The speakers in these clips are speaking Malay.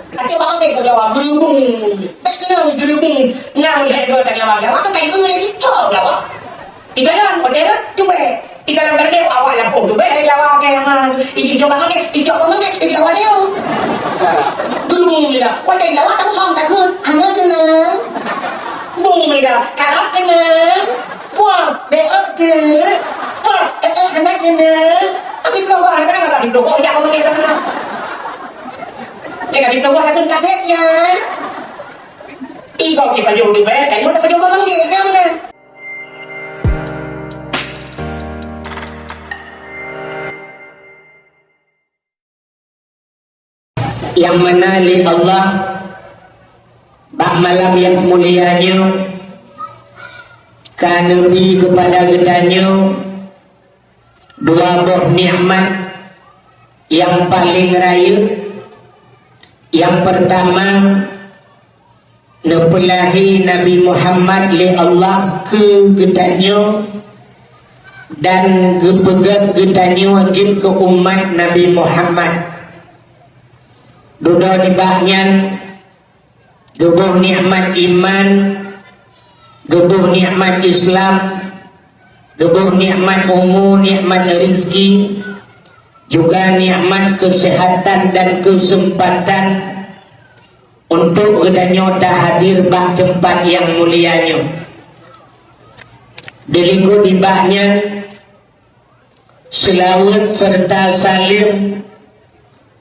Nanti bakal kayak kelawar gerubung, betul gerubung, nang lihat dua kelawar, waktu kayak gue ini cok kelawar. Tiga dan hotel coba, tiga dan berdua awal lah pun coba kelawar kayak mana, hijau banget, kelawar dia. Gerubung dia, waktu kelawar kamu sama tak kun, anak kena, bung dia, karat kena, wah beok tu, wah anak kena, tapi kelawar kadang nggak hidup, oh jangan makin kena. Jangan dibawa lagu kasetnya. Iko kita jauh di bawah, kayu dapat jauh banget dia mana? Yang mana li Allah bak malam yang mulianya Nabi kepada gedanya dua buah nikmat yang paling raya. Yang pertama, nepelahi Nabi Muhammad li Allah ke gedanya dan gepegat gedanya wajib ke umat Nabi Muhammad. Duda di baknyan gebuh nikmat iman, gebuh nikmat Islam, gebuh nikmat umur, nikmat rezeki, juga nikmat kesehatan dan kesempatan untuk gedanya tak hadir bah tempat yang mulianya. Diliku di bahnya selawat serta salim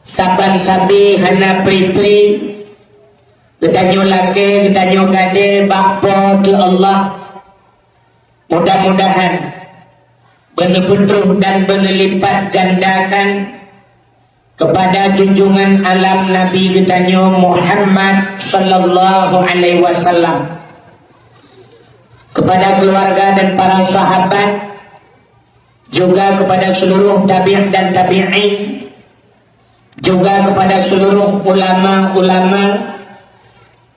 saban sabi hana pri-pri gedanya laki, gedanya gade bakpo di Allah. Mudah-mudahan benar-benar dan berlipat gandakan kepada junjungan alam Nabi kita Muhammad sallallahu alaihi wasallam, kepada keluarga dan para sahabat, juga kepada seluruh tabi'in dan tabi'in, juga kepada seluruh ulama-ulama,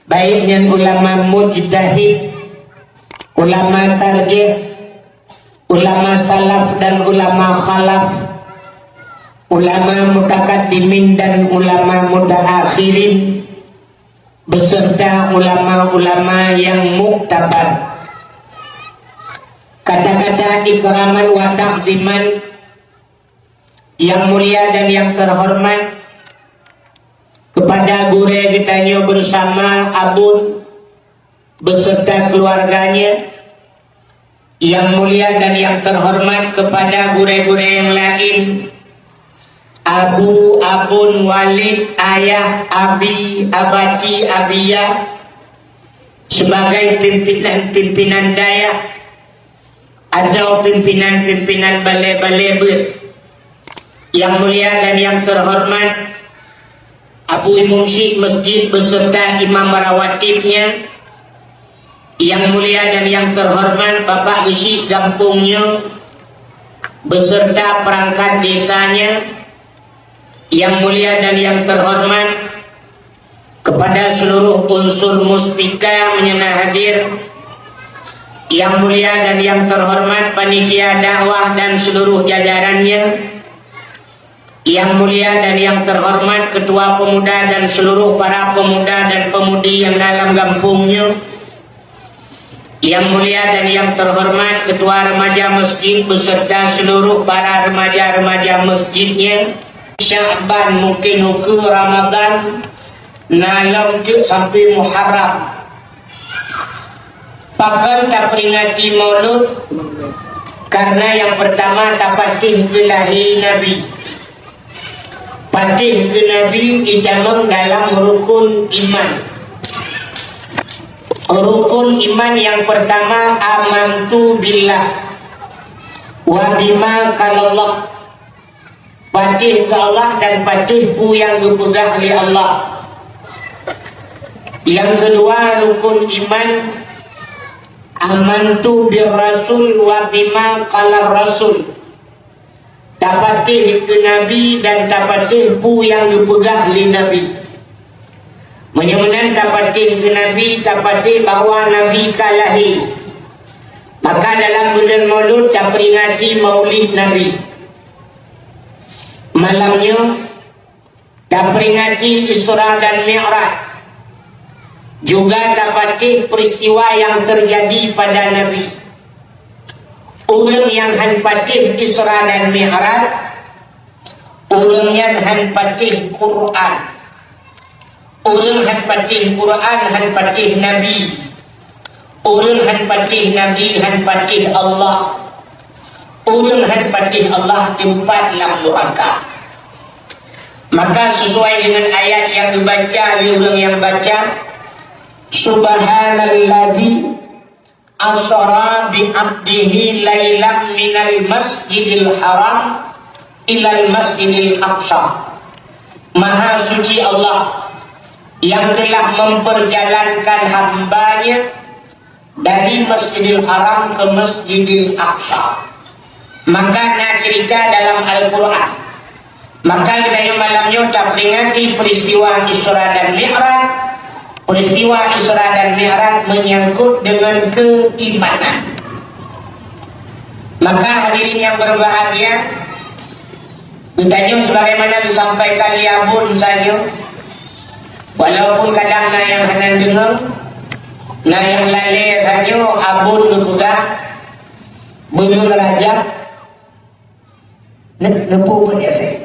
baiknya ulama mujtahid, ulama tarjih, ulama salaf dan ulama khalaf, ulama mutakaddimin dan ulama mutaakhirin, beserta ulama-ulama yang muktabar. Kata-kata ikraman wa ta'ziman yang mulia dan yang terhormat kepada guru kita bersama Abun beserta keluarganya, yang mulia dan yang terhormat kepada guru-guru yang lain, Abu, Abun, Walid, Ayah, Abi, Abati, Abiyah, sebagai pimpinan-pimpinan daya atau pimpinan-pimpinan balai-balai yang mulia dan yang terhormat Abu Mungsyid Masjid beserta imam rawatibnya, yang mulia dan yang terhormat Bapak isi kampungnya beserta perangkat desanya, yang mulia dan yang terhormat kepada seluruh unsur muspika menyenang hadir, yang mulia dan yang terhormat panitia dakwah dan seluruh jajarannya, yang mulia dan yang terhormat ketua pemuda dan seluruh para pemuda dan pemudi yang dalam kampungnya, yang mulia dan yang terhormat ketua remaja masjid beserta seluruh para remaja-remaja masjidnya. Sya'ban mungkin hukum Ramadan nalam sampai Muharram pakan tak peringati maulud, karena yang pertama tak patih belahi Nabi. Patih ke Nabi dijamin dalam rukun iman. Rukun iman yang pertama amantu billah wa bima kalallah, patih ke Allah dan patih pu yang dipegang oleh Allah. Yang kedua rukun iman amantu bir rasul wa bima kalar rasul, tapatih ke Nabi dan tapatih pu yang dipegang oleh Nabi. Menyemenan tapatih ke Nabi, tapatih bahwa Nabi kalahi. Maka dalam bulan Maulud tak peringati maulid Nabi. Malamnya dan peringati Isra dan Mi'raj. Juga dapati peristiwa yang terjadi pada Nabi. Orang yang hanpatih Isra dan Mi'raj, orang yang hanpatih Quran. Orang hanpatih Quran, hanpatih Nabi. Orang hanpatih Nabi, hanpatih Allah. Orang hanpatih Allah tempat lam neraka. Maka sesuai dengan ayat yang dibaca oleh orang yang baca, Subhanalladzi asra bi 'abdihi lailan minal masjidil haram ilal masjidil aqsa. Maha suci Allah yang telah memperjalankan hambanya dari Masjidil Haram ke Masjidil Aqsa. Maka nak cerita dalam Al-Quran. Maka kita malamnya tak peringati peristiwa Isra dan Mi'raj. Peristiwa Isra dan Mi'raj menyangkut dengan keimanan. Maka hadirin yang berbahagia, kitanya sebagaimana disampaikan Yabun saja, walaupun kadang na yang hanan dengar, na yang lalai saja abun berpegang, belum rajak, nepu pun efek.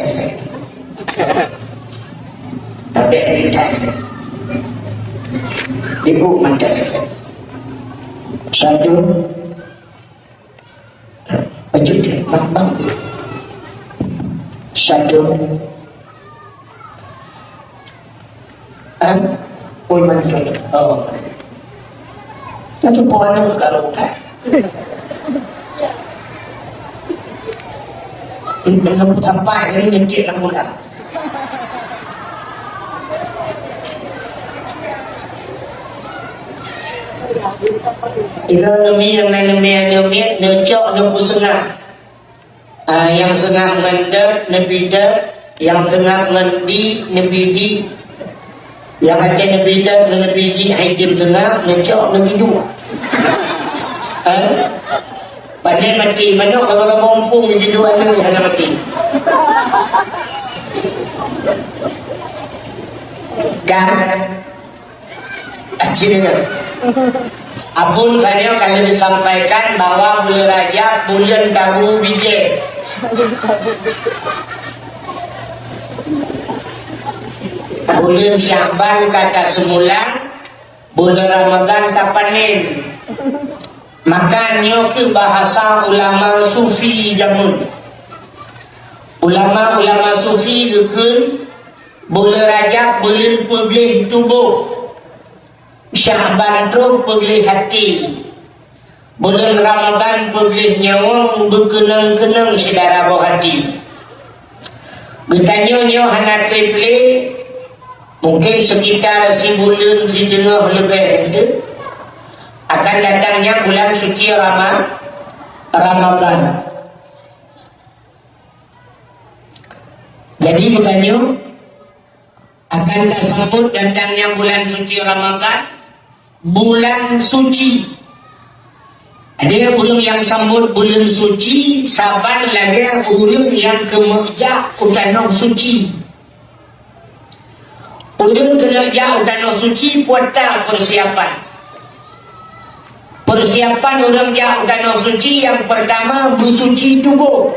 Tapi ada efek. Ibu mantel efek. Satu, baju dia matang. Satu, oi mantel. Oh, itu pohon kalau bukan. Lembut apa ini nyedih lembutan. Ila nemi yang necok nepu sengah. Yang sengah ngendet nebidat, yang tengah ngendi nebidi, yang ada nebidat nebidi haidim sengah necok negidu. Padahal mati mana kalau kampung begitu ada yang mati. Kan akhirnya Abun saya kalau disampaikan bahwa bulan Rajab bulan tahu biji. Bulan Sya'ban kata semula, bulan Ramadan tak panen. Makanya ke bahasa ulama sufi jamun. Ulama sufi dukun bulan Rajab bulan pegih tubuh, Sya'ban tu pegih hati, bulan Ramadan pegih nyawa berkenang-kenang sedara roh hati. Getanya hana triple mungkin sekitar sebulan setengah lebih itu akan datangnya bulan suci Ramadan. Jadi ditanya akan tersebut datangnya bulan suci Ramadan, bulan suci. Ada orang yang sambut bulan suci, sabar lagi orang yang kemerja utana suci. Orang kemerja utana suci puasa persiapan. Persiapan orang yang danau suci yang pertama bersuci tubuh.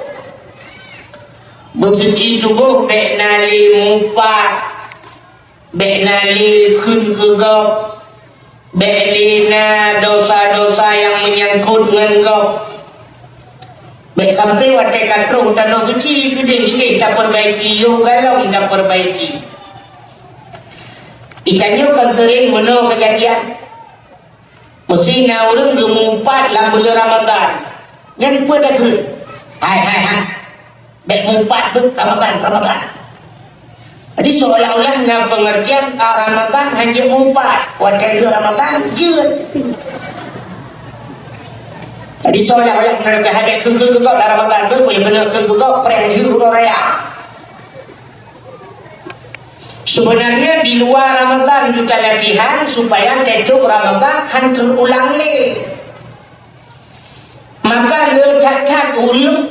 Bersuci tubuh baik nali mupat, baik nali khun kegop, baik lina dosa-dosa yang menyangkut dengan gop. Baik sampai watai katro danau suci gede tak perbaiki, yo galong tak perbaiki. Ikannya kan sering menolak kejadian. Mesti na orang gemumpat dalam bulan Ramadan. Yang buat dah ke? Hai. Baik mumpat tu Ramadan. Jadi seolah-olah na pengertian Ramadan hanya mumpat. Wadah Ramadan je. Jadi seolah-olah na hadap ke Ramadan tu boleh benar ke perang hidup raya. Sebenarnya di luar Ramadan kita latihan supaya tetuk Ramadan hantar ulang ni. Maka le cacat ulang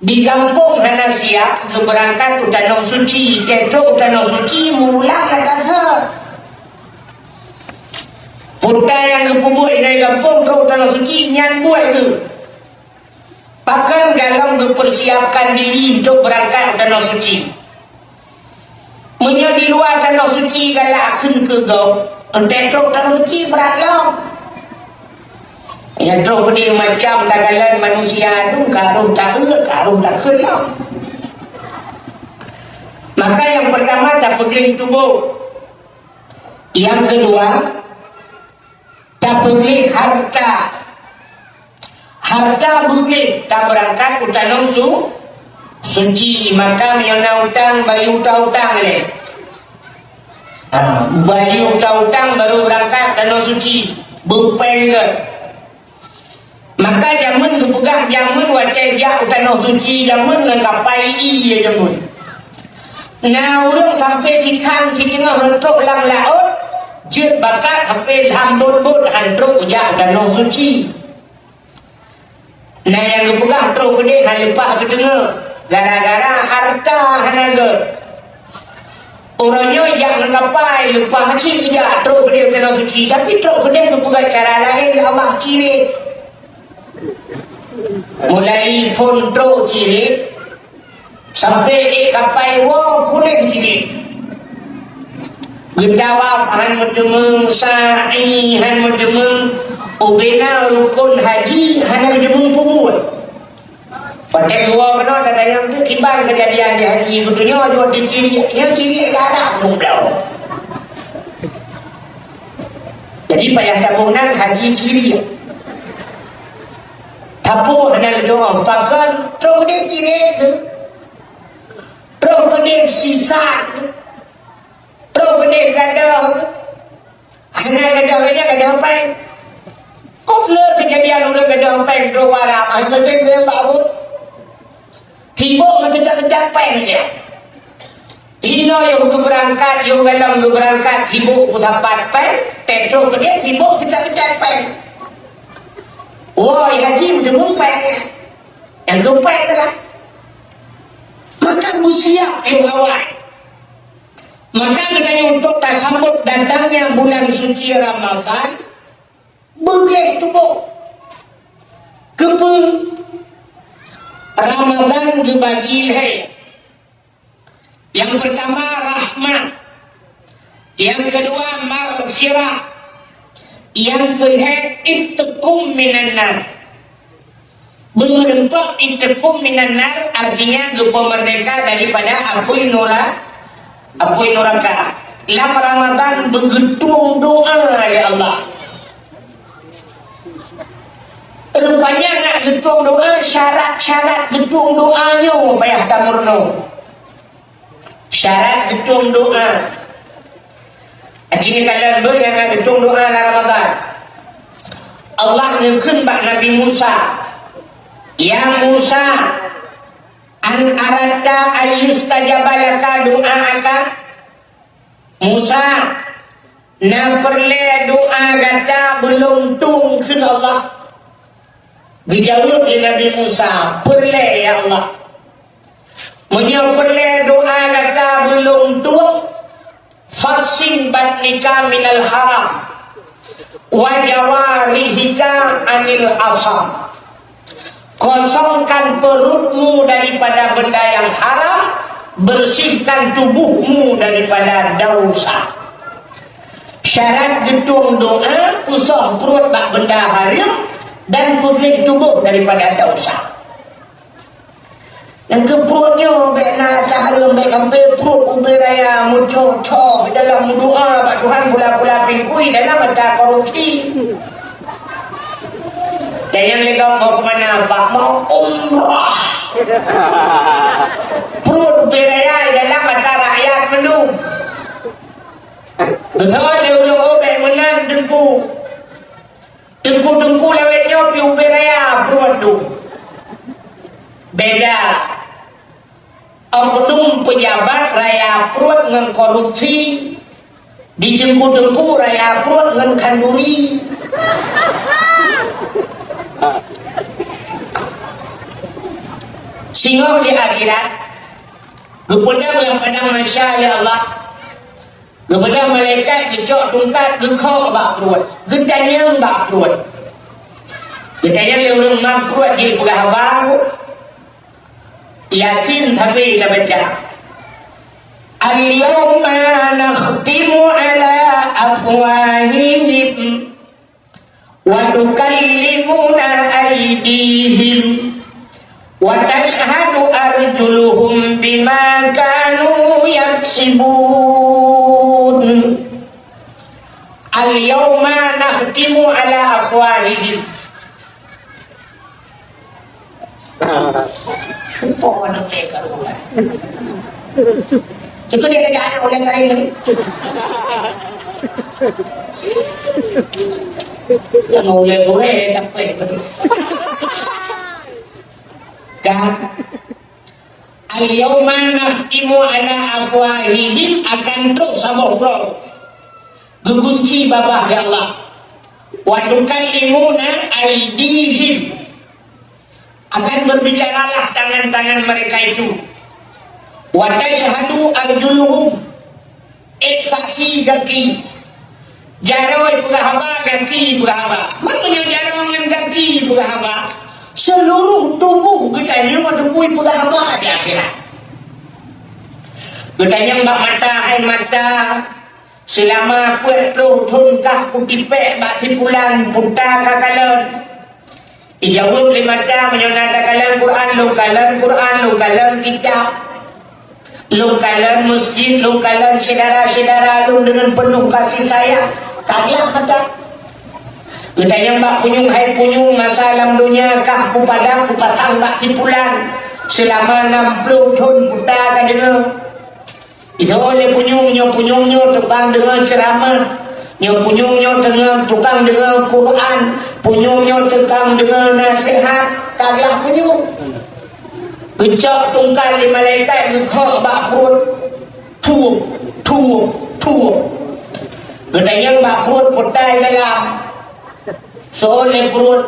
Di kampung hana siap ke berangkat Tanah Suci, tetok Tanah Suci mulang nak kasar. Putai yang kepubuk dari kampung ke Tanah Suci nyan buat ke. Bahkan dalam mempersiapkan diri untuk berangkat Tanah Suci. Menyo di luar Tanah Suci galak akan ke kau. Tetok Tanah Suci berat lah. Ya teruk dia macam dagalan manusia tu karuh tak kelam. Maka yang pertama tak pergi tubuh. Yang kedua tak pergi harta. Harta bukit tak berangkat utang suci. Maka yang nak utang bagi utang-utang ni. Bagi utang-utang baru berangkat Tanah Suci. Berpenggal. Maka jamun kepegah jamun wajah jak Tanah Suci jamun ngkapai iya jamun. Nah orang sampai di kan si tengah hentuk lang laut jet bakat sampai hambut-but hantruk jak Tanah Suci. Nah yang kepegah truk gede han lepas ke tengah gara-gara harta hanaga. Orangnya jak ngkapai lepas cik jak truk gede Tanah Suci tapi truk gede kepegah cara lain Allah kiri. Mulai pondok kiri sampai kapai wong kulit kiri. Gedawaf han medemeng sa'i han medemeng ubena rukun haji han medemeng pubut. Pada dua kena ada yang tu kibar kejadian di haji betulnya dua di kiri yang kiri Arab nomblau. Jadi payah tabunan haji kiri. Tapu hendak doa pakan terus dia kiri tu terus dia sisa tu terus dia gadah hendak gadah apa kau le kejadian udah gadah apa dua warap macam dia baru tiba macam tak pen aja hino yang berangkat yang dalam berangkat tiba dapat pen terus dia tiba tidak pen. Wah, haji udah mumpetnya. Yang mumpet lah. Maka musiap yang awal. Maka katanya untuk tak sambut datangnya bulan suci Ramadan. Begitu bu. Kepun. Ramadan dibagi hai. Yang pertama rahmat. Yang kedua maghfirah. Yang kedua itqum minan nar. Mengempak itqum minan nar artinya merdeka daripada api neraka. Dalam Ramadan bergetung doa ya Allah. Rupanya nak getung doa syarat getung doanya payah tamurno. Syarat getung doa. Jadi kalian yang ada doa dalam Ramadan. Allah ngekun bak Nabi Musa. Ya Musa, an arata an yustajabalaka doa'aka. Musa, na perle doa kata belum tungkin Allah. Dijawab oleh Nabi Musa, perle ya Allah. Menyo perle doa kata belum tung. Fasin batnika minal haram wa jawarihika anil asam. Kosongkan perutmu daripada benda yang haram, bersihkan tubuhmu daripada dosa. Syarat getung doa usah perut bak benda haram dan bersih tubuh daripada dosa. Yang keperutnya bena cahara baik sampai perut ubi raya muncul dalam doa Pak Tuhan bola-bola pingkui dalam mata korupsi. Dan yang legam mau ke mana Pak? Mau umrah. Perut ubi raya dalam mata rakyat mendung. Betul dia ulung obek menang dengku. Dengku lewatnya pi ubi raya perut tu. Beda. Oknum pejabat raya perut dengan korupsi, di dengku raya perut dengan kanduri. Singoh di akhirat kepada yang pada masya ya Allah kepada malaikat gecok tungkat gekok bak keruat gedanya bak keruat gedanya yang mak keruat di pegah baru Yasin tapi dah baca al-yawma nakhtimu ala afwahihim wa tukallimuna aydihim wa tashhadu arjuluhum bima kanu yaksibun. Al-yawma nakhtimu ala afwahihim. Apa nak lekar ulah? Itu dia kerjaan oleh kering tadi. Yang oleh gue dapat. Kan al-yawma nakhtimu ala afwahihim akan terus sabok gegunci babah ya Allah wa tukallimuna aydihim akan berbicaralah tangan-tangan mereka itu wa tashhadu arjuluhum saksi kaki jaroi pegahaba kaki pegahaba mana jaroi dengan kaki pegahaba seluruh tubuh gedanya menembui pegahaba di akhirat gedanya mbak mata hai mata selama kuat peluh tunkah kutipek bak sipulan putar kakalan ijawab lima mata menyonata kalan Quran lu kalan kitab lu kalan masjid lu kalan saudara-saudara lu dengan penuh kasih sayang kalian mata gedanya mbak punyung hai punyung masa alam dunia kah pupadang pupatang bak sipulan selama 60 tahun putar kadang itu oleh punyung-punyungnya tukang dengan ceramah punyungnya tengah tukang dengan Quran punyungnya tukang dengan nasihat kagak punyung gecok tungkal di malaikat gekok bak perut tuup gedanya bak perut putai dalam soalnya perut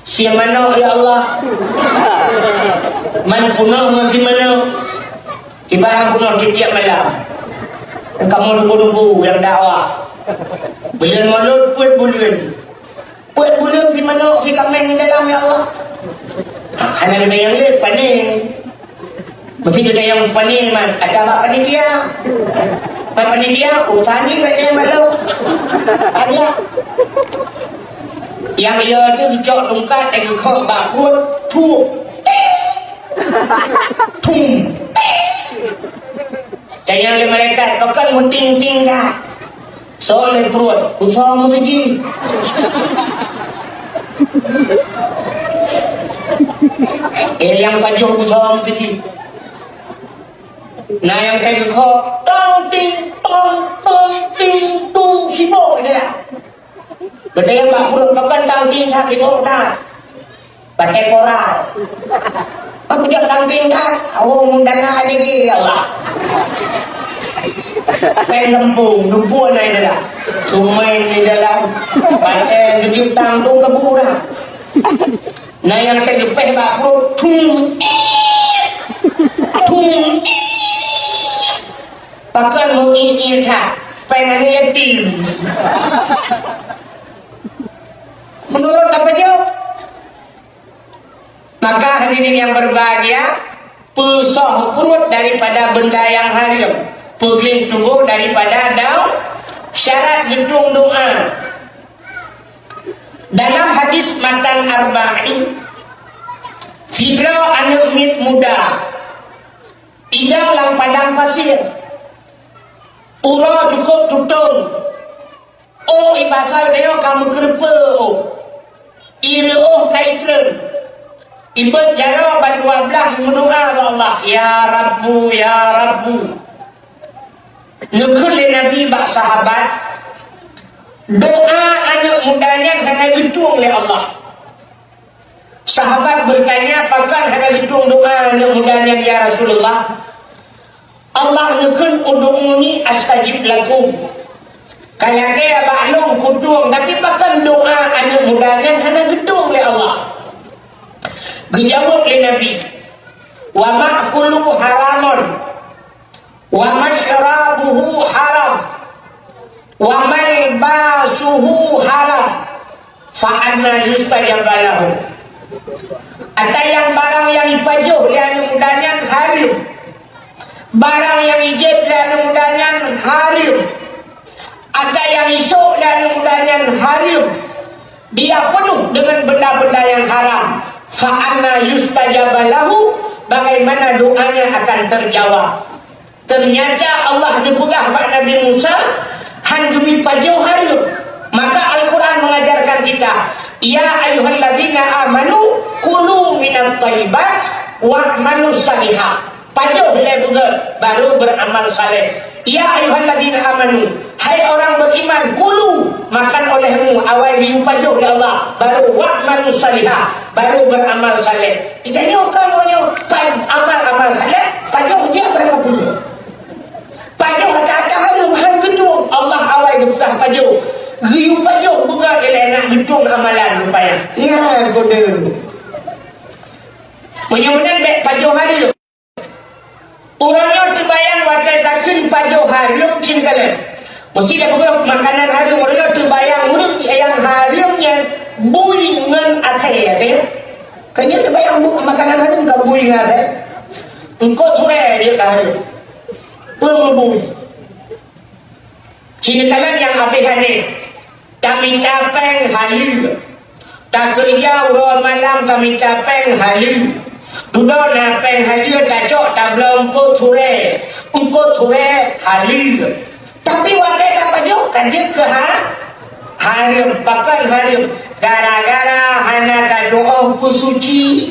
si mana ya Allah man punah masih mana tiba-tiba punah tiap malam kamu nunggu yang dakwah bulan mulut puat bulan si mana si kameng di dalam ya Allah anak ada yang lihat paning mesti ada yang paning man ada apa panitia utangi ada yang malu ada yang dia tu dicok tungkat dengan kok bakut tung dan yang di malaikat kau kan muting-ting dah soalnya perut utama lagi yang baju utama lagi nah yang kayak kau tong ting tung sibuk dia benda yang bak perut bukan tong ting tak sibuk tak pakai koral aku jangan tong ting tak awang dana diri Allah lempung naik dalam sumain di dalam pakai gejut tanggung kebu dah nah yang tergepeh bak perut tung pakai mengingat tak pengen yatim menurut apa jauh maka hadirin yang berbahagia pesoh perut daripada benda yang haram pergi tunggu daripada daun syarat gedung doa dalam hadis matan arba'in jika anak mit muda tidak lang padang pasir uro cukup tutung oh ibasal dia kamu kerpe ire kaitren ibat jaro berdua belah mendoa Allah ya Rabbu Nukul Nabi bak sahabat doa anak mudanya hanya ditung oleh Allah. Sahabat bertanya apakah hanya ditung doa anak mudanya ya Rasulullah. Allah nukul udunguni astajib lakum. Kaya kaya baklong kutung tapi bahkan doa anak mudanya hanya ditung oleh Allah. Dijawab oleh Nabi wa ma'kuluhu haramun wa masyrabuhu haram wa malbasuhu haram fa anna yustajabu lahu. Ada yang barang yang ipajuh dan mudahan haram, barang yang ijib dan mudahan haram, ada yang isuk dan mudahan haram, dia penuh dengan benda-benda yang haram. Fa anna yustajabu lahu, bagaimana doanya akan terjawab. Ternyata Allah dipegah Pak Nabi Musa handumi pajuh haram. Maka Al-Quran mengajarkan kita, ya ayyuhalladzina amanu kulu minat thayyibat wa'malu salihah. Pajuh boleh juga baru beramal saleh. Ya ayyuhalladzina amanu, hai orang beriman, kulu makan olehmu awal diu pajuh ya Allah, baru wa'malu salihah, baru beramal saleh. Kita ni orang amal saleh, pajuh dia berapa puluh. Pajuh kata harum han gedung Allah awal dibuka pajuh. Riu pajuh buka dia nak hitung amalan rupanya. Ya bodoh. Mudah-mudahan baik pajuh hari. Orangnya terbayang watai takkan pajuh hari cingkalan. Mesti dia buka makanan hari orangnya terbayang urut yang harimnya bui ngan atai ya. Kanya terbayang makanan hari enggak bui ngan atai. Engkau sore dia hari. Pembui. Cingkalan yang habis hari. Tak minta peng halil, tak kerja urut malam tak minta peng halil. Duduk na peng halil tak cok tak belum engkau ture halil. Tapi waktu tak pajuk kan dia ke harim, bahkan harim. Gara-gara hana tak doa suci.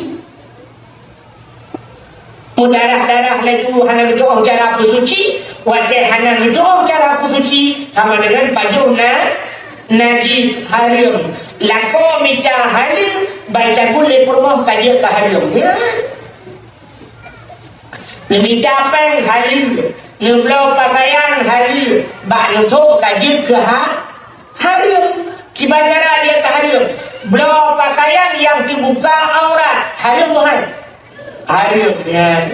Darah-darah laju hana doa cara suci. Waktu hana doa cara suci sama dengan pajuk najis haram. Lako minta haram, baca boleh permoh kaji ke haram. Ya. Minta peng haram, nublau pakaian haram, bak nutuk kaji ke haram. Kibacara dia ke haram. Blau pakaian yang terbuka aurat haram bukan? Haram ya.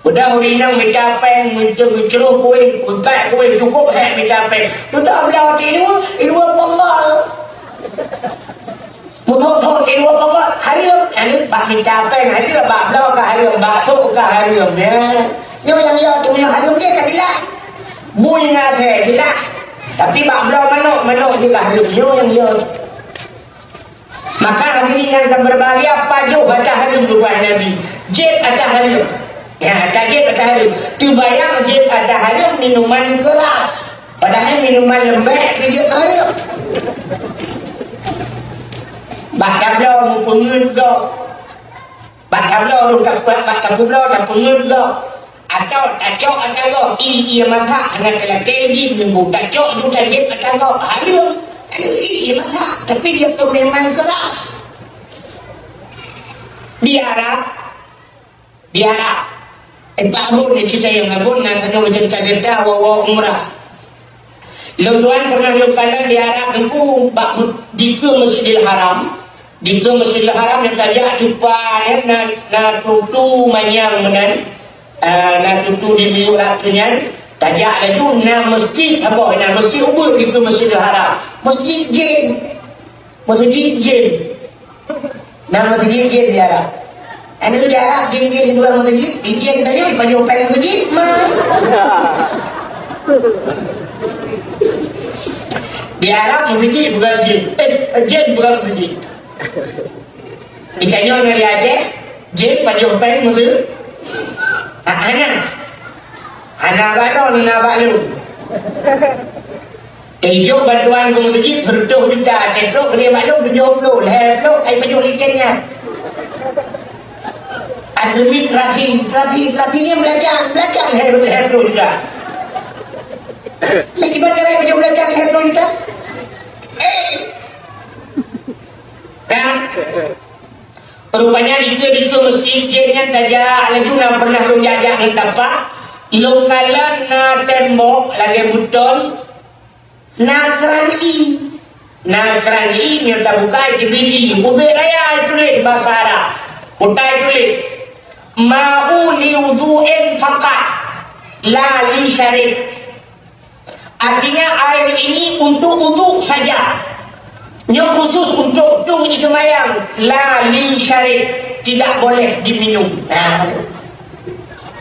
Udah urinang minta peng, minta ceruh kuih, buka kuih cukup hek minta peng. Udah belau ilmu pengal. Mutok-tok ilmu pengal haram. Ini bak minta peng haram, bak belau ke haram, bak tuk ke haram ya. Nyo yang tu yang haram dia kan dilak. Bui ngate dilak. Tapi bak belau manuk dia haram. Nyo yang maka hari ini akan berbagi apa jo baca haram kepada Nabi. Jeb ada haram. Ya, kaget kata harum. Tu bayang je pada harum minuman keras. Padahal minuman lembek dia harum. Batablau mu pengut go. Batablau lu tak kuat batablau tak pengut go. Atau tak cok atau go. Ia masa hanya kalau tadi minggu tak cok tu tak je atau go harum. Ia masa tapi dia tu memang keras. Di Arab Pak Abun ni cerita yang Abun nak kena macam kagedah wawa umrah. Luan pernah lupakan di Arab itu di ke Masjidil Haram. Di ke Masjidil Haram dia tajak jumpa na tutu manyang menan. Na tutu di miurat tunyan. Tajak laju na masjid apa na masjid ubur di ke Masjidil Haram. Masjid jin. Na masjid jin di Arab. Ini tu Arab jin-jin dua masjid, jin tadi pajuh peng masjid mah. Di Arab masjid bukan jin bukan masjid. Di Kenya dari Aceh, jin pajuh peng masjid. Hana baron na balu. Tujuh bantuan ke masjid sertuh juga, cetruk dia balu 70, leher ai pajuh ikannya. Demi terakhirnya belajar hero juga. Lagi baca lagi belajar hero juga. Kan? Rupanya di masjid jennya tajak lagi nak pernah lu jajak entapa. Lu kalan na tembok lagi betul. Na kerani minta buka itu biji. Ube raya tulis bahasa Arab. Utai tulis. ma'u liwudu'in faqat la li syarib. Artinya air ini untuk wudu saja, yang khusus untuk tung semayang, la li syarib, tidak boleh diminum.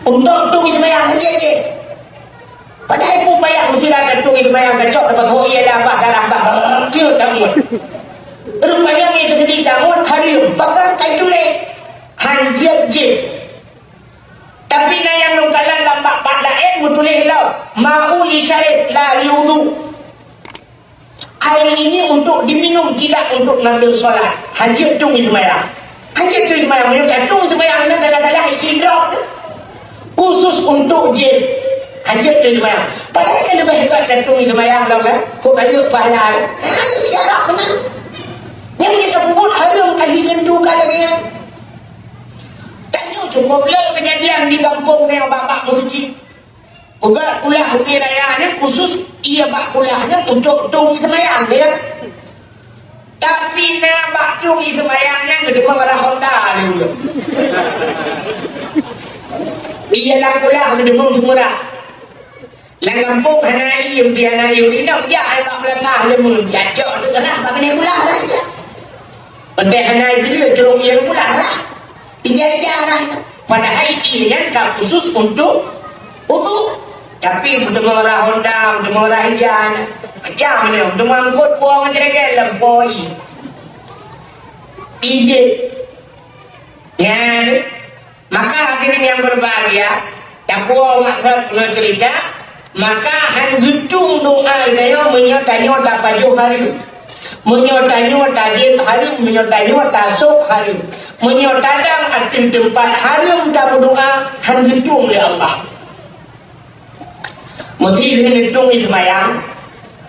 Untuk tung semayang saja je. Padahal pun bayang mesti ada tung semayang kacok dapat hoya dah bah darah bah kiut damut. Rupanya itu di damut hari bahkan kai tulis hanjir je. Tapi na yang nukalan lambak lain mutulis lau ma'u li syarib la liwudu. Air ini untuk diminum, tidak untuk ngambil solat. Hanjir tung semayang. Hanjir tung semayang menyebutkan tung semayang ini kadang-kadang hidrop khusus untuk jin. Hanjir tung semayang. Padahal kan lebih hebat dan tung semayang lau kan. Kok bayuk pahala. Ya tak benar. Yang kita pun harum kali tentu kalanya. Tak cukup lah kejadian di kampung ni bapak masjid. Ugat kuliah hari rayanya khusus ia bak kuliahnya untuk tung semayang dia. Tapi nak bak tung semayangnya gede mengarah Honda dia. Ia lang kuliah gede meng semua. Lang kampung hana iu dia na iu ni nak dia ai bak melangah lemun dia cok dia kena bak kena kuliah saja. Pendek hana dia curung ia kuliah lah. Ia jarang. Padahal ia kan khusus untuk tapi sudah mengarah Honda, sudah mengarah Hijan macam ni, sudah mangkut buang macam ni lempoi ide ya. Maka hadirin yang berbahagia, yang buang maksud cerita, maka hanjutung doa dia menyota-nyota pajuh hari, menyota-nyota jin hari, menyota-nyota sok hari, menyotadang arti tempat harum tak berdoa hanjutung oleh Allah. Mesti hitung semayang,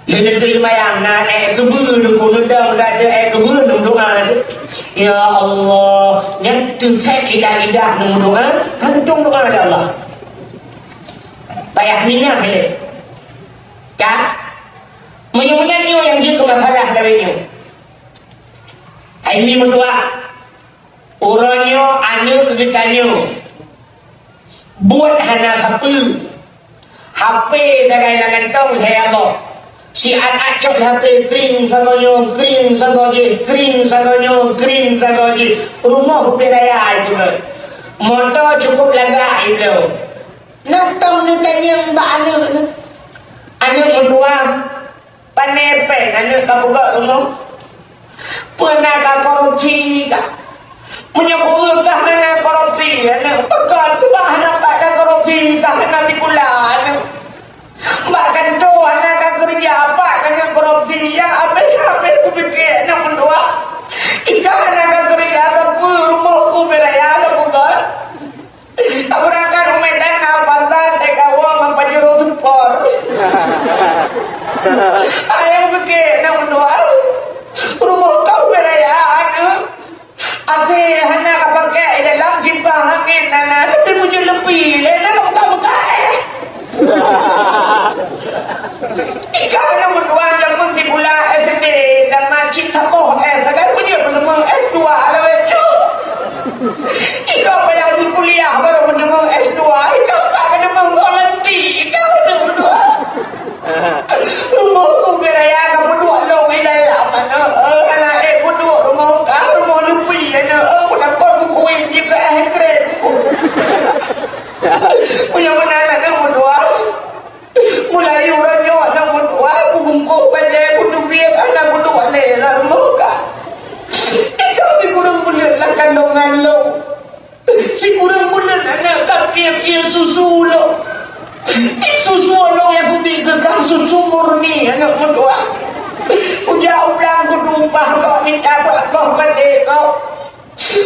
hitung semayang. Nah, kebun dulu dah ada kebun doa. Ya Allah, yang tuhan indah doa, hantung doa ada Allah. Payah minyak ni, kan? Menyanyi yang juga masalah dari ini. Ini mendoa, orangnya anu kegitannya, buat hana kapu. HP dagai langan tong saya Allah. Si anak cok HP kering sagonyo, kering sagoji, kering sagonyo, kering sagoji. Rumah beraya itu. Motor cukup langgar itu. Nak tong ni tanya mbak anu. Anu berdua panepen anu kabuka rumah. Pernah ka korupsi ka. Menyebutkan mana korupsi, anu pekan tu bahan apa ka korupsi ka nanti pula anu. Bahkan tu anak ka kerja apa kena korupsi yang apa ku fikir nak mendoa. Ika anak ka kerja ke rumah ku beraya ada bukan. Kamu nak rumah dan apa tak wang apa juru support. Ayah fikir nak mendoa. Rumah kau beraya anu. Aku hendak pakai dalam kipas angin nana, tapi punya lebih, nana tak pakai. Ikan yang berdua jamun di gula SD dan macam tapoh sekarang punya penemu S2 ada betul. Ikan bayar di kuliah baru penemu S2, ikan tak penemu volunteer, ikan ada berdua. Rumahku beraya kamu dua dong ini apa? Anak berdua rumah kamu rumah lebih, nak kau kuih juga keren. Punya mana nak berdua? Mulai orangnya nak berdua, aku bungkuk baca, aku dubiak anak berdua lelah rumah. Ikaw si kurang bulan lah kandungan lo. Si kurang bulan anak kaki susu lo. Susu lo yang aku berikan susu murni anak berdua. Udah ulang ku tumpah kau minta kau pada kau.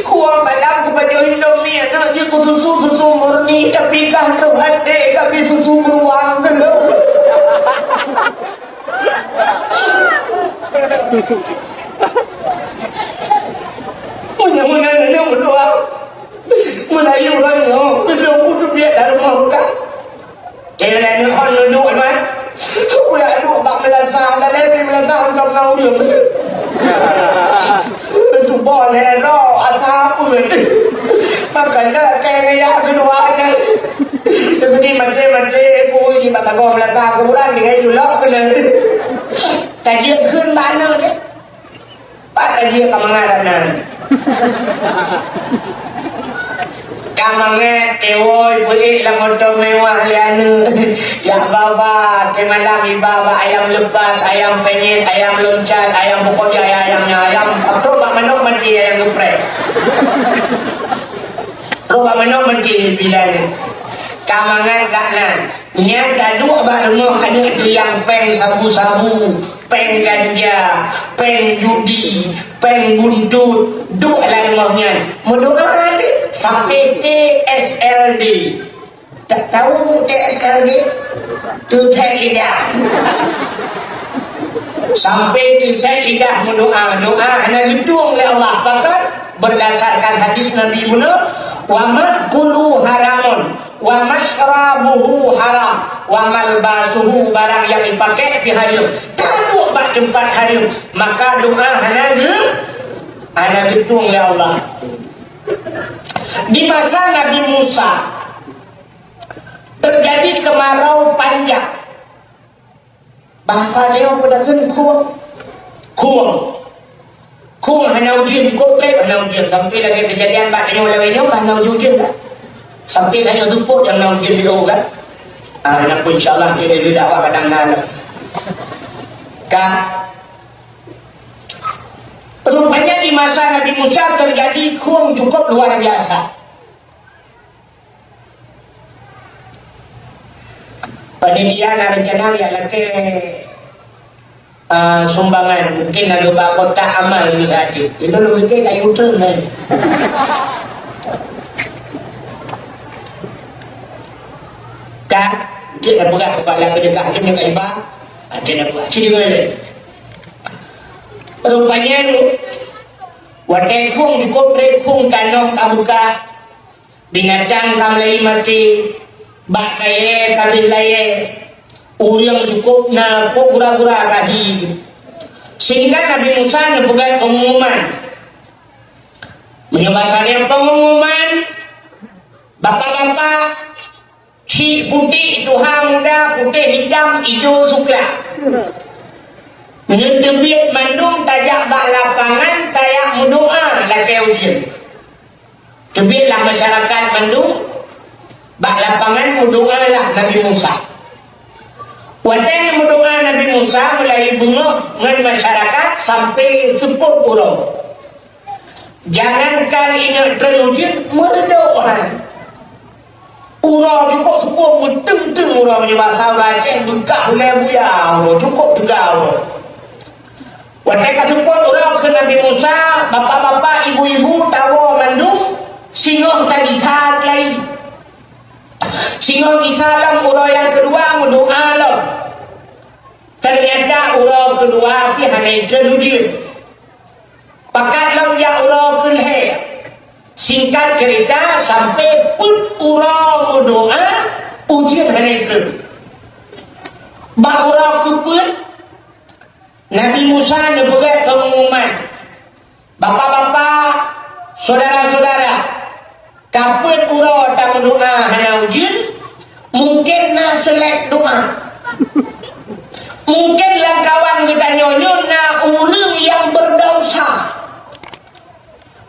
Kuah malam ku pada Indomie anak je ku susu murni tapi kan Tuhan dek kami susu beruang dulu. Mudah-mudahan ada berdoa Melayu orangnya kedua kudu biar dari muka dia lain orang duduk kan aku nak duduk bak melasa dan lebih melasa untuk kau dia itu boleh roh asap pun makan dah kayak kedua kan. Jadi menteri puji mata gom lata kuburan dengan julok kena. Tadi kun mana ke? Pak tadi kamangaranan. Kamangat tewoi beli lang motor mewah lianu. Ya baba, malam ibaba ayam lepas, ayam penyet, ayam loncat, ayam pokoknya ayamnya ayam. Satu bak menok mati ayam geprek. Bak menok mati bilang. Kamangan kakna nyata dua baru ada yang peng sabu-sabu, peng ganja, peng judi, peng buntut, dua lah rumahnya. Mendoa sampai TSLD. Tak tahu TSLD? Tuhan lidah. Sampai tuhan lidah mendoa, doa anak gedung oleh Allah. Bahkan berdasarkan hadis Nabi Muhammad, wa ma'kulu haramun wa mashrabuhu haram wa malbasuhu barang yang dipakai di haram taruh bak tempat haram maka doa hana ditung oleh Allah. Di masa Nabi Musa terjadi kemarau panjang, bahasa dia pada kuang hana ujian koplek hana ujian sampai lagi kejadian baknya lagi hana ujian kan sampai hanya tumpuk yang hana ujian dia kan anak pun insyaAllah dia dakwah kadang-kadang kan. Rupanya di masa Nabi Musa terjadi kuang cukup luar biasa. Pendidikan rencana ya lagi sumbangan mungkin ada kota amal ni tadi. Itu lebih kayak utang kan. Kak, dia nak pegang kepala ke dekat dia nak ibah. Dia nak buat ciri boleh. Rupanya lu wadai kung cukup rekung tanong kabuka binatang kamlai mati bak kaya kabil kaya yang cukup na pura-pura rahi sehingga Nabi Musa membuat pengumuman bahasanya pengumuman bapak-bapak si putih itu muda putih hitam hijau sukla ngedebit mandung tajak bak lapangan tayak mendoa lakai ujian debitlah masyarakat mandung bak lapangan mendoa lah Nabi Musa. Watanya mendoa Nabi Musa mulai bunga dengan masyarakat sampai 10 orang. Jangankan ingat terujian berdoa. Urang cukup semua menteng-teng orang ni bahasa Aceh begah boleh buya cukup tegak. Watanya 10 orang ke Nabi Musa, bapak-bapak, ibu-ibu tahu mandung singong tadi khat lagi. Singong isalam urang yang kedua mendoa lah. Ternyata urang kedua pi hanya terujud. Pakat lam ya urang kelhe. Singkat cerita sampai pun urang mendoa ujian hanya itu. Ba urang keput Nabi Musa membuat pengumuman. Bapak-bapak, saudara-saudara, kaput urang tak mendoa hanya ujian, mungkin nak selek doa. Mungkinlah kawan kita nyonyol na orang yang berdosa.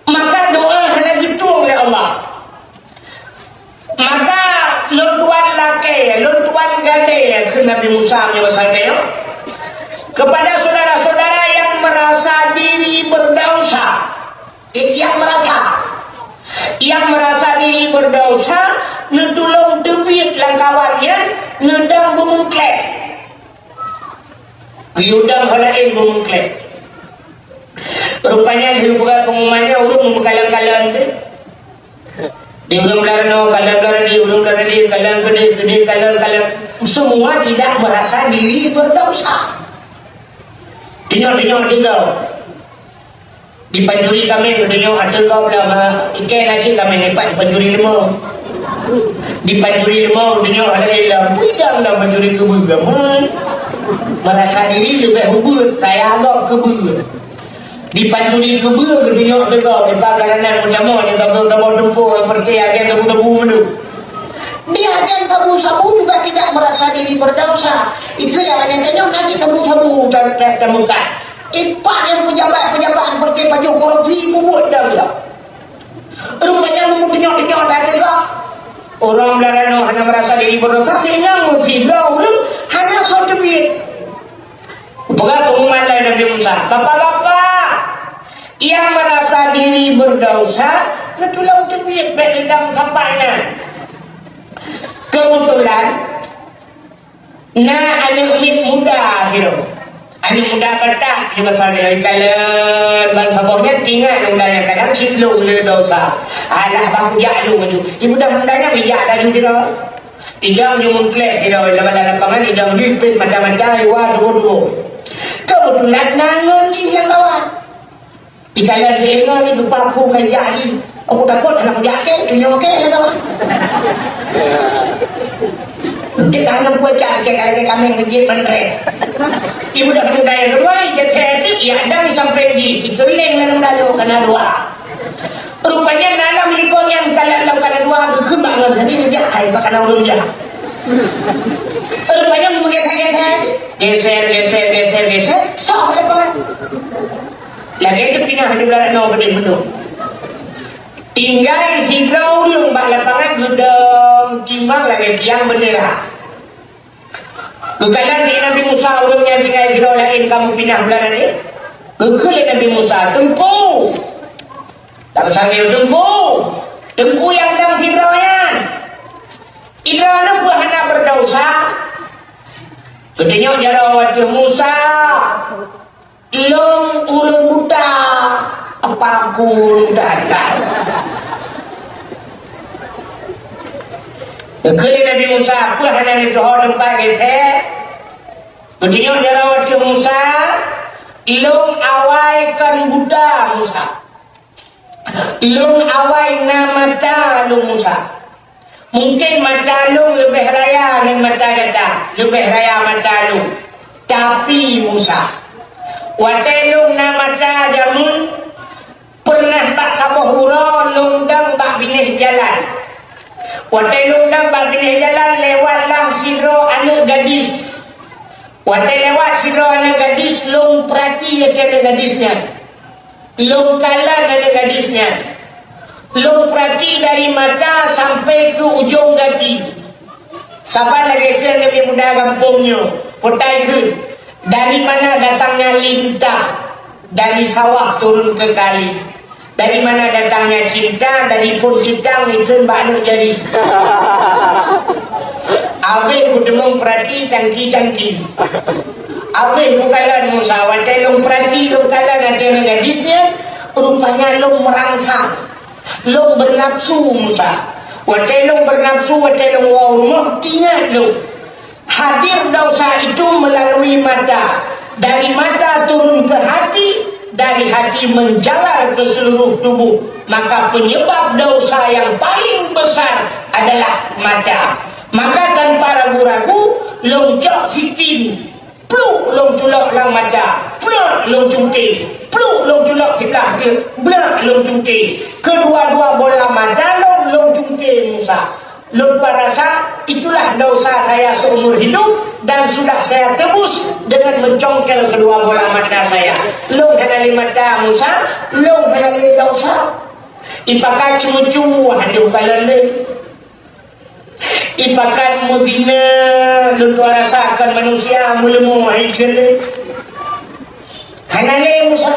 Maka doa hanya gitu oleh Allah. Maka lontuan laki, lontuan gade ke Nabi Musa menyebutkan kepada saudara-saudara yang merasa diri berdosa, yang merasa diri berdosa, nutulung debit langkawannya, nudang bumungklek. Yudang halain bumungklek. Rupanya dia buka pengumumannya urung membukalan-kalan tu. Di urung larno, kalan-kalan di urung larno di kalan gede, kalan-kalan. Semua tidak merasa diri berdosa. Dinyo tinggal. Di panjuri kami dinyo ada kau lama ikan nasi kami nepat panjuri lemau. Di panjuri lemau dinyo ada ilam pidang dah panjuri kebugaman. Merasa diri lebih hubur, raya agak kebun. Dipantuli ke beu ke binyok dego di pagalanan menamo yang tabu-tabu tempuh seperti agen tabu-tabu menu. Dia agen tabu-tabu juga tidak merasa diri berdosa. Itu yang kadang-kadang nanti tabu-tabu temukan. Ipak yang pejabat-pejabat seperti baju korupsi bubut dah dia. Rupanya binyok-binyok dah dego. Orang belarang hanya merasa diri berdosa sehingga menghibrau hanya suatu duit. Bukan pengumuman lain Nabi Musa. Bapak-bapak yang merasa diri berdosa, ketulang duit baik dalam sampainya. Kebetulan, anak muda gitu. Anak muda bertak di pasal dia kalian bangsa bawahnya tinggal muda yang kadang cilung le dosa. Alah bang jalu maju. Ibu dah mudanya bijak dari sini. Tidak menyungklek gitu. Dalam lapangan tidak lipit macam-macam. Wah dulu. Kebetulan nangon di yang kawan. Ikalan dengar ni lupa aku kaya ni. Aku takut anak jake, dunia okey lah kawan. Kita anak buat jake kalau kami ngejip menre. Ibu dah muda yang kedua, dia kreatif, ya ada sampai di ikeling dalam dalu kena dua. Rupanya nana milikon yang kalian lakukan dua kekembangan. Jadi dia hai pakai orang jahat. Rupanya geser sah lepas lagi itu pindah di belakang no berdeh menung tinggal hibrau yang bak lapangan gedeng timbang lagi tiang bendera kekalan di Nabi Musa urungnya tinggal hibrau lain kamu pindah belakang ni kekali Nabi Musa tempuh tak sambil tempuh yang dalam hibrau yang Idrana pun hendak berdosa. Ketika jarawat Musa, long ulung buta, apa aku dah. Ketika Nabi Musa pun hendak didoa tempat kita. Ketika jarawat Musa, long awai kan buta Musa, long awai namata long Musa. Mungkin mata lu lebih raya dan mata data. Lebih raya mata lu. Tapi Musa. Watai na mata jamun. Pernah tak sabah hura lundang bak binih jalan. Watai lundang bak binih jalan lewatlah sidro anak gadis. Watai lewat sidro anak gadis lung perhati anak gadisnya. Lung kalah anak gadisnya. Lu perhati dari mata sampai ke ujung kaki. Sabar lagi ke Nabi muda kampungnya. Potai ke. Dari mana datangnya lintah. Dari sawah turun ke kali. Dari mana datangnya cinta. Dari pun sidang itu mbak nak jadi. Habis kudemung perhati tangki-tangki. Habis bukalan Musa. Watai lu perhati lu kalan ada gadisnya. Rupanya lu merangsang. Long bernafsu Musa. Watai long bernafsu, watai long wawruh. Ingat long. Hadir dosa itu melalui mata. Dari mata turun ke hati. Dari hati menjalar ke seluruh tubuh. Maka penyebab dosa yang paling besar adalah mata. Maka tanpa ragu-ragu, long cok sitin. Pluk long culak lang mata. Pluk long cungkir. Pluk long culak sebelah dia. Blak long cungkir. Kedua-dua bola mata long cungkir Musa. Lupa rasa itulah dosa saya seumur hidup. Dan sudah saya tebus dengan mencongkel kedua bola mata saya. Long henali mata Musa. Long henali dosa. Ipakai cuma-cuma haduh balale. Ipakan muzina lupa rasakan manusia mulemu hijrah. Hanale Musa.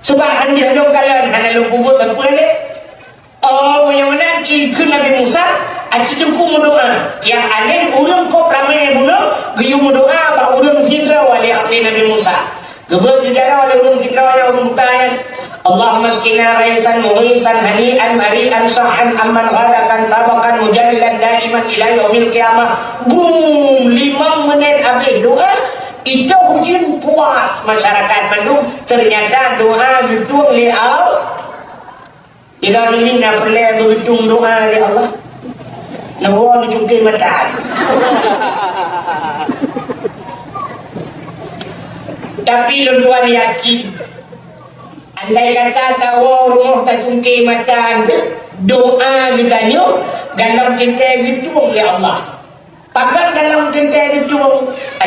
Sebab handi hadong kalian hanale kubut apa le? Oh, yang mana cikun Nabi Musa, aci tungku berdoa. Yang aneh ulun kau ramai bunuh, gayung berdoa ba ulun hijrah wali ahli Nabi Musa. Gebel sejarah wali ulun hijrah wali ulun mutayan. Allahumma skina raisan muhisan hani'an mari'an sahan amman ghadakan tabakan mujallilan daiman ila yaumil qiyamah. Boom, 5 menit habis doa. Itu hujan puas masyarakat Bandung. Ternyata doa dituang oleh Allah. Ila ini nak perlu berhitung doa oleh Allah. Nawa dicungkir mata. Tapi luar yakin. Andai kata tahu rumah tak tungkir mata doa ditanya dalam kentai itu oleh Allah. Pakat dalam kentai itu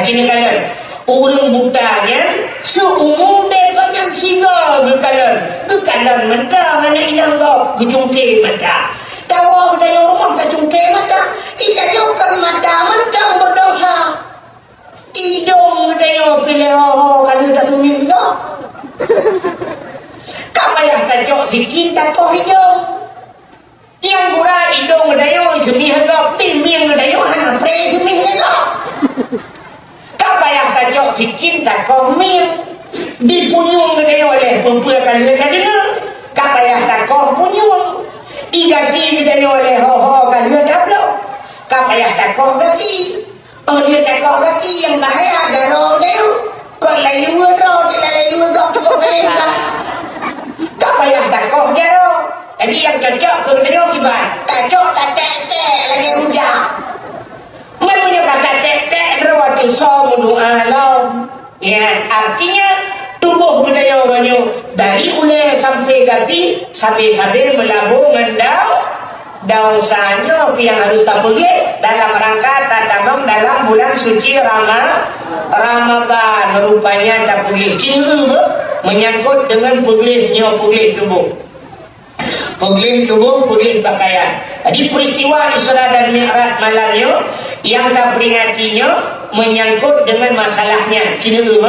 ini kalian orang butanya seumur depan singa kalian mata mana yang kau tungkir mata. Tahu dari rumah tak tungkir mata. Ikanyokan mata macam berdosa. Hidung tengok pilih kalau tak tunggu itu. Kau payah tajok sikit tak kau hidung. Yang pura hidung tengok semih agak timing tengok hana pre semih agak. Kau payah tajok sikit tak kau ming. Dipunyung tengok oleh pempuakan dengar. Kau payah tak kau punyung. Igati tengok oleh ho kalau tak lo. Kau payah tak kau kaki. Dia tak kau kaki yang bahaya garau dia. Kau lain dua roh, dia lain dua kau cukup baik tak? Tak payah tak kau garau. Jadi yang cocok ke dia kibat. Tak cocok tak tek lagi hujah. Mana kata tek berarti som doa alam. Ya, artinya tubuh budaya banyak dari ule sampai kaki sampai melabur mendau. Daun sanyo yang harus tak pergi dalam rangka tatamam dalam bulan suci Ramadan rupanya tak pergi ciri menyangkut dengan pulih tubuh pulih pakaian. Jadi peristiwa Isra dan Mi'raj malamnya yang tak peringatinya menyangkut dengan masalahnya ciri.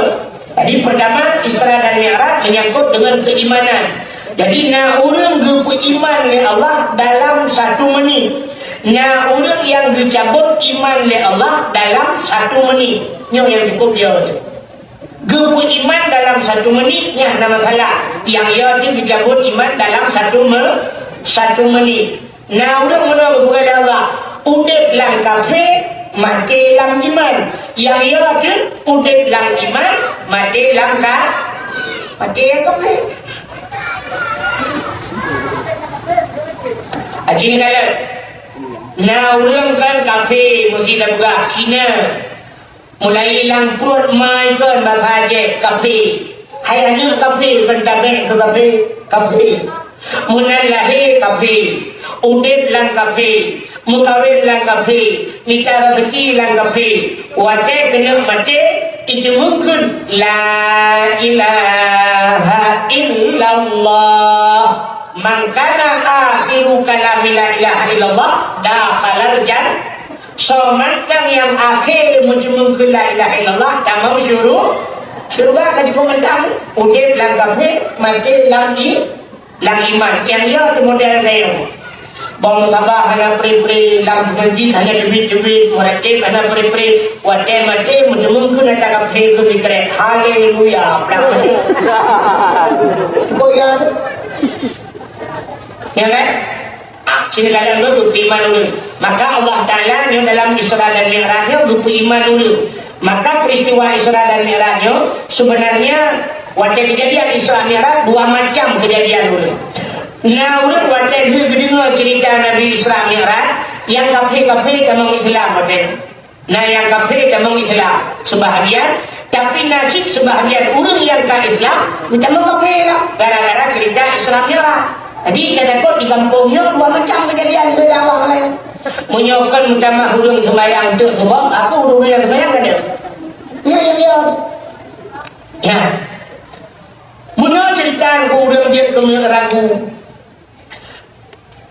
Jadi pertama Isra dan Mi'raj menyangkut dengan keimanan. Jadi nak orang gepu iman le Allah dalam 1 menit. Nak orang yang dicabut iman le Allah dalam 1 menit. Yang cukup dia tu. Gepu iman dalam 1 menit nya nama salah. Yang ia tu dicabut iman dalam 1 menit. Nak orang mana kepada Allah udip lang kafir mati lang iman. Yang ia tu udip lang iman mati lang kafir. Cina kalian nah orang kan kafe mesti dah buka Cina mulai hilang perut mai kan bakal je kafe hayanya kafe kan kafe munal lahir kafe udip lang kafe mukawin lang kafe nikah rezeki lang kafe wate kena mati itu mungkin la ilaha illallah. Mangkana akhiru kalami la ilaha illallah dakhalal jannah. Somantang yang akhir mungkin la ilaha illallah tamam surga kaji komentar udip lang kafe mati lang iman yang dia tu model dia bang sabah hanya pri lang ngaji hanya debit merakit hanya pri wate mati mungkin ada kafe ke dikret haleluya goyang ya kan? Sini kadang lu beriman dulu. Maka Allah Ta'ala yang dalam Isra dan Mi'rajnya beriman dulu. Maka peristiwa Isra dan Mi'rajnya sebenarnya waktu kejadian Isra Mi'raj 2 macam kejadian dulu. Nah, waktu itu dengar cerita Nabi Isra Mi'raj yang kafir tamang Islam waktu. Nah, yang kafir tamang Islam sebahagian, tapi nasib sebahagian orang yang tak Islam tamang kafir lah. Gara-gara cerita Isra Mi'raj. Jadi kadang-kadang di kampungnya 2 macam kejadian ke dakwah lain. Menyokan utama hurung sembahyang tu sebab aku hurung yang sembahyang ada. Ya. Menyo cerita hurung dia ke ragu.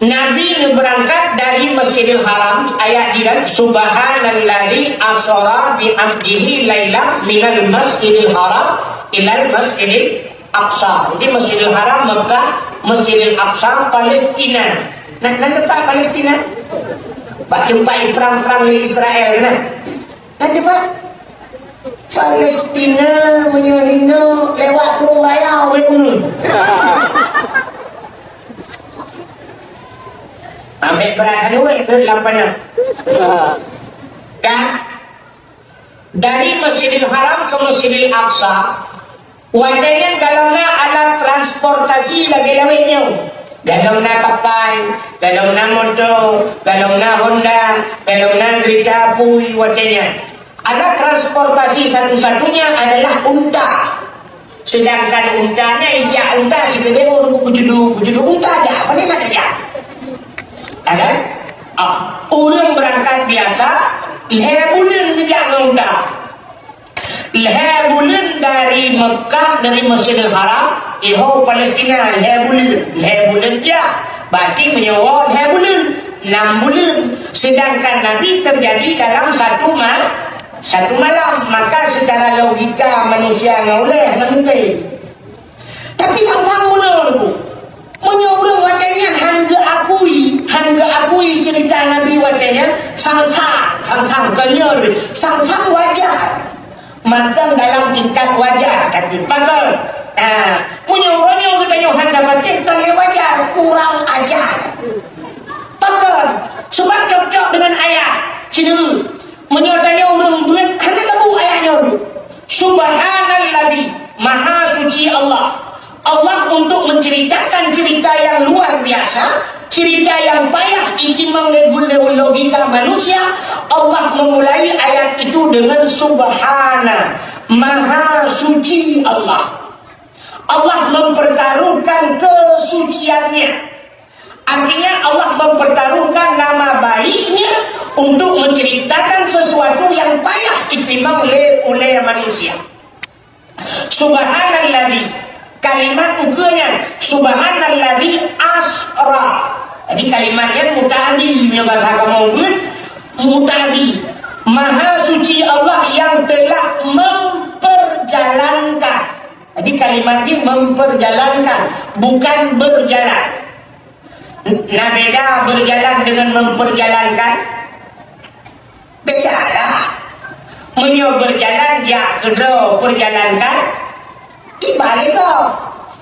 Nabi berangkat dari Masjidil Haram ayat jiran subhanallazi asra bi abdihi lailan minal Masjidil Haram ilal Masjidil Aqsa. Jadi Masjidil Haram Mekah, Masjidil Aqsa Palestina. Nah, tempat Palestina. Pak jumpai perang-perang di Israel nah. Nanti Pak Palestina menyelino lewat Surabaya ambil berat haluan ke lampanya. Kan dari Masjidil Haram ke Masjidil Aqsa wadahnya galaunya alat transportasi lagi lawetnya. Galaunya kapal, galaunya motor, galaunya Honda, galaunya kereta api wadahnya. Alat transportasi satu-satunya adalah unta. Sedangkan untanya iya unta si kedeo kujudu unta aja apa nih aja. Ada? Orang berangkat biasa lebulan tidak unta. Lebulan dari Mekah dari Masjidil Haram Iho Palestina lebulan dia berarti menyewa lebulan 6 bulan. Sedangkan Nabi terjadi dalam satu malam, maka secara logika manusia boleh mungkin. Tapi tentang menurut menyorong wadanya hangga akui cerita Nabi wadanya sang kenyur sang wajar matang dalam tingkat wajar tapi pagal menyorongnya wadanya hangga batikkan wajar kurang ajar pagal sebab cocok dengan ayat sini menyodanya orang duit hanya kamu ayatnya subhanalladzi maha suci Allah untuk menceritakan cerita yang luar biasa, cerita yang payah ditimbang logika manusia. Allah memulai ayat itu dengan subhana, maha suci Allah. Allah mempertaruhkan kesuciannya. Artinya Allah mempertaruhkan nama baiknya untuk menceritakan sesuatu yang payah ditimbang oleh manusia. Subhanalladzi, kalimat ukurnya subhanalladzi asra. Jadi kalimatnya muta'addi, bahasa kamu muta'addi. Maha suci Allah yang telah memperjalankan. Jadi kalimatnya memperjalankan, bukan berjalan. Nah beda berjalan dengan memperjalankan. Beda lah. Menyo berjalan ya kedua perjalankan. Ibalik kau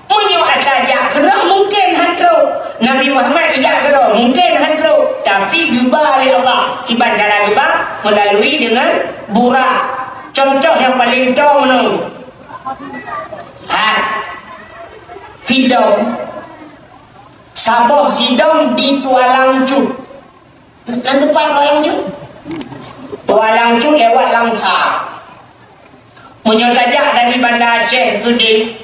menyo ada ya kedua mungkin hantro. Nabi Muhammad tidak kedua mungkin hantro. Tapi gubah oleh Allah. Kiban cara gubah melalui dengan burak. Contoh yang paling tahu menunggu. Hidung Saboh hidung di Tualang Cu. Dan depan Tualang Cu. Tualang Cu lewat Langsa. Menyodajak dari Banda Aceh Gede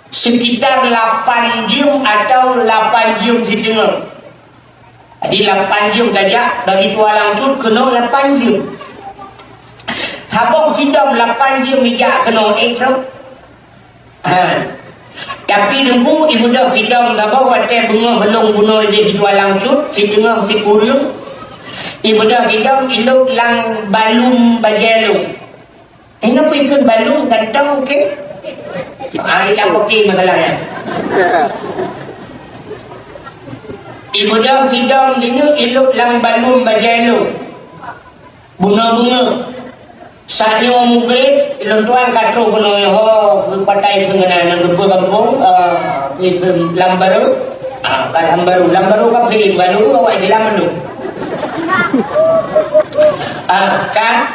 sekitar 8 jam atau 8 jam setengah. Jadi 8 jam saja dari Tualang Cu kena 8 jam. Saboh hidung 8 jam tidak kena ekro. Tapi nunggu ibu dah hidang sabar watai bunga belum bunuh di Tualang Cu si tengah si kurung ibu dah hidang iluk lang balum bajelung. Kenapa ikut balum gantang okey? Ini okey masalahnya. Ibu dah hidang ini iluk lang balum bajelung. Bunga-bunga saatnya mungkin iluntuan katro kuno ho patai pengenan nang kampung itu lambaru lambaru ka pilih baru awak jelam lu kan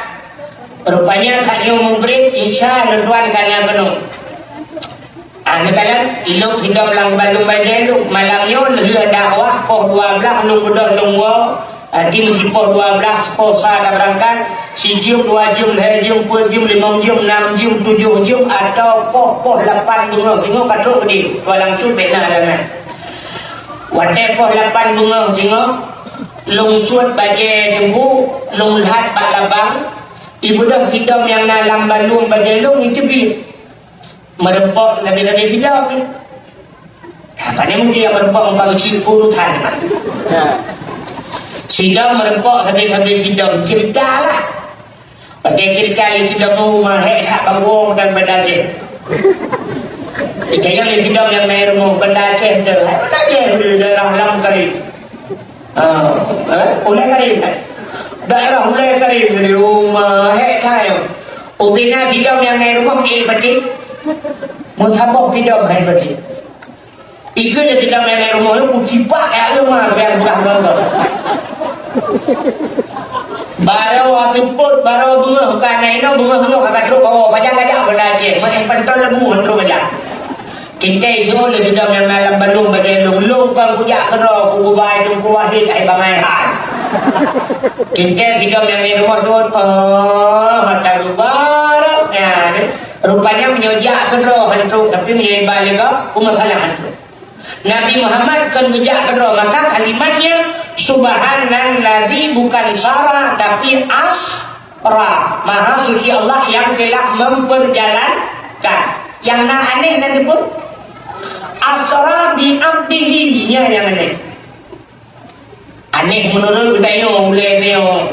rupanya saatnya mungkin insya iluntuan kanya kuno kalian iluk hidam lang balung bajelu malamnya lebih dakwah po 12 lu budak nunggu tim si po 12 po sada berangkat si jam 2 jam 2 jam 4 jam 5 jam 6 jam 7 jam atau po 8 bunga singo katro di Tualang Cu bena dengan watai po 8 bunga singo lung suat baje jenggu lung lihat bak labang ibu dah hidam yang nalam balung baje lung itu bi merempok lebih-lebih hidam ni apa ni mungkin yang merempok umpang cipu tan sidang merempok habis-habis hidang ceritalah pakai cerita yang sidang rumah hak bangun dan Banda Aceh jangan yang hidang yang naik rumah Banda Aceh Banda Aceh di daerah Langkarim Ulai Karim daerah Ulai Karim di rumah hak tayo ubina hidang yang naik rumah di Batik muthabok hidang kan Batik ikut dia tidak main rumah lu tiba kayak lu mah biar buka baru wakiput baru bunga bukan naik bunga lu kagak terus bawa pajak aja Banda Aceh main pentol lebu mentru aja kintai semua le tidak yang dalam balung bagai lu kan kujak kena ku bai tu ku wahid ai bangai kintai tidak yang rumah tu mata lu baru ya Rupanya menyojak kedua hantu, tapi menyebar juga umat hantu. Nabi Muhammad kan ngejak kedua, maka kalimatnya subhanalladzi bukan syara tapi asra. Maha suci Allah yang telah memperjalankan. Yang aneh nanti pun asra bi abdihi nya yang aneh. Aneh menurut kita mulai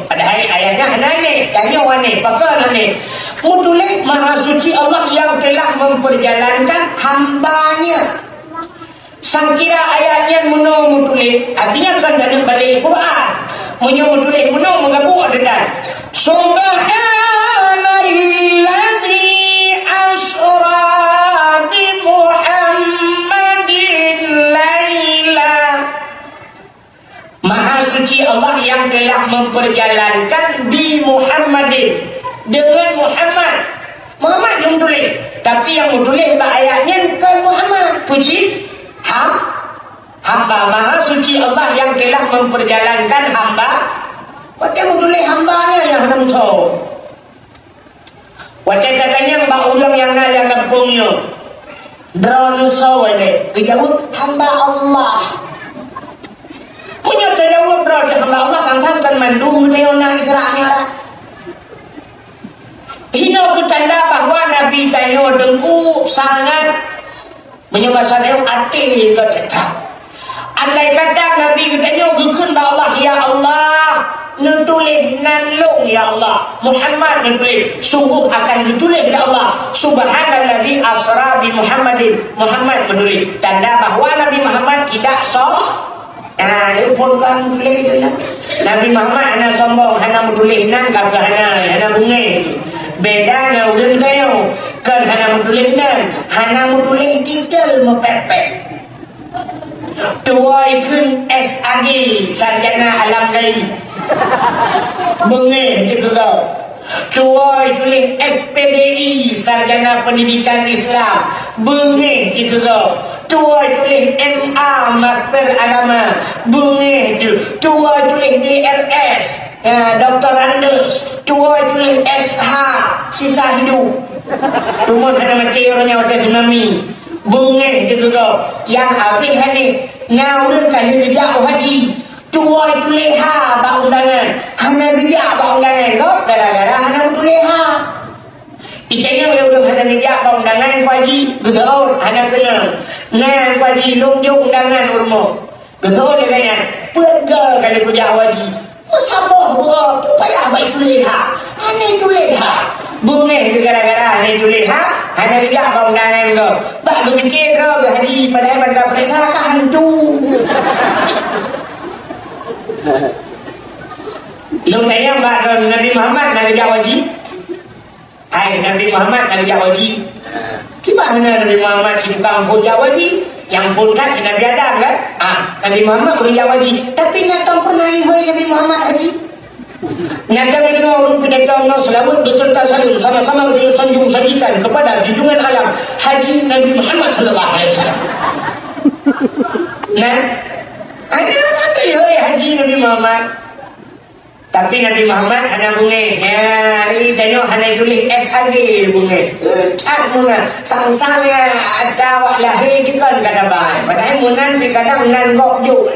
padahal ayatnya aneh, tanya aneh, pakal aneh. Mutulik maha suci Allah yang telah memperjalankan hambanya. Sangkira ayatnya mutulik, artinya kan dari balik Quran. Mutulik menggabung dengan Subhanalladzi asra bi Muhammadin laila. Maha suci Allah yang telah memperjalankan bi Muhammadin, dengan Muhammad. Muhammad yang tulis, tapi yang tulis ayatnya kan Muhammad. Puji hamba. Maha suci Allah yang telah memperjalankan hamba. Wate tulis hambanya yang hendak tahu. Wate katanya mbak ulang yang nanya kampungnya. Drone sawane, dijawab hamba Allah. Punya terjawab berarti hamba Allah kan mandung dengan orang Israel. Ini tanda bahwa Nabi Taino dengku sangat menyebabkan hati tetap. Andai kata Nabi Taino gukun Allah, ya Allah, nutulis nanlung ya Allah. Muhammad nutulis, sungguh akan ditulis ya Allah. Subhanalladzi asra bi Muhammadin. Muhammad menulis tanda bahwa Nabi Muhammad tidak sombong. Dia pun kan tulis itu lah. Nabi Muhammad hanya sombong, hanya menulis nan kagak hanya bunga. Bedanya ulun kayo kan hanya menulis nan, hanya menulis titel mepepek. Tuai kun SAG sarjana alam gaib. Bunga juga. Tuai tulis SPDI sarjana pendidikan Islam. Bunga juga. Tuai tulis MA Master Agama. Bunga itu. Tuai tulis DRS Dr. Andes. Tuai tulis SH Sisa Hidup. Tumon ada mati orangnya waktu tsunami. Bunga itu juga. Yang habis hari ngawurun kali kerja haji. Tuai tulis ha bak undangan. Hanya kerja bak undangan. Kau gara-gara hanya tulis ha. Itanya udah hanya kerja bak undangan haji. Gegaur hanya kena. Nah haji longjong undangan urmo. Gegaur dia kaya. Pergal kali kerja haji. Sabar buat supaya abang tulis ha. Hanya tulis ha. Bunga itu gara-gara hanya tulis ha. Hanya kerja bak undangan kau. Bak berfikir kau ke haji padahal benda periksa ke hantu. Lu tanya mbak Nabi Muhammad nak kerja wajib. Hai Nabi Muhammad nak kerja wajib. Gimana Nabi Muhammad tukang pun kerja wajib? Yang pun kan Nabi Adam kan? Nabi Muhammad kerja wajib. Tapi nak tahu pernah ihoi Nabi Muhammad haji. Nak dengar orang pendatang Allah selawat beserta salam sama-sama beliau sanjung sajikan kepada junjungan alam Haji Nabi Muhammad sallallahu alaihi wasallam. Nah, ada ihoi haji Nabi Muhammad. Tapi Nabi Muhammad hanya bunga. Ini tengok hanya tulis SAG bunga. Cat bunga. Sang-sangnya ada awak lahir di kan kata bahan. Padahal munan di kadang nan gok juk.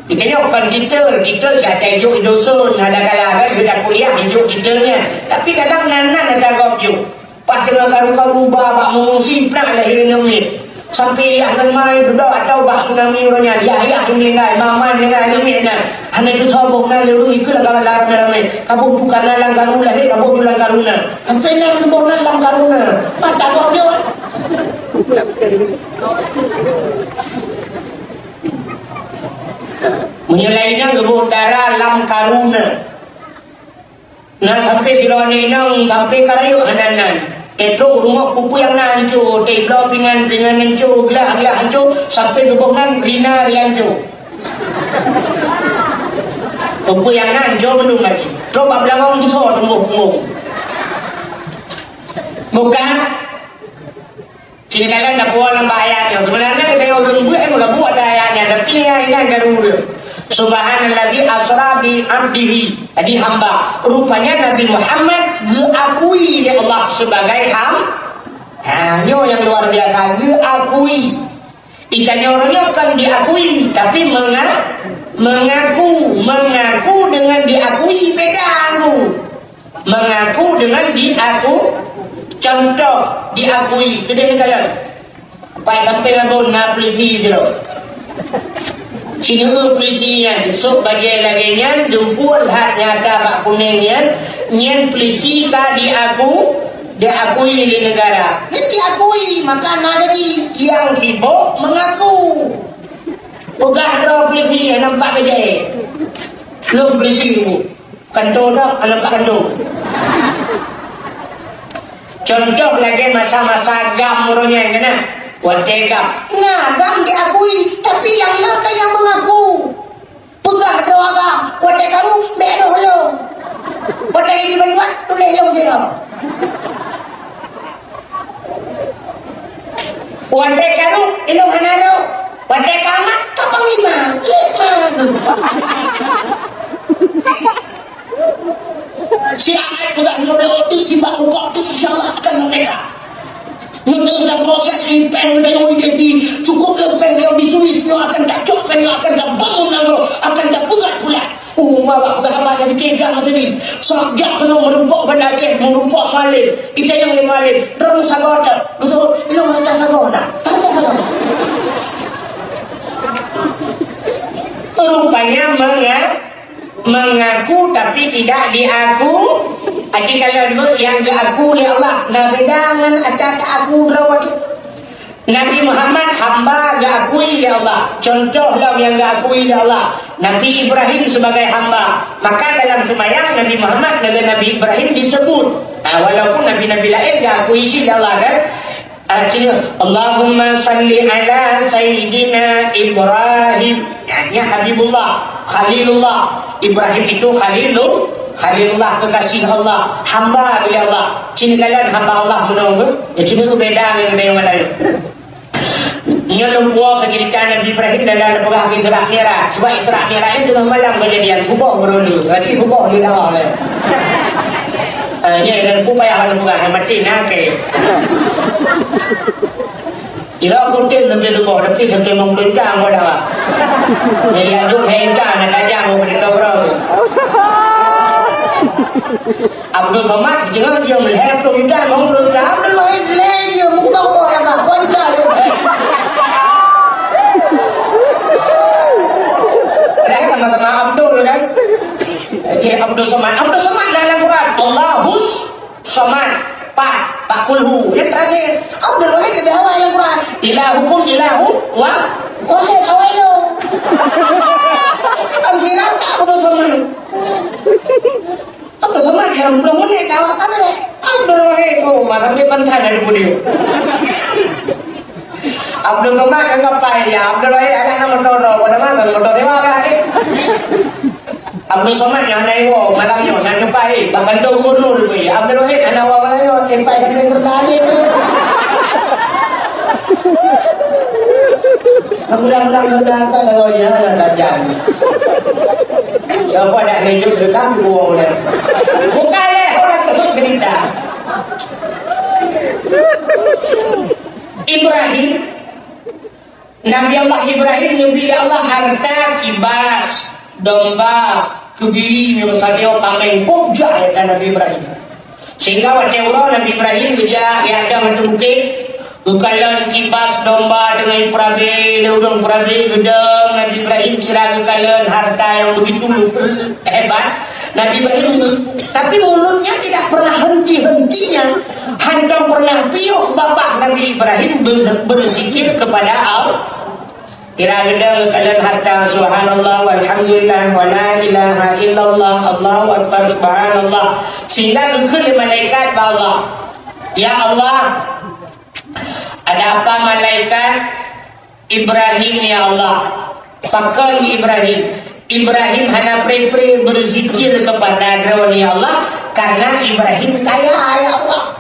Kita tengok kan titel kata juk dosun. Ada kala kan kita kuliah juk titelnya. Tapi kadang nan ada gok juk. Pas tengah karu-karu babak mengungsi pernah lahir ni. Sampai yang ramai duduk atau bak tsunami orangnya ayah tu meninggal, mama meninggal, nenek nak hanya tu tahu bahawa lalu ikut lah ramai kamu bukan dalam karuna kamu dalam karuna sampai nak bukan dalam karuna mata kau dia menyelainnya gebuk darah dalam karuna nah sampai kiloan sampai karayu hananan Tetro rumah pupu yang nak hancur, tebla pingan hancur, gelah hancur, sampai hubungan Rina hancur. Pupu yang nak hancur menung lagi. Coba belakang itu so tunggu. Bukan? Sini kalian dah buat dalam ayatnya. Sebenarnya kita orang buat ayatnya, tapi ini kan garu. Subhanalladzi asra bi abdihi. Jadi hamba. Rupanya Nabi Muhammad diakui oleh Allah sebagai nyo yang luar biasa diakui. Ikannya orangnya kan diakui, tapi mengaku dengan diakui beda lu. Mengaku dengan contoh diakui gede kalian. Pak sampai ngabon na polisi tu. Sini polisinya so bagian lagi nyan dumpul hat nyata pak kuningnya nyan polisi ka diakui di negara. Diakui maka nagari yang sibuk mengaku. Pegah ro polisi nampak aja. Lu polisi lu. Kantor dah anak kantor. Contoh lagi masa-masa gam murnya kena. Wate gam. Nah, gam diakui tapi yang nak yang mengaku. Pegah ro gam. Wate kamu belo lo. Wate ini buat tulis lo je. Wate karu ilung hanaro. Wate kamat kapang lima. Siapa sudah nyodel itu si Mbak Ukok itu insyaAllah akan merdeka. Nyodel dalam proses impen dengan jadi cukup lepeng dia di Swiss dia akan tak cok dia akan tak bangun lalu akan tak pugat pula. Bapak pegawai yang dikegang tadi sajak kena merumpuk benda Aceh merumpuk Malin kita yang di Malin terus sabar betul itu mereka sabar rupanya mengaku tapi tidak diaku. Aci kalau yang diaku oleh Allah nah bedangan ada aku rawat Nabi Muhammad hamba diakui oleh Allah. Contohlah yang diakui oleh Allah Nabi Ibrahim sebagai hamba. Maka dalam sembahyang Nabi Muhammad dengan Nabi Ibrahim disebut. Walaupun Nabi-Nabi lain diakui oleh Allah kan. Artinya Allahumma salli ala Sayyidina Ibrahim. Ya Habibullah, Khalilullah. Ibrahim itu Khalilullah kekasih Allah, hamba oleh Allah. Cini kalian hamba Allah menunggu. Ya cini itu beda dengan yang lain. Ini lupa kecerita Nabi Ibrahim dalam perang Isra Mi'raj. Sebab Isra Mi'raj itu malam kejadian tubuh berulu. Jadi tubuh di awal. Ini dan upaya orang bukan mati nake. Ira konten lebih tu kau, tapi sampai memperintah kau dah. Ini lanjut hendak nak jam memperintah kau. Abdul Somad jangan dia melihat perintah memperintah. Abdul Wahid lain dia muka kau yang apa? Kau tidak. Ada sama-sama Abdul kan? Dia Abdul Somad dalam Quran. Allahus Somad. Pak kulhu. Yang terakhir Abdul Wahid lebih awal yang Quran. Ilahukum ilahu wahid awalu. Amfiran tak Abdul Somad. Abdul Somad yang belum menit awak kamera. Abdul Wahid maka dia pentas dari budi. Abdul Somad anggap apa ya? Abdul Wahid ada nama motor. Pada mana motor dia apa? Abdul Somad yang naik malamnya nak jumpai bahkan tu gubernur tu Abdul Wahid anak awak Melayu sampai ke sini tertali mudah-mudahan sudah apa kalau dia ada kajian ya apa dah hidup terganggu oleh bukan orang terus cerita Ibrahim Nabi Allah Ibrahim Nabi Allah harta kibas domba kebiri misalnya kambing bujang ya Nabi Ibrahim sehingga waktu orang Nabi Ibrahim dia ada macam bukit kekalan kibas domba dengan perabi udang perabi gedang Nabi Ibrahim sirah kekalan harta yang begitu hebat Nabi Ibrahim tapi mulutnya tidak pernah henti-hentinya hanya pernah piuh bapak Nabi Ibrahim berzikir kepada Allah kira-kira kalian harta subhanallah walhamdulillah wa la ilaha illallah Allahu akbar subhanallah sehingga ke malaikat Allah ya Allah ada apa malaikat Ibrahim ya Allah pakai Ibrahim hanya pre berzikir kepada drone ya Allah karena Ibrahim kaya ya Allah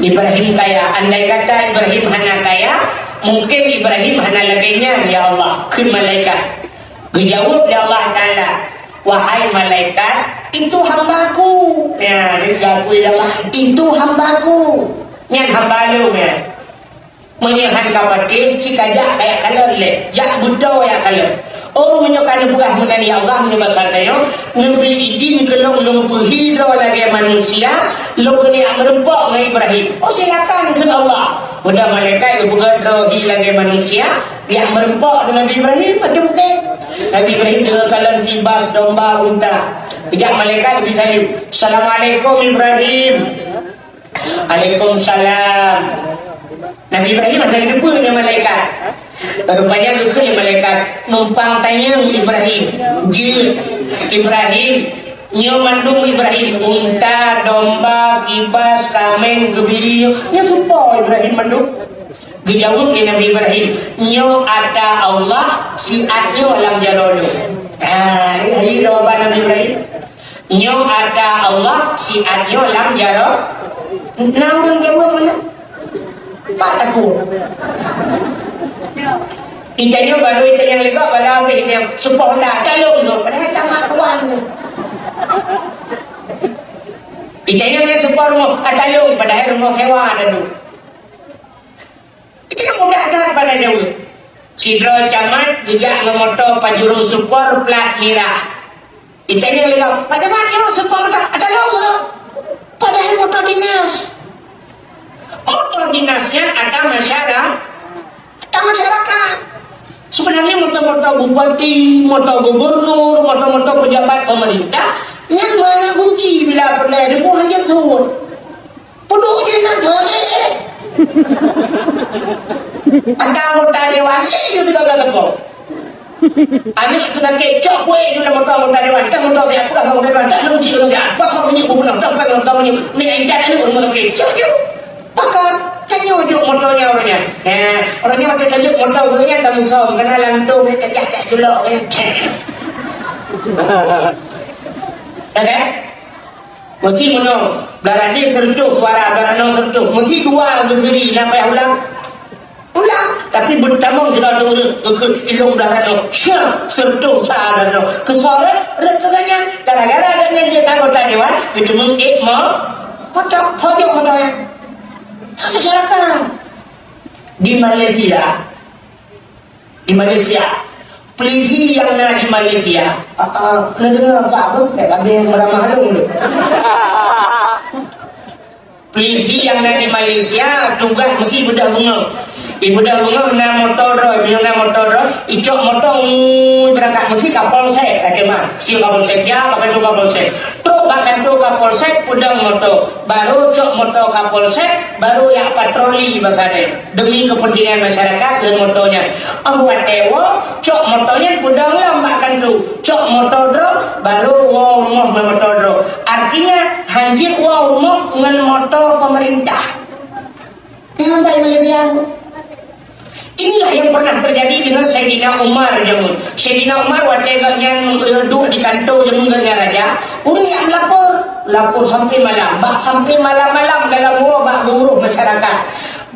Ibrahim kaya andai kata Ibrahim hanya kaya mungkin Ibrahim hanya laginya ya Allah ke malaikat. Dijawab ya Allah Ta'ala, wahai malaikat, itu hambaku. Ya, dia akui dah. Itu hambaku. Yang hamba lu ya. Menyehan kapatih jika jak kayak kalah le. Jak budo ya kalah. Oh menyokan buah menani Allah menyebasatnya. Nabi idin kelong long puhidro lagi manusia. Lo kini merempok dengan Ibrahim. Oh silakan ke Allah. Udah malaikat itu bukan rohi lagi manusia. Yang merempok dengan Ibrahim. Ada bukan? Nabi Ibrahim dengan kalan kibas domba unta. Kejap malaikat lebih salim. Assalamualaikum Ibrahim. Waalaikumsalam. Nabi Ibrahim ada lupa dengan malaikat. Rupanya lupa dengan malaikat. Numpang tanya Ibrahim. Jil Ibrahim. Nyo mandung Ibrahim. Unta, domba, kibas, kamen, kebiri. Ya lupa Ibrahim mandung. Dijawab oleh Nabi Ibrahim. Nyo ada Allah. Siatnya alam jalolu. Ini hari jawaban Nabi Ibrahim. Nyo ada Allah. Siatnya alam jalolu. Nah orang jawab mana? Pak takut. Itanya baru itu yang lega pada habis yang sepola talung tu. Padahal tamat tuan tu. Itanya punya sepor rumah talung padahal rumah hewan tu. Itu yang mudah sangat pada jauh. Sidro camat juga memoto pajuru supor plat merah. Itanya lega. Bagaimana supor talung tu? Padahal motor dinas. Motor dinasnya ada masyarakat. Sebenarnya motor-motor bupati, motor gubernur, motor-motor pejabat pemerintah yang mana kunci bila pernah ada buah jatuh. Puduh je nak jatuh. Ada anggota dewan itu tidak ada kau. Anak tu nak kecok kue itu dalam motor dewan. Tak motor siapa kau motor dewan. Tak kunci tu siapa kau punya buku nak tak kau tahu ni. Ni ingat ni motor kecok je. Pakar tanjuk motornya orangnya. Orangnya macam tanjuk motor orangnya tak musuh. Kena lantung dia terjatuh culok dia. Ada? Mesti menang. Belandi sertuh suara, beranong sertuh. Mesti dua berseri sampai ulang. Tapi bertamang sudah tu ilung belarang. Syar sertuh sahaja. Kesuara rekannya. Gara-gara adanya dia anggota dewan. Itu mungkin mau. Potong motornya. Masyarakat di Malaysia polisi yang ada di Malaysia negara apa kayak kami yang beramah dong dulu. Polisi yang ada di Malaysia tugas mesti budak bunga. Budak bunga kena motor icok motor berangkat mesti kapal sek kemah si kapal sek ya pakai tu kapal sek bahkan tu kapal sek pudang motor baru cok motor kapal sek baru yang patroli bakare demi kepentingan masyarakat dan motornya buat dewa cok motornya pudang lambakan tu cok motor dro baru wow rumah motor dro artinya hancur wow rumah dengan motor pemerintah yang baik yang inilah yang pernah terjadi dengan Sayyidina Umar jamun. Sayyidina Umar wateganya duduk di kantor jamunnya raja. Orang yang lapor sampai malam. Sampai malam-malam dalam bak buruh masyarakat.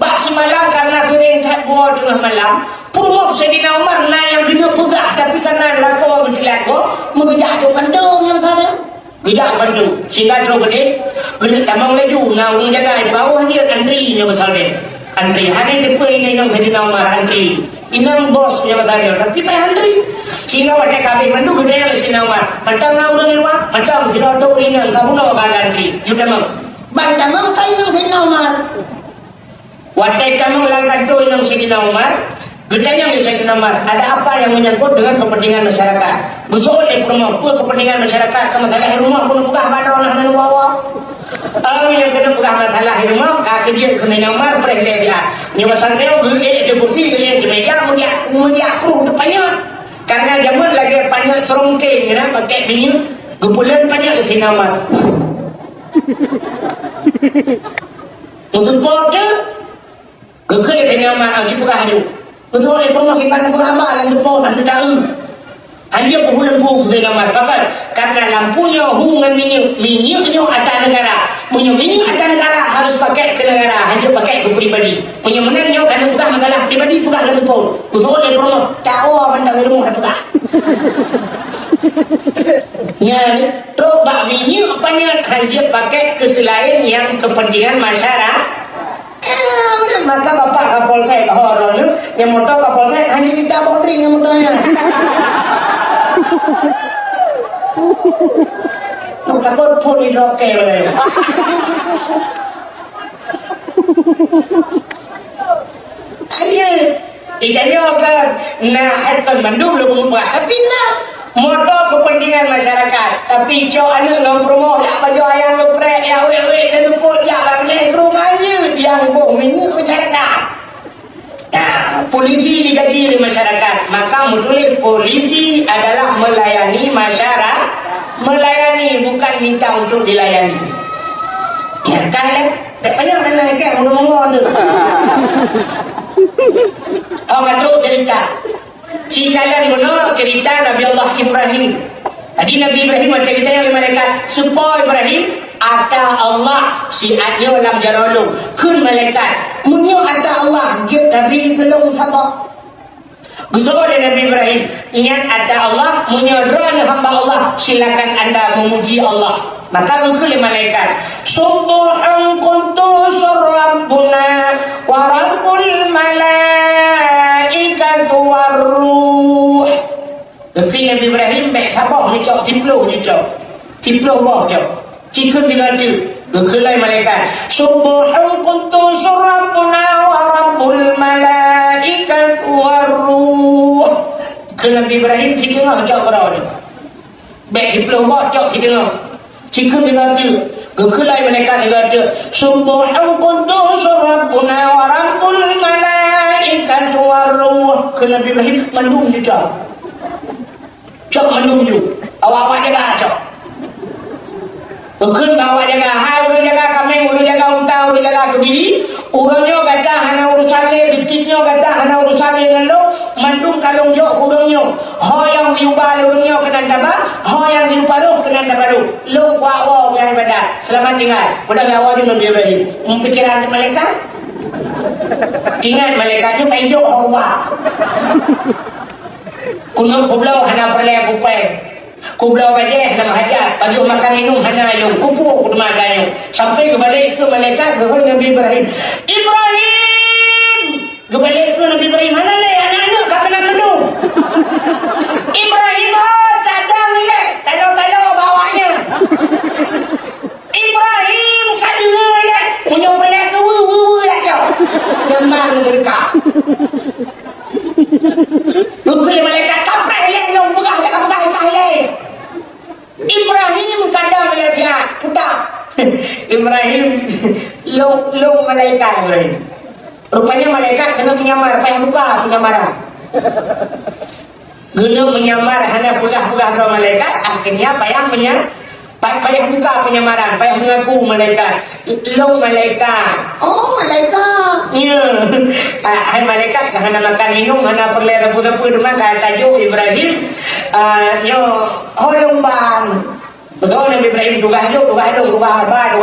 Bak semalam karena sering tak buah tengah malam. Purmo Sayyidina Umar na yang dina pegah tapi karena lapor berdilat mengejar tu kantor yang sana. Tidak bantu. Sehingga terus gede tamang laju. Nah orang jaga di bawah dia antrinya besarnya. Antri hari depan ini yang jadi nama antri inang bos yang bertanya tapi pak antri sehingga wadah kami mandu gede yang si nama mantap ngau dengan luar mantap kira tahu inang kamu nak bakal antri juga mang bantah mang kau yang si nama wadah kamu langkah tu yang si nama gede yang si nama ada apa yang menyangkut dengan kepentingan masyarakat busuk oleh rumah pun kepentingan masyarakat kamu salah rumah pun buka badan dan bawa. Kalau yang kena bukan masalah rumah, kaki dia kena nyamar pergi dia. Ni pasal dia gede dia kursi dia di meja meja aku depannya. Karena zaman lagi banyak serongkeng ya, pakai minyak, gebulan banyak di sini nyamar. Untuk bodoh, gede di sini nyamar, aku buka hari. Betul ni pun makin banyak buka apa, lanjut pun nanti tahu. Hanya bulan-bulan di nyamar, pakai karena lampunya hubungan minyaknya ada negara. Punya minyak ada negara harus pakai ke negara, hanya pakai ke pribadi. Punya menanyo kan bukan masalah pribadi bukan lagi pun. Betul dia promo. Tahu apa tak rumah dah buka. Ya, terus bakminya apanya hanya pakai keselain yang kepentingan masyarakat. Maka bapak Kapolsek horor itu yang motor Kapolsek hanya dicabut ring yang motornya. Takut pun hidroke boleh. Hanya ikannya kan nah akan mandum lu buat tapi nah motor kepentingan masyarakat tapi jo anu ngam promo ya baju ayang lu prek ya we dan pun ya barangnya rumahnya yang bohongnya masyarakat. Nah, polisi digaji oleh masyarakat, maka mutual polisi adalah melayani masyarakat, melayani bukan minta untuk dilayani. Ya kan? Banyak orang naik kan ngomong tu. Oh, terus cerita. Si kalian menolak cerita Nabi Allah Ibrahim. Tadi Nabi Ibrahim cerita yang malaikat supaya Ibrahim ada Allah si adnya dalam jarolong kun malaikat munyo ada Allah dia tadi belum sama Gusoro dan Nabi Ibrahim ingat ada Allah munyo drone hamba Allah silakan anda memuji Allah maka rukul malaikat subhan quddus rabbuna wa rabbul malaikatu warruh. Khi Nabi Ibrahim baik khabar ni cok tiplo boh cok cikun dengan tu gekelai malaikat subhan quddus rabbuna wa rabbul malaikatu warruh. Ke Nabi Ibrahim cikun cok korang ni baik tiplo boh cok cikun dengan tu gekelai malaikat dengan tu subhan quddus rabbuna wa rabbul malaikatu warruh. Ke Nabi Ibrahim mandum je cok mandum je awak jaga cok Bukan bawa jaga hal, urang jaga kambing, urang jaga unta, urang jaga kebiri. Urangnya kata hana urusan le, detiknya kata hana urusan le lalu mandung kalung jo urangnya. Ho yang diubah urangnya kena tabah, ho yang diuparuh kena tabaruh. Lu wawa ngai pada. Selamat tinggal. Udah gawa di Nabi Ibrahim. Mempikiran mereka? Ingat mereka tu main jo hawa. Kuno kublau hana perle bupai. Kublau bajeh nama hajat baju makan minum hanya yang kupu kudu makan sampai kembali ke malaikat ke Nabi Ibrahim kembali ke Nabi Ibrahim mana le anak-anak kapan mendung Ibrahim tadang le talo bawanya Ibrahim kadang le punya pelak ke lah kau jamang mereka Dukul malaikat kaprak le long pegang le Ibrahim kadang melihat kita Ibrahim long malaikat Ibrahim rupanya malaikat kena menyamar payah buka penyamaran guna menyamar hanya pulah-pulah dua malaikat akhirnya payah buka penyamaran payah mengaku malaikat long malaikat oh malaikat ya hai malaikat hanya makan minum hanya perlu rapu-rapu rumah tajuk Ibrahim yo holong bang betul Nabi Ibrahim dugah apa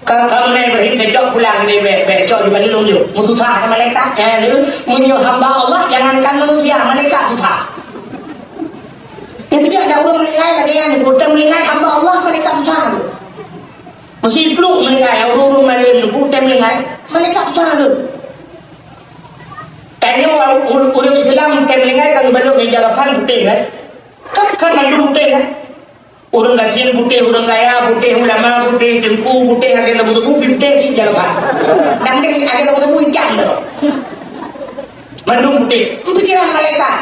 kalau Nabi Ibrahim becok pulang ni becok di Bandung je mututah malaikat munyo hamba Allah jangankan manusia malaikat tutah yang tidak ada orang menilai lagi yang bukan menilai hamba Allah malaikat tutah tu masih perlu menilai orang malam bukan menilai malaikat tutah tu tanya orang Islam kan menilai kan belum menjarakan putih kan mandung putih kan orang gajian putih, orang kaya putih, ulama putih, jengku putih, harga lebu-lebu putih di jarakan dan dia harga lebu-lebu hitam tu mandung putih pikiran malaikat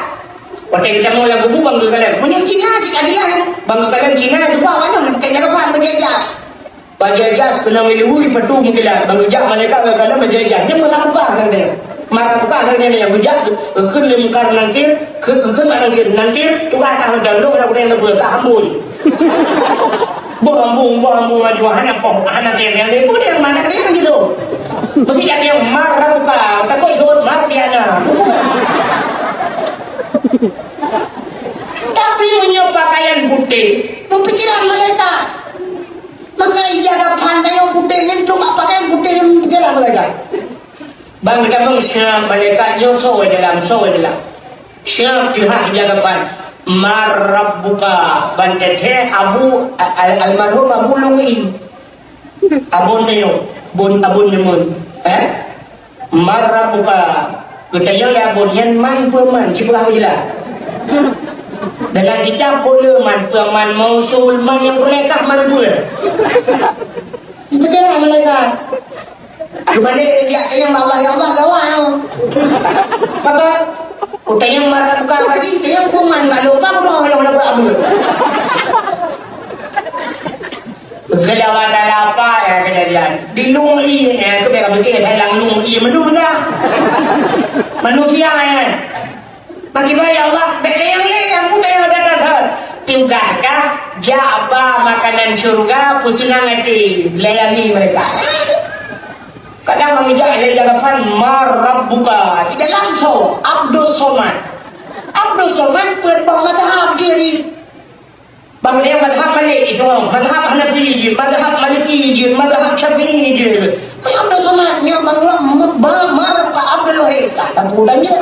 Pakai kita mau lagu bu bangga kalian. Punya Cina cik dia bangga kalian Cina juga banyak kayak jarapan berjejas. Berjejas kena melui petu mungkin bangga jak malaikat kalian berjejas. Dia marah buka kan dia. Marah buka kan dia yang berjak ke lemkar nanti ke nanti tukar tak ada lu nak boleh nak tak hambur. Bambung maju hanya hanya dia pun dia mana dia gitu. Mesti jadi yang marah buka tak kau ikut marah dia na. Tapi punya pakaian putih pikiran mereka maka jaga pandai yang putih ini cuma pakaian putih yang pikiran mereka bang kita mereka nyo soi dalam Siap Tuhan jagapan. Marabbuka bantethe Abu almarhum Abu Lungi. Abun niyo, abun niyo. Marabbuka. Katanya ya abun yan man peman cipulah bila. Dengan kita pula man peman mausul man yang mereka man pula. Betul mereka. Kembali dia yang Allah kawan. Kata utai yang marah bukan lagi, dia yang kuman malu apa yang nak buat apa? Kelawat dalam apa ya kejadian? Di lungi ya, tu mereka bikin dalam lungi menung dah. Manusia ya. Bagi bayar Allah, beda yang muda yang ada dah. Tiukahkah jaba makanan surga pusunang hati layani mereka. Kadang menginjak jagapan marabbuka. Tidak langsung Abdul Somad. Abdul Somad berbang madhab diri. Bang dia madhab Malik itu, madhab Hanafi, madhab Maliki, madhab Syafi'i je. Abdul Somad ni bang marabbuka Abdul Wahid. Tak budanya.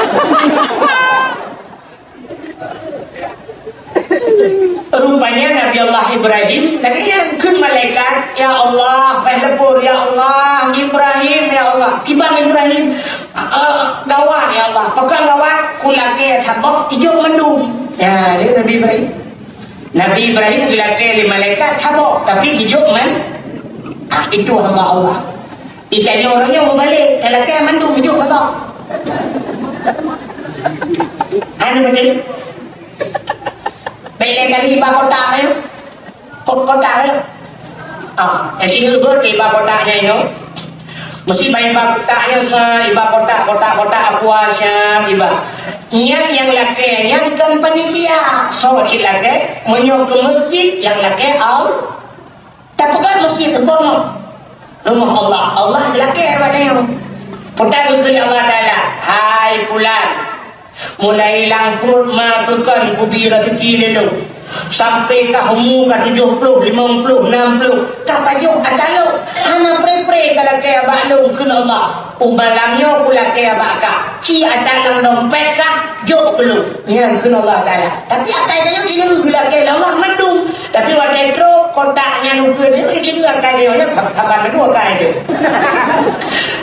Rupanya Nabi Allah Ibrahim yang ke malaikat, ya Allah lepur, ya Allah Ibrahim, ya Allah tibang Ibrahim gawat ya Allah pegang gawat kulake tabak tijuk mendung ya dia Nabi Ibrahim kulake di malaikat tabak tapi tijuk itu hamba Allah ikannya orangnya mau balik telake mendung tijuk tabak betul. Baiklah kali iba kotak ni, kotak ni. Jadi hubur iba kotaknya itu. Mesti bayar iba kotaknya iba kotak aku asam iba. Yang laki, yang kan panitia, so laki menyok ke masjid yang laki tak bukan masjid itu rumah Allah laki apa dia? Kotak itu Allah Taala. Hai pulan. Mulai hilang perut makan kubi rezeki dulu sampai ke umur ke 70, 50, 60 tak pajuk atalu anak pre-pre kalau kaya baklung kena Allah umalamnya pula kaya bakal ci atalang dompet kah jok belum yang kena Allah Ta'ala tapi akai dia kena gula kaya Allah mendung tapi waktu itu kotaknya nunggu dia kena akai dia kabar kedua akai dia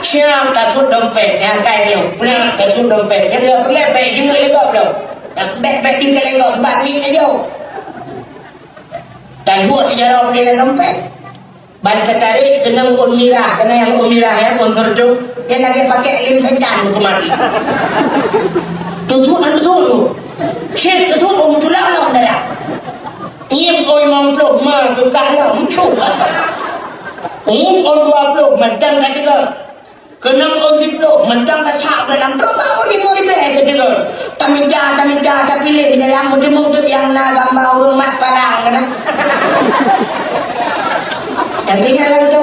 siang tasut dompet yang akai dia pulang tasut dompet dia dah perlu baik juga legap dah baik tinggal legap sebab ni dia dan buat jarang dia dompet. Ban ketarik kena mirah, kena yang mirah ya kontorjo. Dia lagi pakai lem setan kemari. Tutup tu. Syekh tutup tulang lah dah. Ini oi mampu mah tukar lah muncul. On 20 mentang kat juga. Kena on 10 mentang kat sak dalam tu baru di mau dibek ke juga. Kami dah pilih dalam mutu yang nak gambar rumah parang kan. Tapi kalau tu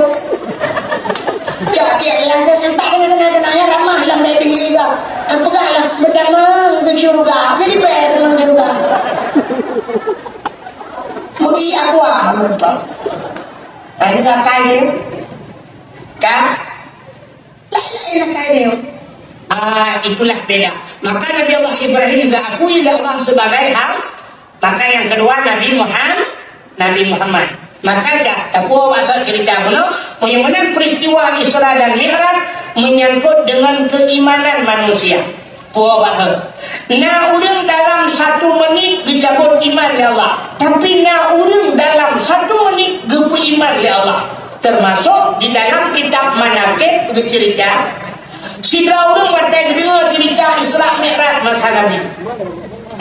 cakap yang nampak kena ya ramah dalam diri juga. Apakah berdamai ke syurga. Jadi bayar dalam syurga. Mungkin aku menurut. Ada kakak dia. Kak. Lain kakak dia. Itulah beda. Maka Nabi Allah Ibrahim juga akui Allah sebagai hal. Maka yang kedua Nabi Muhammad. Maka aku asal cerita bagaimana peristiwa Isra dan Mi'raj menyangkut dengan keimanan manusia. Urang dalam 1 menit dicabut iman ya Allah. Tapi urang dalam 1 menit gepu iman ya Allah. Termasuk di dalam kitab Manaqib cerita sidra urang batai dengar cerita Isra Mi'raj masa Nabi.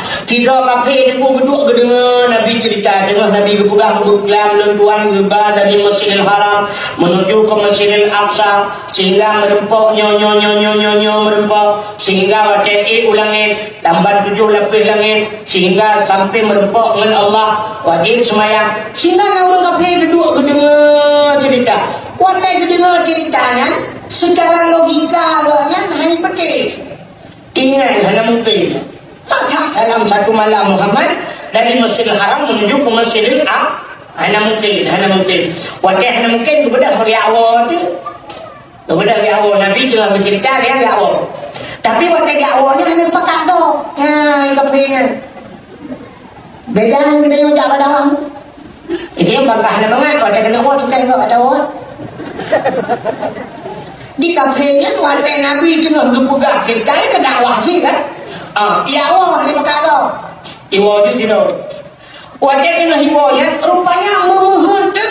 Tidak pakai dengan geduk dengar Nabi cerita dengar Nabi kepegang kelam lentuan geba dari Masjidil Haram menuju ke Masjidil Aqsa sehingga merempok nyo merempok sehingga watai ulangin tambah 7 lapis langit sehingga sampai merempok dengan Allah wajib semayang sehingga orang pakai geduk dengar cerita watai dengar ceritanya secara logika kan hanya pakai tinggal hanya mungkin. Maka dalam 1 malam Muhammad dari Masjidil Haram menuju ke Masjidil Aqsa hanya mungkin. Waktu hanya mungkin kepada hari awal tu. Kepada hari awal Nabi telah bercerita dia hari awal. Tapi waktu dia awalnya hanya pekat tu. Ya, itu pentingnya. Beda yang jawa dawang. Itu yang bangkah nama ngai. Waktu kena awal suka itu ada awal. Di kafenya waktu Nabi tengah berpegang ceritanya ke dakwah sih kan. Dia awal hanya pekat tu. Iwa tu tidak. Waktu tengah iwanya rupanya memuhun tu.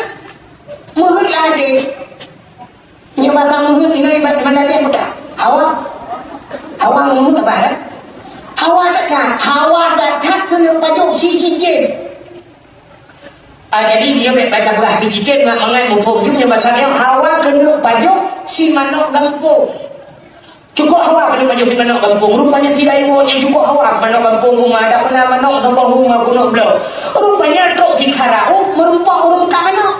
Muhur lah dia. Ini bahasa muhur ini mana dia muda. Hawa muhur apa ya? Hawa datang kena pajuk si cincin. Jadi dia baca belah si cincin mengenai mumpung juga bahasanya hawa kena pajuk si manok gampung. Cukup hawa kena pajuk si manok gampung. Rupanya tidak ibu yang cukup hawa manok gampung rumah. Tak pernah manok sampai rumah kuno belau. Rupanya truk si karau merumpak urung kat manok.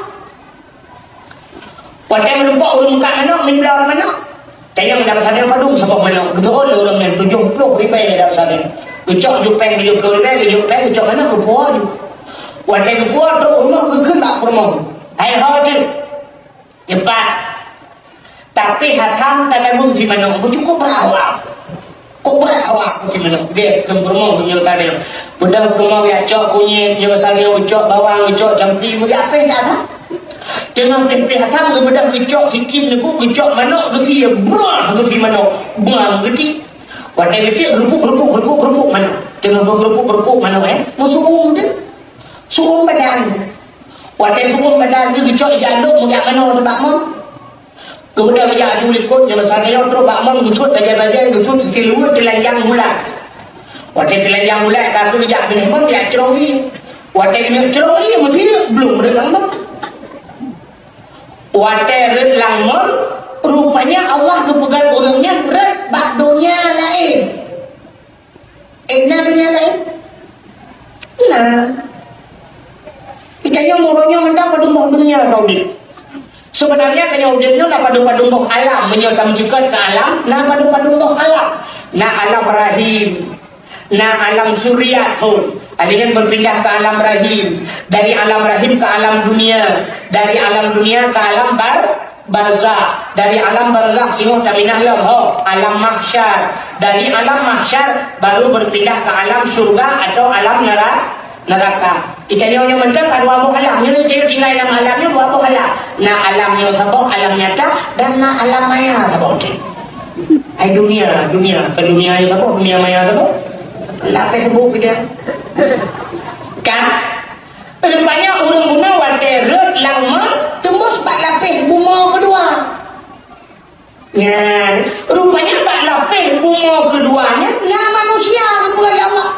Waktu merumpak urung kat manok ni belau orang manok. Kaya mendapat sadar padung sebab mana betul orang yang 70 ribu dapat sadar. Kecok jupeng 70 ribu, kecok mana rupa je. Waktu rupa tu rumah kekun tak rumah. Hai hadir cepat. Tapi hatam tak ada si mana, cukup berawak. Kok berawak si mana? Dia ke rumah punya kadang. Budak rumah ya cok kunyit, dia sadar cok bawang, cok campur, apa yang ada? Dengan pihak-pihak kepada kecok sikit ni pun kecok manok geti ya brah geti manok buang geti waktu geti gerupuk manok dengan gerupuk manok musuhum tu suhum badan waktu suhum badan tu kecok janduk mungkin manok tu bakmon kemudian dia adu likut yang besarnya terus bakmon gutut bagai-bagai gutut setiluat telanjang bulan waktu telanjang bulan kalau dia pilih pun dia cerong ni waktu dia cerong ni mesti belum ada lama. Waktu langmon rupanya Allah kepegang orangnya red bak dunia lain. Dunia lain. Nah, ikanya murahnya mendak padumbuh dunia tau di. Sebenarnya kanya udinnya nak padumbuh alam menyokam juga ke alam, nak padumbuh alam. Nak alam rahim, nak alam suryat pun. Adanya berpindah ke alam rahim, dari alam rahim ke alam dunia, dari alam dunia ke alam barzakh, dari alam barzakh singguh taminah lamho, alam mahsyar, dari alam mahsyar baru berpindah ke alam surga atau alam neraka. Ikannya yang menang ada dua alam, yang dia tinggal dalam alamnya dua alam. Na alamnya sabah alam nyata dan na alam maya sabah. Hai dunia ke dunia yang sabah, dunia maya sabah. Lapis sebut dia. Kan rupanya orang guna waterut lama tembus bak lapis bunga kedua ya rupanya bak lapis bunga keduanya yang manusia kepada Allah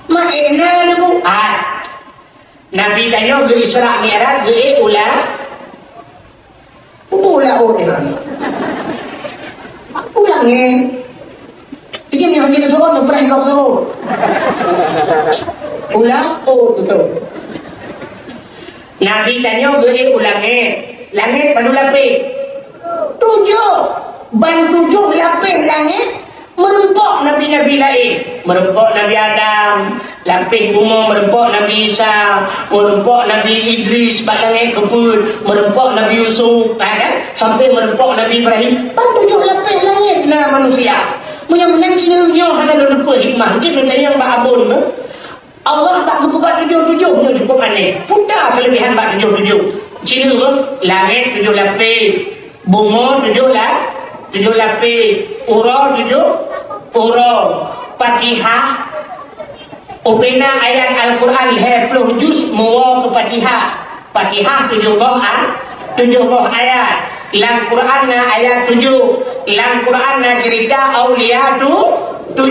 makna dia bu Nabi tanya ke Isra Mi'raj ke ulah ulangnya ini yang kita tahu nak pernah kau tahu. Ulang betul. Nabi tanya beri ulangnya, langit padu lapis. 7 lapis langit merempok Nabi-Nabi lain, merempok Nabi Adam, lapis bunga merempok Nabi Isa, merempok Nabi Idris, batangnya kebun, merempok Nabi Yusuf, kan? Sampai merempok Nabi Ibrahim. 7 lapis langit lah manusia. Menang Cina hanya ada lupa hikmah. Mungkin kita yang abun Allah tak kebuka 7 cukup aneh. Putar kelebihan bak 7. Cina langit 7 lapis, bunga 7 lapis, urau 7 urau, Fatihah, upena ayat Al-Quran 20 juz muwa ke Fatihah 7 ayat. Dalam Quran ayat 7, dalam Quran cerita aulia tu 7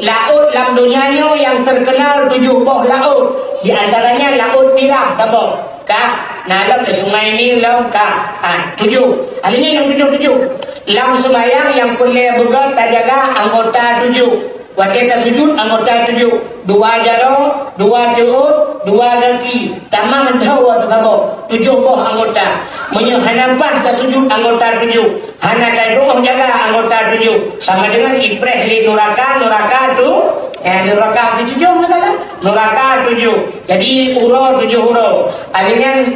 laut dalam dunianya yang terkenal 7 buah laut, di antaranya laut Merah tabok kah dalam sungai Nil kah 7 halinya yang 7 dalam sembahyang yang boleh juga terjaga anggota 7 waktu kita sujud anggota 7 2 jari 2 cuut 2 kaki tamah dah atau tabok 7 buah anggota menyohanapah kita sujud anggota 7 hana rumah jaga anggota 7 sama dengan ibrah di neraka tu neraka 7 kata neraka 7 jadi urau 7 urau adanya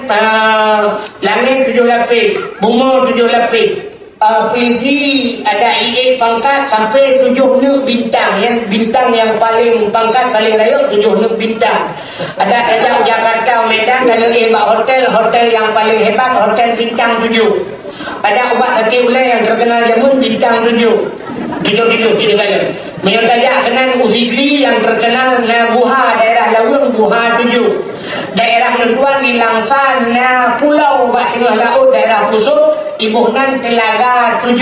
langit 7 lapis bunga 7 lapis PG ada IE pangkat sampai 7 nek bintang ya. Bintang yang paling pangkat paling raya 7 nek bintang. Ada Raja Jakarta Medan kalau hotel yang paling hebat hotel bintang 7. Ada ubat hati ulai yang terkenal jamun bintang 7. 7 cerita. Menyertai kenal Uzibli yang terkenal na Buha daerah Lawang Buha 7. Daerah Lenduan di Langsan na Pulau Bak Tengah Laut daerah Pusuk Ibunan Telaga 7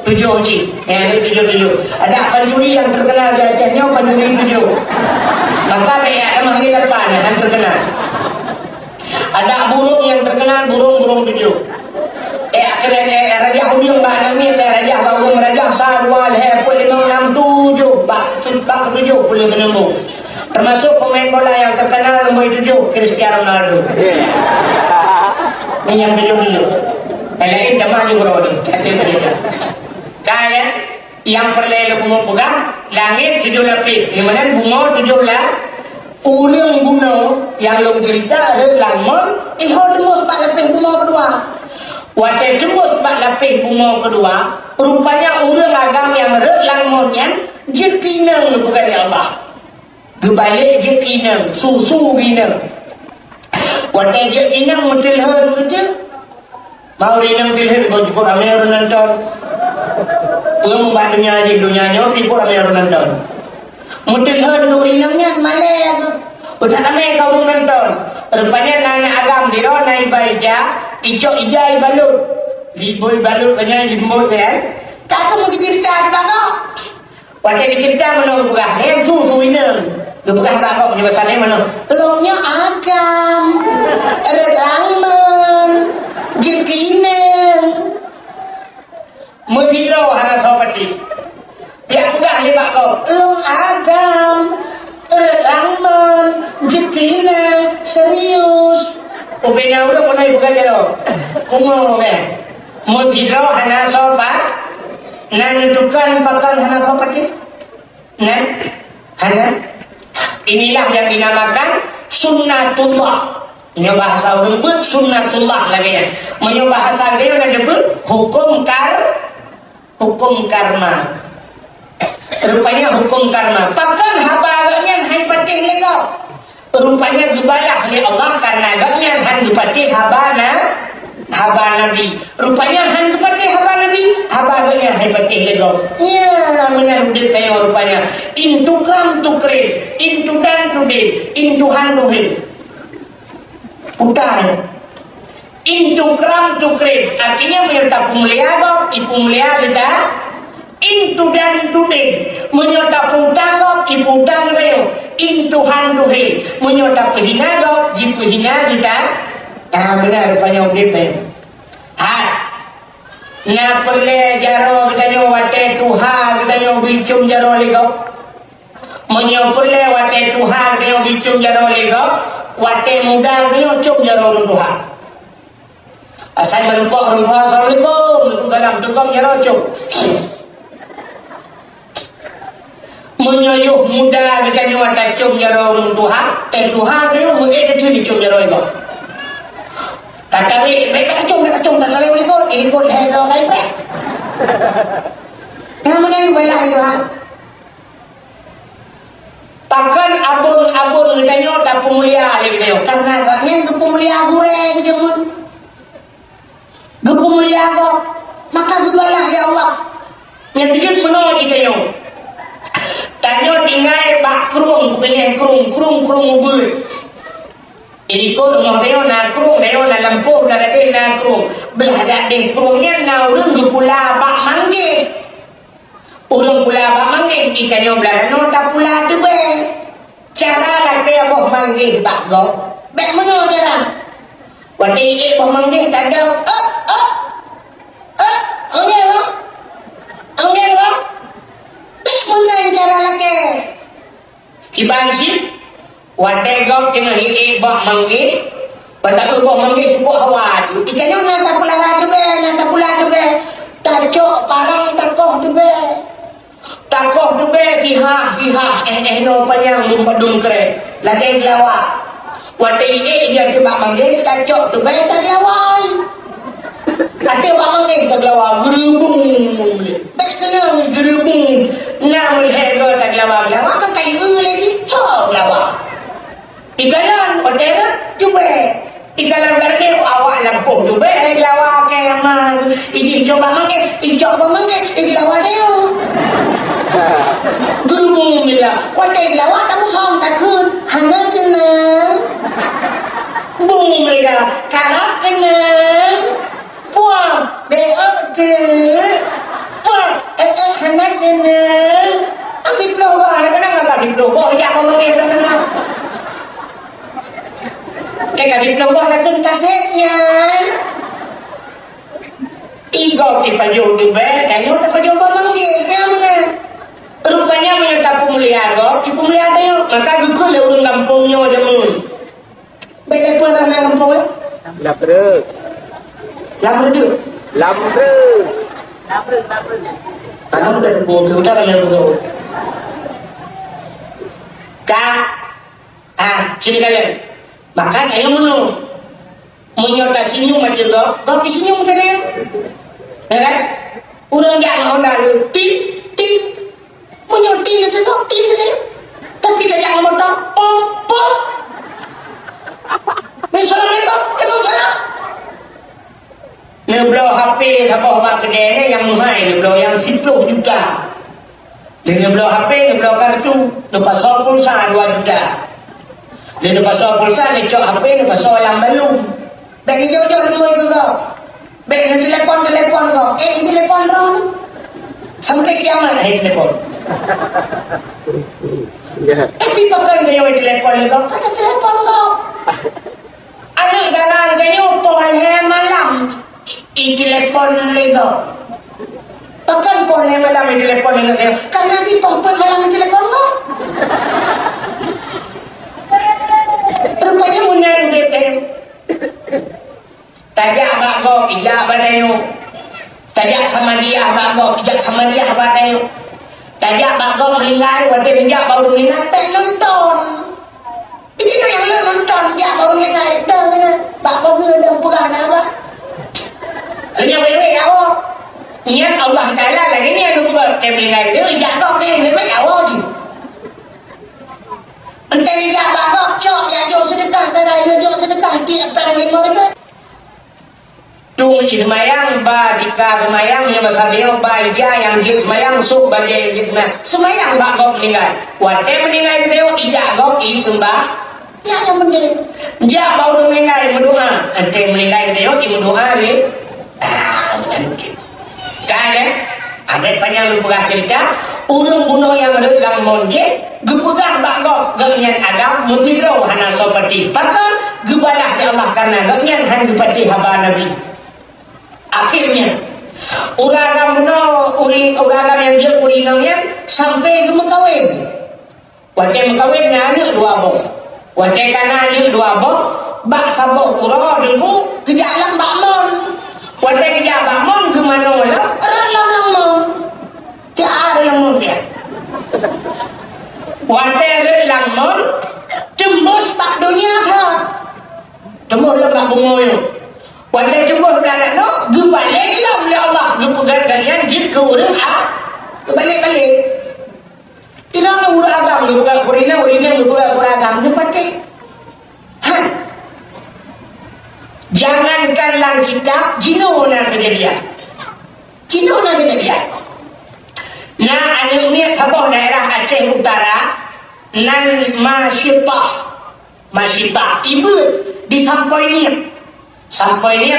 Cik. Yang 7. Ada Panjuri yang terkenal di Acehnya Panjuri 7. Maka banyak rumah di depan yang terkenal. Ada burung yang terkenal burung 7. Akhirnya Raja Hudung Bak Namir Raja Bagong Raja Sarwal Hepul 567 Bak 7 boleh kenemu. Termasuk pemain bola yang terkenal nombor 7 Cristiano Ronaldo. Ini yang 7. Lain dah maju orang ni. Kaya yang perlu bunga pegang langit 7 lapis. Di mana bunga 7 lapis? Ulang bunga yang long cerita ada langmon. Ihon demus 4 lapis bunga kedua. Waktu demus 4 lapis bunga kedua, rupanya ulang agam yang merek langmonnya jekinang bukan ya Allah. Gebalik jekinang, susu binang. Waktu jekinang mutilhan betul. Mau rinang tilhir kau cukup ramai orang nonton. Pengen membantunya aja dunianya, cukup ramai orang nonton. Mutilhan tu rinangnya mana? Udah ramai kau orang nonton. Rupanya nana agam diro naik baja, icok ijai balut, liboi balut banyak limbut kan? Kakak mau cerita apa kau? Waktu cerita mana bukan? Yang susu inang. Bukan kakak punya bahasa mana? Longnya agam, relangmen. Jekinang Menghidau hana sopati Biar mudah lebat kau Long agam Relangman Jekinang Serius Upenya udah pernah ibu kaja lo Kumau kan Menghidau hana sopat Nandukan bakal hana sopati Hana Inilah yang dinamakan Sunnatullah. Ini bahasa orang pun sunnatullah lagi ya. Menyo bahasa dia nak sebut hukum karma. Rupanya hukum karma. Bahkan habarnya hai patih lego. Rupanya dibalah oleh Allah karena agaknya han dipatih haba nabi. Rupanya han dipatih haba nabi, habarnya hai patih lego. Ya benar udah kayak rupanya. Into come to create, into done today, into hand to heal. Putar into kram to create artinya menyerta pumuliagok ipumulia kita into dan today menyerta putagok iputang reo into handuhe menyerta pehinagok ipehina kita benar rupanya udipe na perle jaro kita nyo wate tuha kita nyo bicum jaro ligok menyoperle wate tuha kita nyo bicum jaro ligok Wate muda kaya cok jaro orang Tuhan. Asal melupak orang Tuhan. Assalamualaikum. Kalam tukang jaro cok. Menyayuh muda kita nyuat cok jaro orang Tuhan. Tuhan kaya mungkin itu di cok jaro itu. Tatari, mereka cok. Tak lalu ini kot hero baik. Yang mana yang bela Tuhan? Takkan abun tanyo tak pemulia lagi tayo. Karena ganyan kepemulia gue kejemun. Kepemulia ko. Maka gubalah ya Allah. Yang dikit menol di tayo. Tanyo tinggal bak kurung bukannya kurung ubul. Ini ko mo tayo na kurung tayo na lampu na dati na kurung. Belah dati kurungnya na urang gupula bak mangge. Urang pula bak manggih ikanyo belarano tak pula tu be. Cara laki abah manggih bak go. Bek mana cara? Wati abah manggih tak ada. Anggih lo. Bek mana cara laki? Kiban si. Wati go tengah abah manggih. Pada abah manggih buat hawa tu. Ikanyo nak tak pula tu be. Tajok parang takoh tu be. Takoh tu be hiha no panyang lumpadung kre lagi lawa wate dia tu bak manggil tajok tu be tak lawai ate bak manggil tak lawa berhubung Ikalan berde awak lampu tu baik lawa keman. Iji coba mangke, lawa dia. Guru mila, wadah lawa kamu song tak kun, hana kena. Bung mila, karap kena. Puang, de. Puang, hana kena. Aktif lawa, kadang aktif lawa, ya kamu mangke dah kenal. Kayak di pelawak lakukan kasetnya. Igo di paju tu be, kayu di paju pemanggil, kaya mana? Rupanya menyerta pemulihan kok, si pemulihan tu, maka gugur le urung kampungnya macam ni. Bela pun anak kampung eh? Labrek. Anak dah bodoh, tak ada bodoh. Kak, sini kalian. Makan ayo menu. Menyota senyum macam tu. Kau senyum kan ya? Kan? Orang jangan orang lalu. Tim. Menyoti itu kau tim ni. Tapi kita jangan motor. Pom. Assalamualaikum. Waalaikumsalam. Ni belau HP apa mak kedai ni yang mahal ni belau yang 10 juta. Ni belau HP ni belau kartu. Lepas sol pulsa 2 juta. Dia pasal pulsa, dia cok HP, dia pasal yang belum. Baik jauh-jauh semua itu kau. Baik telepon kau. Ini telepon dong. Sampai kiamat hai telepon. Tapi pakai dia telepon kau. Kata telepon kau. Anak dalam dia pon malam. I telepon kau. Pakai pon malam i telepon kau. Karena di pon malam i telepon kau. Rupanya munar bebek. Tajak bago, ijak badayo. Tajak sama dia bago, ijak sama dia badayo. Tajak bago meninggal, wadah ijak baru meninggal. Nonton. Ini tu yang lu nonton, ijak baru meninggal. Dah, bago belum pegang apa? Hanya bebek awak. Niat Allah Taala lagi ni ada buat meninggal. Dia ijak kau dia bebek awak je. Entah dia bagok cok yang jauh sedekah dia pengen lima. Tu semayang ba jika semayang yang besar dia ba yang dia semayang suk bagi dia semayang bagok meninggal. Wate meninggal dia ijak gok sembah. Ya yang benar. Dia baru meninggal berdoa. Ente meninggal dia berdoa ni. Kan? Ambil panjang lu pernah cerita urung bunuh yang ada dalam monje gepegang bagok genyan adam menghidrau hana seperti pakar gebalah di Allah karena genyan han gepati haba Nabi. Akhirnya uragam yang dia urinangnya sampai gemekawin. Wate mekawin anak 2 boh. Wate kana anak 2 boh bak sabok kuro dengku kejalan bakmon. Wate kejalan bakmon gemano lah dia ada lamon dia. Water lamon tembus pak dunia ha. Tembus lah pak bungoyo. Water tembus darat no, gebalik lam ya Allah, gepegang kalian gitu urang kebalik-balik. Tidak urang agam gepegang urina gepegang uragam nepati. Jangankan lang kitab, jinona kejadian. Nah, anaknya sebuah daerah Aceh Utara nan Masitah ibu disampainya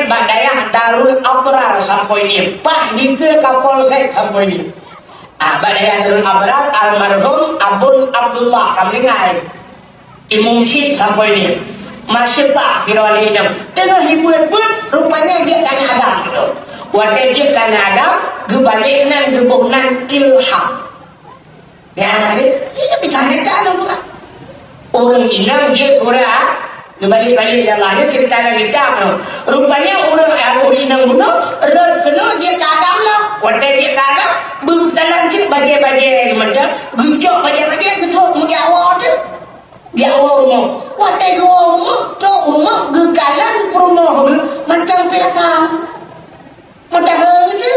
daerah Darul Abrar sampainya pas di ke Kapolsek sampainya daerah Darul Abrar almarhum Abun Abdullah kami ngai imumsid sampainya Masitah kirwali jam tengah hibur-hibur rupanya dia tanya agam gitu. Wadah dia kena agam, gebalinan gebunan ilham. Ya, ini bisa kita loh bukan? Orang inang dia kurang, gebalik-balik yang lain cerita lagi kita. Rupanya orang inang bunuh, kena dia kagam loh. Wadah dia kagam, bertalang je bagi-bagi macam, gejok bagi-bagi getuk menjawab tu. Jawab rumah, wadah rumah gegalan rumah macam pelakang. Mudah tu.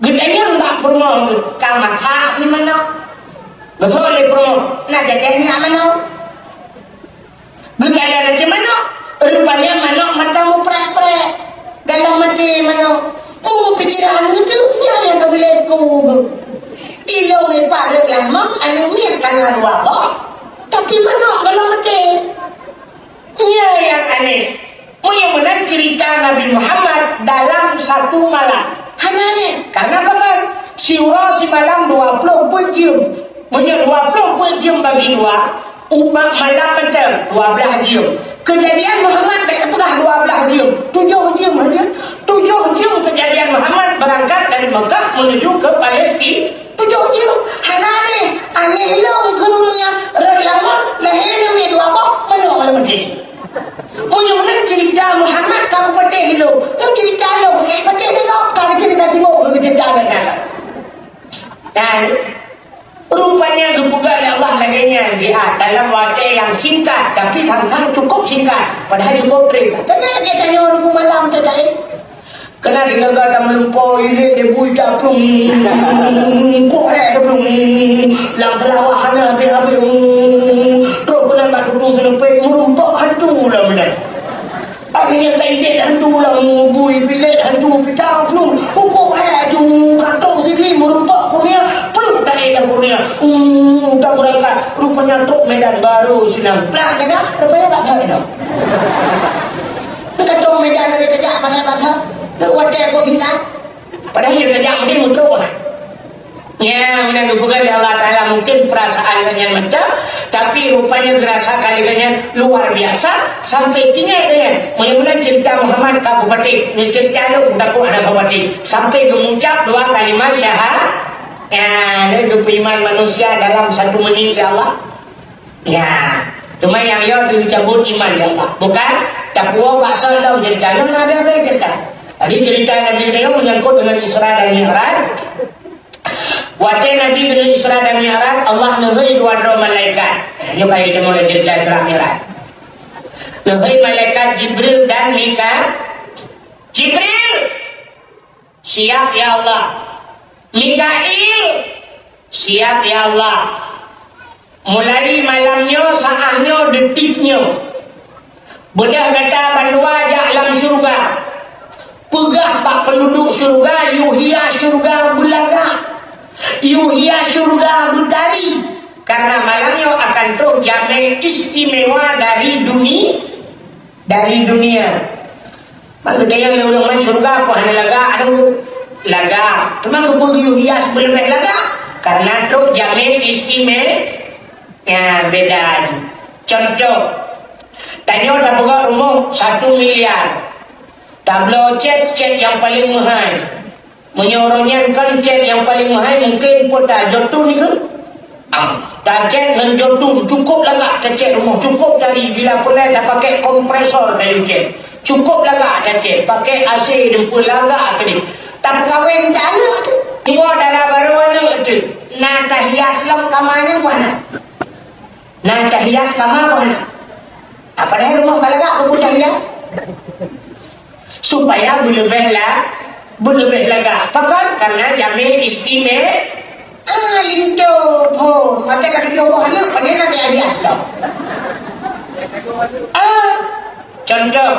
Gedanya mbak Purmo kamat sa si mana? Betul le Purmo. Nak jadi ni mana? Gedanya di mana? Rupanya manok matamu prek-prek. Dalam mati manok. Pikiran itu yang kebileku. Ilo me pare lama anemia karena dua boh. Tapi manok dalam mati. Ia yang aneh. Mengenai cerita Nabi Muhammad dalam satu malam. Hanya karena apa? Siura si malam 20 jam. Punya 20 jam bagi dua. Umat malam macam 12 jam. Kejadian Muhammad berpegah 12 jam. 7 jam aja. 7 jam kejadian Muhammad berangkat dari Mekah menuju ke Palestina. 7 jam. Hanya aneh long keluarnya. Relama lahirnya ni dua bok menolak mati. Mengenai cerita Muhammad kamu patih lo. Yang cerita lo kayak patih lo. Kalau cerita timur cerita kan. Dan rupanya kebuka Allah laginya jihad dalam waktu yang singkat tapi tantang cukup singkat padahal cukup trik. Kenapa kita tanya orang malam tadi? Kena dengar kata melumpau ini debu capung korek belum lang telawah hanya habis terus kena tak tutup sampai merumpau hantu lah benar. Akhirnya lain hantu lah bui bilik hantu pitang belum umpau tu katok sini merumpau kurnia belum tak ada kurnia tak berangkat rupanya truk Medan baru sinang pelan jaga rupanya basah itu kita truk Medan ada kejap basah wadah aku tinggal padahal dia kejap dia muncul ya, menang bukan Allah Ta'ala mungkin perasaan yang macam tapi rupanya dirasakan dengan luar biasa sampai tinggal dengan mula-mula cerita Muhammad Kabupaten ini cerita lu daku anak Kabupaten sampai mengucap dua kalimat syahadat ya, dia iman manusia dalam 1 menit ya Allah ya, cuma yang dicabut iman ya Allah bukan tak buah bahasa dalam cerita yang ada apa cerita tadi cerita Nabi Muhammad menyangkut dengan Isra dan Mi'raj. Waktu Nabi dengan Isra dan Mi'raj Allah nuhai dua malaikat. Ini kaya kita mulai cerita Isra Mi'raj. Nuhai malaikat Jibril dan Mika. Jibril siap ya Allah. Mikail siap ya Allah. Mulai malamnya saahnya detiknya. Bedah kata bandua alam surga. Pegah pak penduduk surga, yuhia surga bulaga, yuhia surga butari. Karena malamnya akan terus jamin istimewa dari dunia. Maksudnya yang ulama surga apa hanya laga. Cuma kepung yuhia sebelumnya laga. Karena terus jamin istimewa ya beda. Contoh, tanya dah buka rumah 1 miliar. Tablo cek yang paling mahal menyorongkan cek yang paling mahal mungkin kota jatuh ni kan tak cek dengan jatuh cukup lah tak cek rumah cukup dari bila pula dah pakai kompresor dari cek cukup lah tak cek pakai AC dempul lah ke ni tak kawin tak ada ni buat darah baru mana tu nak hias lam kamarnya mana nak hias kamar mana apa dah rumah balaga aku pun hias supaya berlebih laga. Pakat karena jamin istimewa. Lindo pun. Mata kata dia buah halus, pandai nak dia hias tau. Contoh,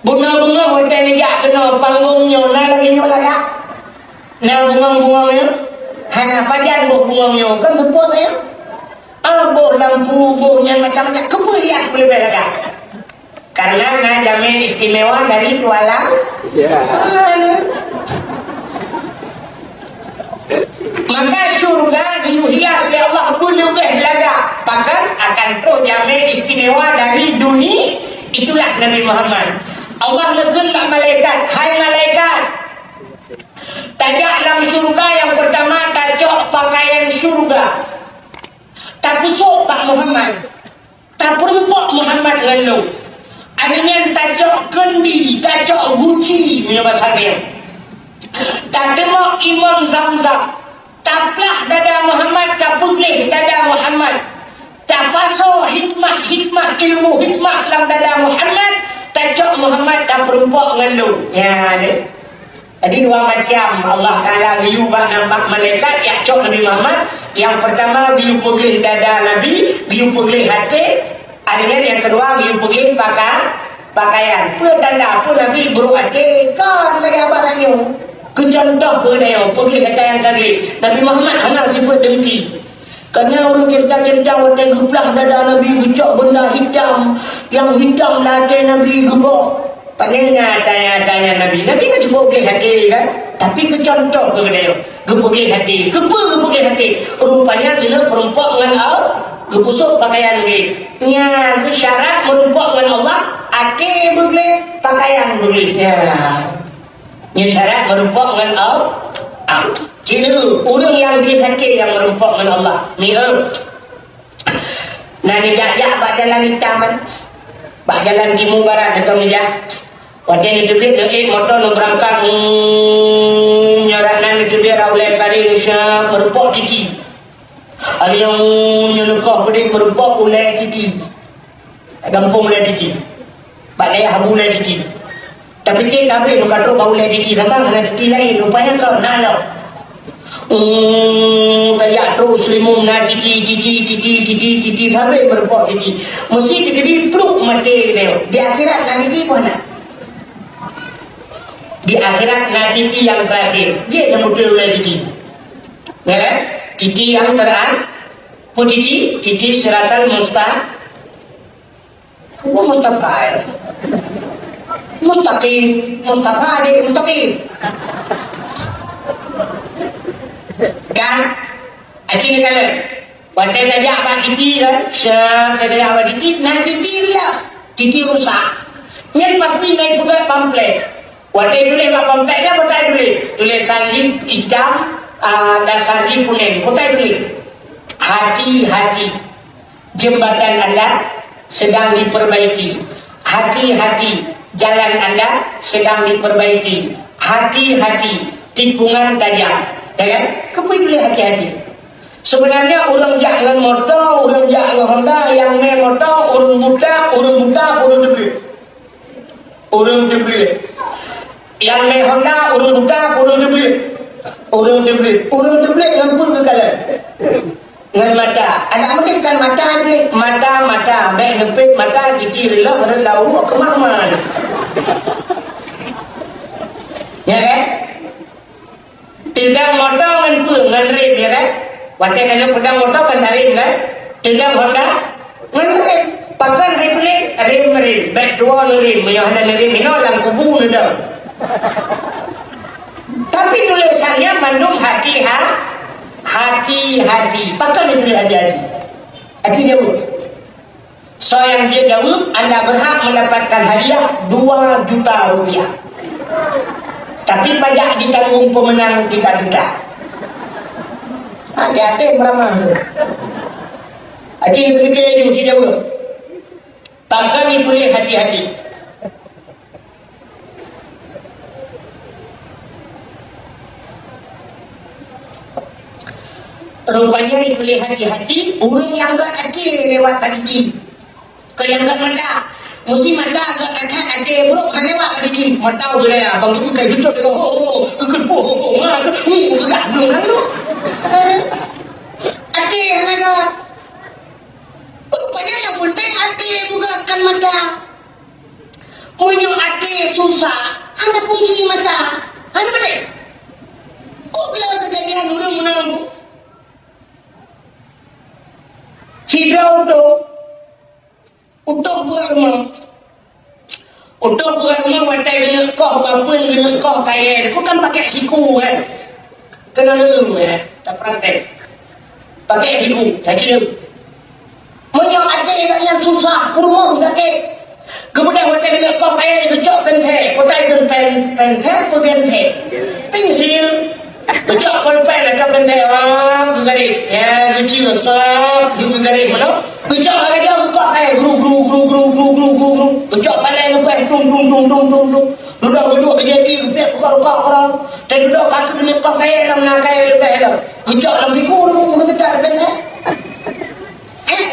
bunga-bunga hotel ni jak kena panggungnya, nak lagi nyok laga. Nak bunga-bunganya, hana pajan buah bunganya, kan sepuluh saya. Buah lampu, buahnya macam-macam, keberhias berlebih laga. Karena nak jamin istimewa dari tualang maka surga dihias oleh Allah berlebih laga bahkan akan terus jamin istimewa dari dunia. Itulah Nabi Muhammad. Allah mengeluarkan malaikat, hai malaikat tajak dalam surga yang pertama tajak pakaian surga tak busuk Pak Muhammad tak perempuan Muhammad lalu adanya tajak kendi, tajak guci punya bahasa dia. Tak tengok Imam Zamzam, taplah dada Muhammad, tak putih dada Muhammad. Tak paso hikmah ilmu hikmah dalam dada Muhammad, tajak Muhammad tak perempuan ngeluh. Ya, ni. Jadi dua macam Allah Ta'ala diubah nampak malaikat yang cok Nabi Muhammad. Yang pertama diubah dada Nabi, diubah hati. Adanya yang kedua, you pergi pakaian. Pun tanda pun Nabi berhati kan lagi apa tanya? Kecontoh ke dia pergi kata yang tadi. Nabi Muhammad hanya sifat dengki. Kerana orang kita wadah geplah dada Nabi ucap benda hitam. Yang hitam dada Nabi gebok. Panjangnya tanya Nabi. Nabi kan cuba boleh hati kan? Tapi kecontoh ke dia. Gebuk hati. Gebuk hati. Rupanya dia perempuan dengan Allah. Gepusuk pakaian dia. Ya, syarat merumpak dengan Allah. Ake boleh, pakaian boleh. Ya. Ini syarat merumpak dengan Allah. Kira orang yang dihati yang merumpak dengan Allah. Ni nah ni jajak bak jalan hitam kan. Bak jalan timur barat atau ni jah. Waktu ni tebik ni motor nak berangkat. Nyarak nan tebik raulai kari Indonesia merumpak titi. Ada yang nyelukah pedih merumpak ulai titi. Gampung ulai titi. Bak daya habu ulai titi. Tapi cik habis nak kata bau ulai titi. Nampak ada titi lain. Rupanya kau nalau. Kayak terus limung na titi sampai berbuat titi. Mesti titi peluk mati dia. Di akhirat nanti titi pun nak. Di akhirat nanti titi yang terakhir. Dia yang betul oleh titi. Ya kan? Titi yang terakhir. Pun titi siratal mustaqim. Mustaqim. Kan acing kala wantai saja apa titi kan syah saja apa titi nah titi dia titi rusak nyen pasti naik juga pamflet wantai boleh apa pamfletnya wantai boleh tulis salib hitam dan salib kuning wantai boleh hati-hati jembatan anda sedang diperbaiki hati-hati jalan anda sedang diperbaiki hati-hati tikungan tajam. Ya kan? Kepilih hati-hati. Sebenarnya orang jangan motor, orang jangan Honda, yang main motor, orang buta, orang debel. Orang debel. Yang main Honda, orang buta, orang debel. Orang debel lampu ke kanan. Dengan mata. Anak mungkin kan mata debel. Mata. Baik ngepit mata, gigi rendah ke mana. Ya kan? Tidak motor dengan rem ya kan? Wantai kalau pedang motor kan rem kan? Tidak Honda dengan rem. Pakan hai boleh rem. Baik dua rem. Yang ada rem ini orang kubu dah. Tapi tulisannya mandung hati-hati. Pakan dia boleh hati-hati. Hati jawab. So yang dia jawab, anda berhak mendapatkan hadiah 2 juta rupiah. Tapi pajak ditanggung pemenang 3 juta. Hati-hati meramah. Acing fikir itu tidak boleh. Takkan boleh hati-hati. Rupanya boleh hati-hati. Orang yang tak hati lewat tadi. Kau yang tak mata. Mesti mata agak kakak ada buruk mana pak pergi mata boleh abang tu kayak gitu gak belum lalu ada naga rupanya yang penting ada bukakan mata punya ada susah anda kunci mata anda boleh kok bilang kejadian dulu menanggu Cidra untuk buat rumah wantai dengan kau bapun dengan kau kaya kau kan pakai siku kan kena lelum tak praktek pakai siku tak kira menyok ada yang susah purmong kaki kemudian wantai dengan kau kaya kecok penthe kotai kan penthe penthe pensil kecok kolpen atau penthe gari ya kecil besar gari mana kecok aja kau kaya gru kecok palai lepas duduk jadi rupiah rupa orang dan duduk kaki kena kau kaya dalam nak kaya lepas dah kecok dalam tiku mengejar penthe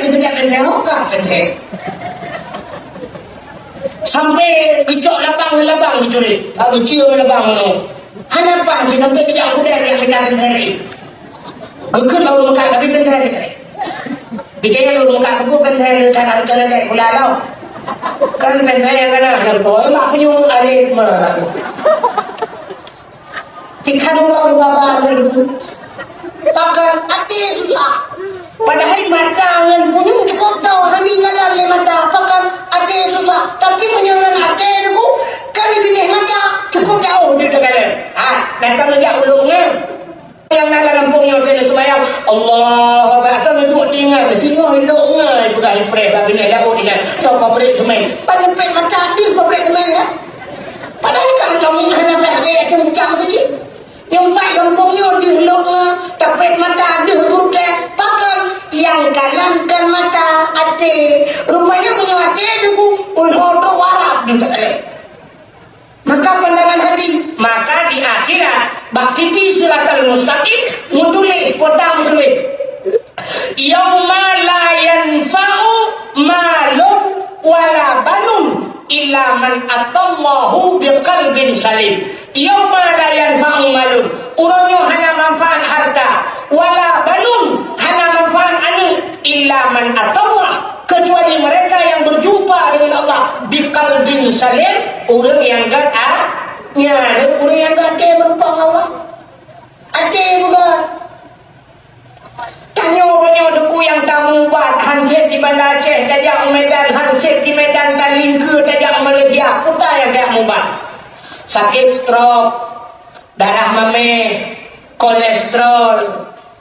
mengejar penthe kau penthe sampai kecok labang dicuri kecil labang mana kenapa sih sampai kejap kuda yang kita penthe ni bukan orang makan tapi penthe kita Kita yang lu muka aku kan saya tanah kena kayak gula tau. Kan ben saya kena harga mak penyung alik mah. Kita dulu bapa dulu. Pakai hati susah. Padahal mata ngan punyung cukup tau hani ngalan le mata pakai hati susah. Tapi punyungan hati dulu kali bini mata cukup jauh di tegala. Datang lagi ulungnya. Yang nak lampungnya kena semayang Allah bakal duduk tinggal hilangnya itu dah ipre bagi nak jauh dengan so pabrik semen paling pen macam ni pabrik semen kan padahal kalau joming hanya pabrik itu macam saja yang baik lampungnya dihilangnya tapi mata ada huruf pakal yang kalankan mata hati rupanya punya hati dulu ulhoto warap di tegala. Maka pandangan hati, maka di akhirat bakti siratal mustaqim muduli kota muslim. Yauma la yanfa'u malun wala banun illa man atallahu biqalbin salim. Yauma la yanfa'u malun, urangnya hanya manfaat harta, wala banun hanya manfaat anu illa man atallah, kecuali mereka yang berjumpa dengan Allah biqalbin salim, orang yang gak orang yang gak ada berubah Allah ada bukan tanya orangnya deku yang tamu buat hansip di Bandar Aceh tajak Medan hansip di Medan Talingke tajak Malaysia putar yang tak mubat sakit stroke darah mameh kolesterol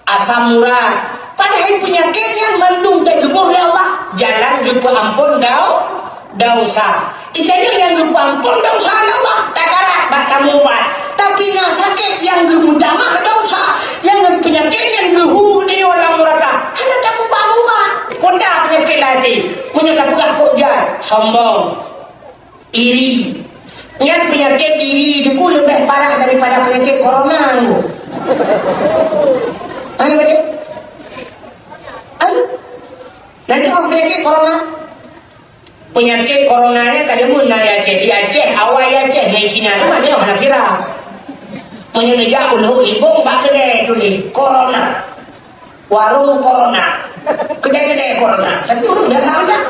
asam urat padahal penyakit yang mandung tak gebuh oleh Allah jalan lupa ampun dosa itanya yang lupa ampun dosa Allah tak karat bakal mubat tapi yang sakit yang gemudamah dosa yang penyakit yang gehu ni orang muraka hanya tak mubat kodak penyakit hati menyebabkan pegah sombong iri yang penyakit iri itu lebih parah daripada penyakit corona tu nanti penyakit corona penyakit coronanya kada munah di Aceh. Di Aceh, awal Aceh di Cina tu mana orang kira. Menyunjak ulu ibung bak kedai tu ni corona. Warung corona. Kedai-kedai corona. Tapi orang dah tahu dah.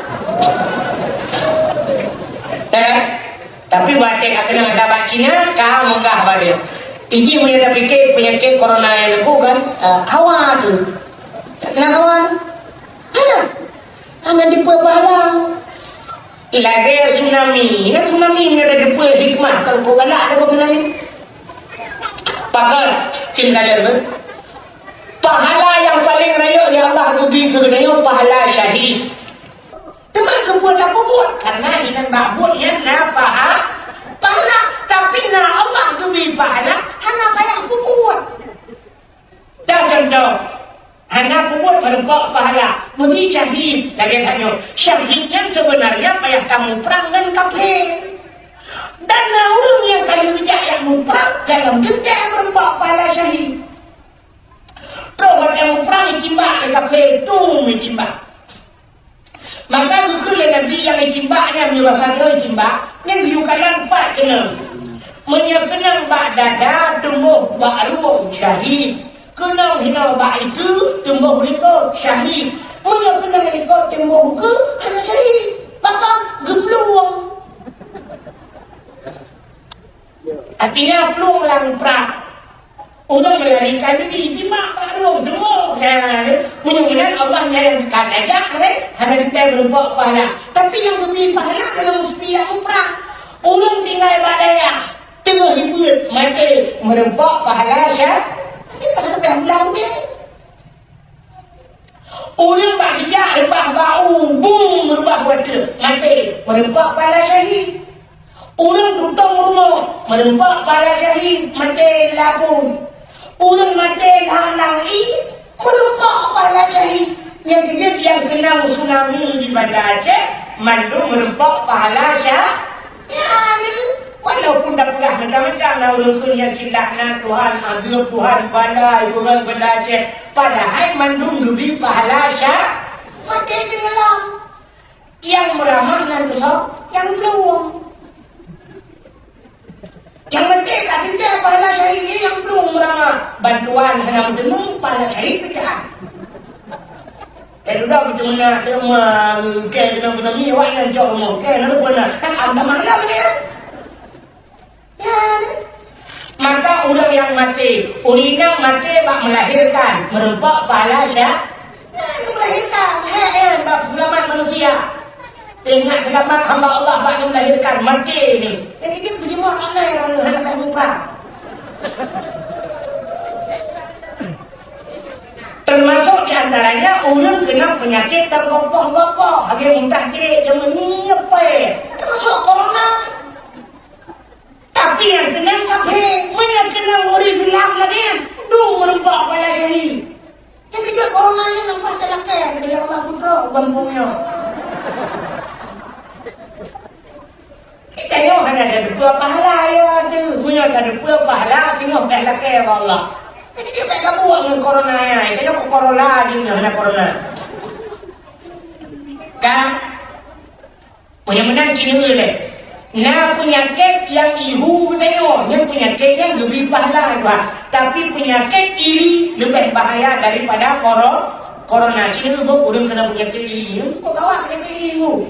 Tapi batik akan ada bak Cina, kau munggah balik. Iji punya fikir penyakit corona yang aku kan hawa tu. Nak hawa? Ada. Hanya di Pebalang. Lagi tsunami. Kan tsunami ni ada dua hikmah. Kalau kau galak ada tsunami. Pakar cinta dia ber. Pahala yang paling raya oleh Allah lebih kegenanya pahala syahid. Teman kau buat apa buat? Karena ini nak buat yang nak pahala. Tapi nak Allah lebih pahala. Hanya payah aku buat. Dah contoh. Hanya buat merempak pahala. Mesti syahid. Lagi tanya. Syahid yang sebenarnya payah kamu perang dengan kafir. Dan orang yang kali rejak yang perang dalam gendak merempak pahala syahid. Kalau yang perang ditimbak dengan kafir itu ditimbak. Maka kekele Nabi yang ditimbaknya menyebabkan ditimbak. Yang diukalan 4 kena. Menyekenang bak dada tumbuh bak ruang syahid. Kenang hina bak itu tumbuh riko syahid. Punya kenang riko tumbuh ke hanya syahid. Maka gepeluang. Artinya peluang lang prak. Orang melarikan diri timak baru demuk. Menyugunan Allah yang dekat aja hanya kita berubah pahala. Tapi yang lebih pahala adalah mesti yang prak. Orang tinggal badaya tengah hibut mati merempak pahala syah. Ini kan lebih bilang dia. Orang bakijak rebah bau, boom berubah water, mati merempak pahala syahid. Orang tutup rumah merempak pahala syahid, mati lapun. Orang mati halang-langi merempak pahala syahid. Yang tiga yang kenal tsunami di Bandar Aceh, mandung merempak pahala syahid. Ya ni. Walaupun dah pernah macam-macam lah orang punya cindakna Tuhan, agak Tuhan bandai, Tuhan Bandar Aceh. Padahal mandung lebih pahala syah. Mati tenggelam. Yang meramah nanti sok, yang peluang. Yang mati kat kita pahala syah ini yang peluang meramah. Bantuan hanya mendenung pahala syah pecah. Cái đó chúng ta nhưng mà cái nó cũng nhiều anh cho một cái nó quân là các ông ta lắm ya. Ya. Maka orang yang mati, orang mati bak melahirkan, merempak pala siapa? Melahirkan, bak selamat manusia. Ingat selamat hamba Allah bak melahirkan mati ini. Jadi dia berjemur aneh orang hadapan muka. Termasuk diantaranya orang kena penyakit tergopoh-gopoh, hanya muntah kiri, dia menyiap, termasuk corona. Tapi yang kena kafe, mana kena murid gelap lagi, dung merempak pada sini. Yang kerja coronanya nampak terlakai, dia Allah putro bambungnya. Kita yo ada dua pahala ya, punya ada dua pahala, sehingga terlakai Allah. Jadi dia mereka buang dengan coronanya, dia kok corona dia hanya corona. Kan? Punya menang cina le. Nah penyakit yang ibu tengok, yang penyakit yang lebih pahala juga. Tapi penyakit iri lebih bahaya daripada corona. Cina tu orang kena penyakit iri. Kau kawan penyakit iri tu.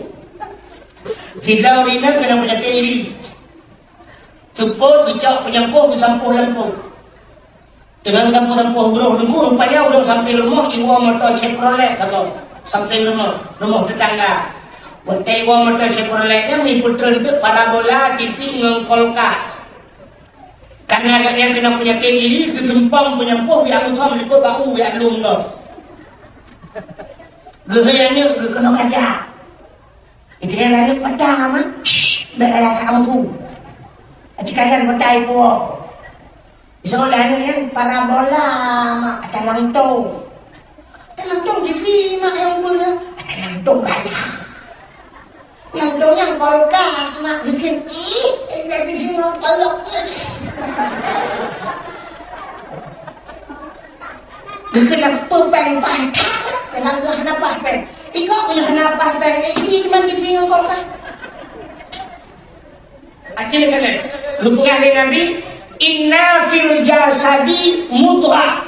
Fidaurina kena penyakit iri. Ceput, bicak, penyampuh, bersampuh lampu. Dengan sampuh-sampuh bro, tunggu rupanya udah sampai rumah, ibu motor Chevrolet kalau sampai rumah tetangga. Betul ibu motor Chevroletnya mengikuti itu parabola, TV, dengan kulkas. Karena yang kena penyakit ini, kesempang penyampuh, yang usah menikut bau, yang lum tu. Gehanya kena gajah. Itu yang lain petang amat, beraya kamu tu. Acikan betai puak. Soalnya kan parabola talangtong TV mak yang punya talangtong aja langtong yang kulkas nak bikin TV ngotolok dia pempeng pantat dengan kenapa peng ikut punya kenapa peng ini cuma TV ngotolok acil kan hubungan dengan Nabi. Inna fil jasadi mudghah.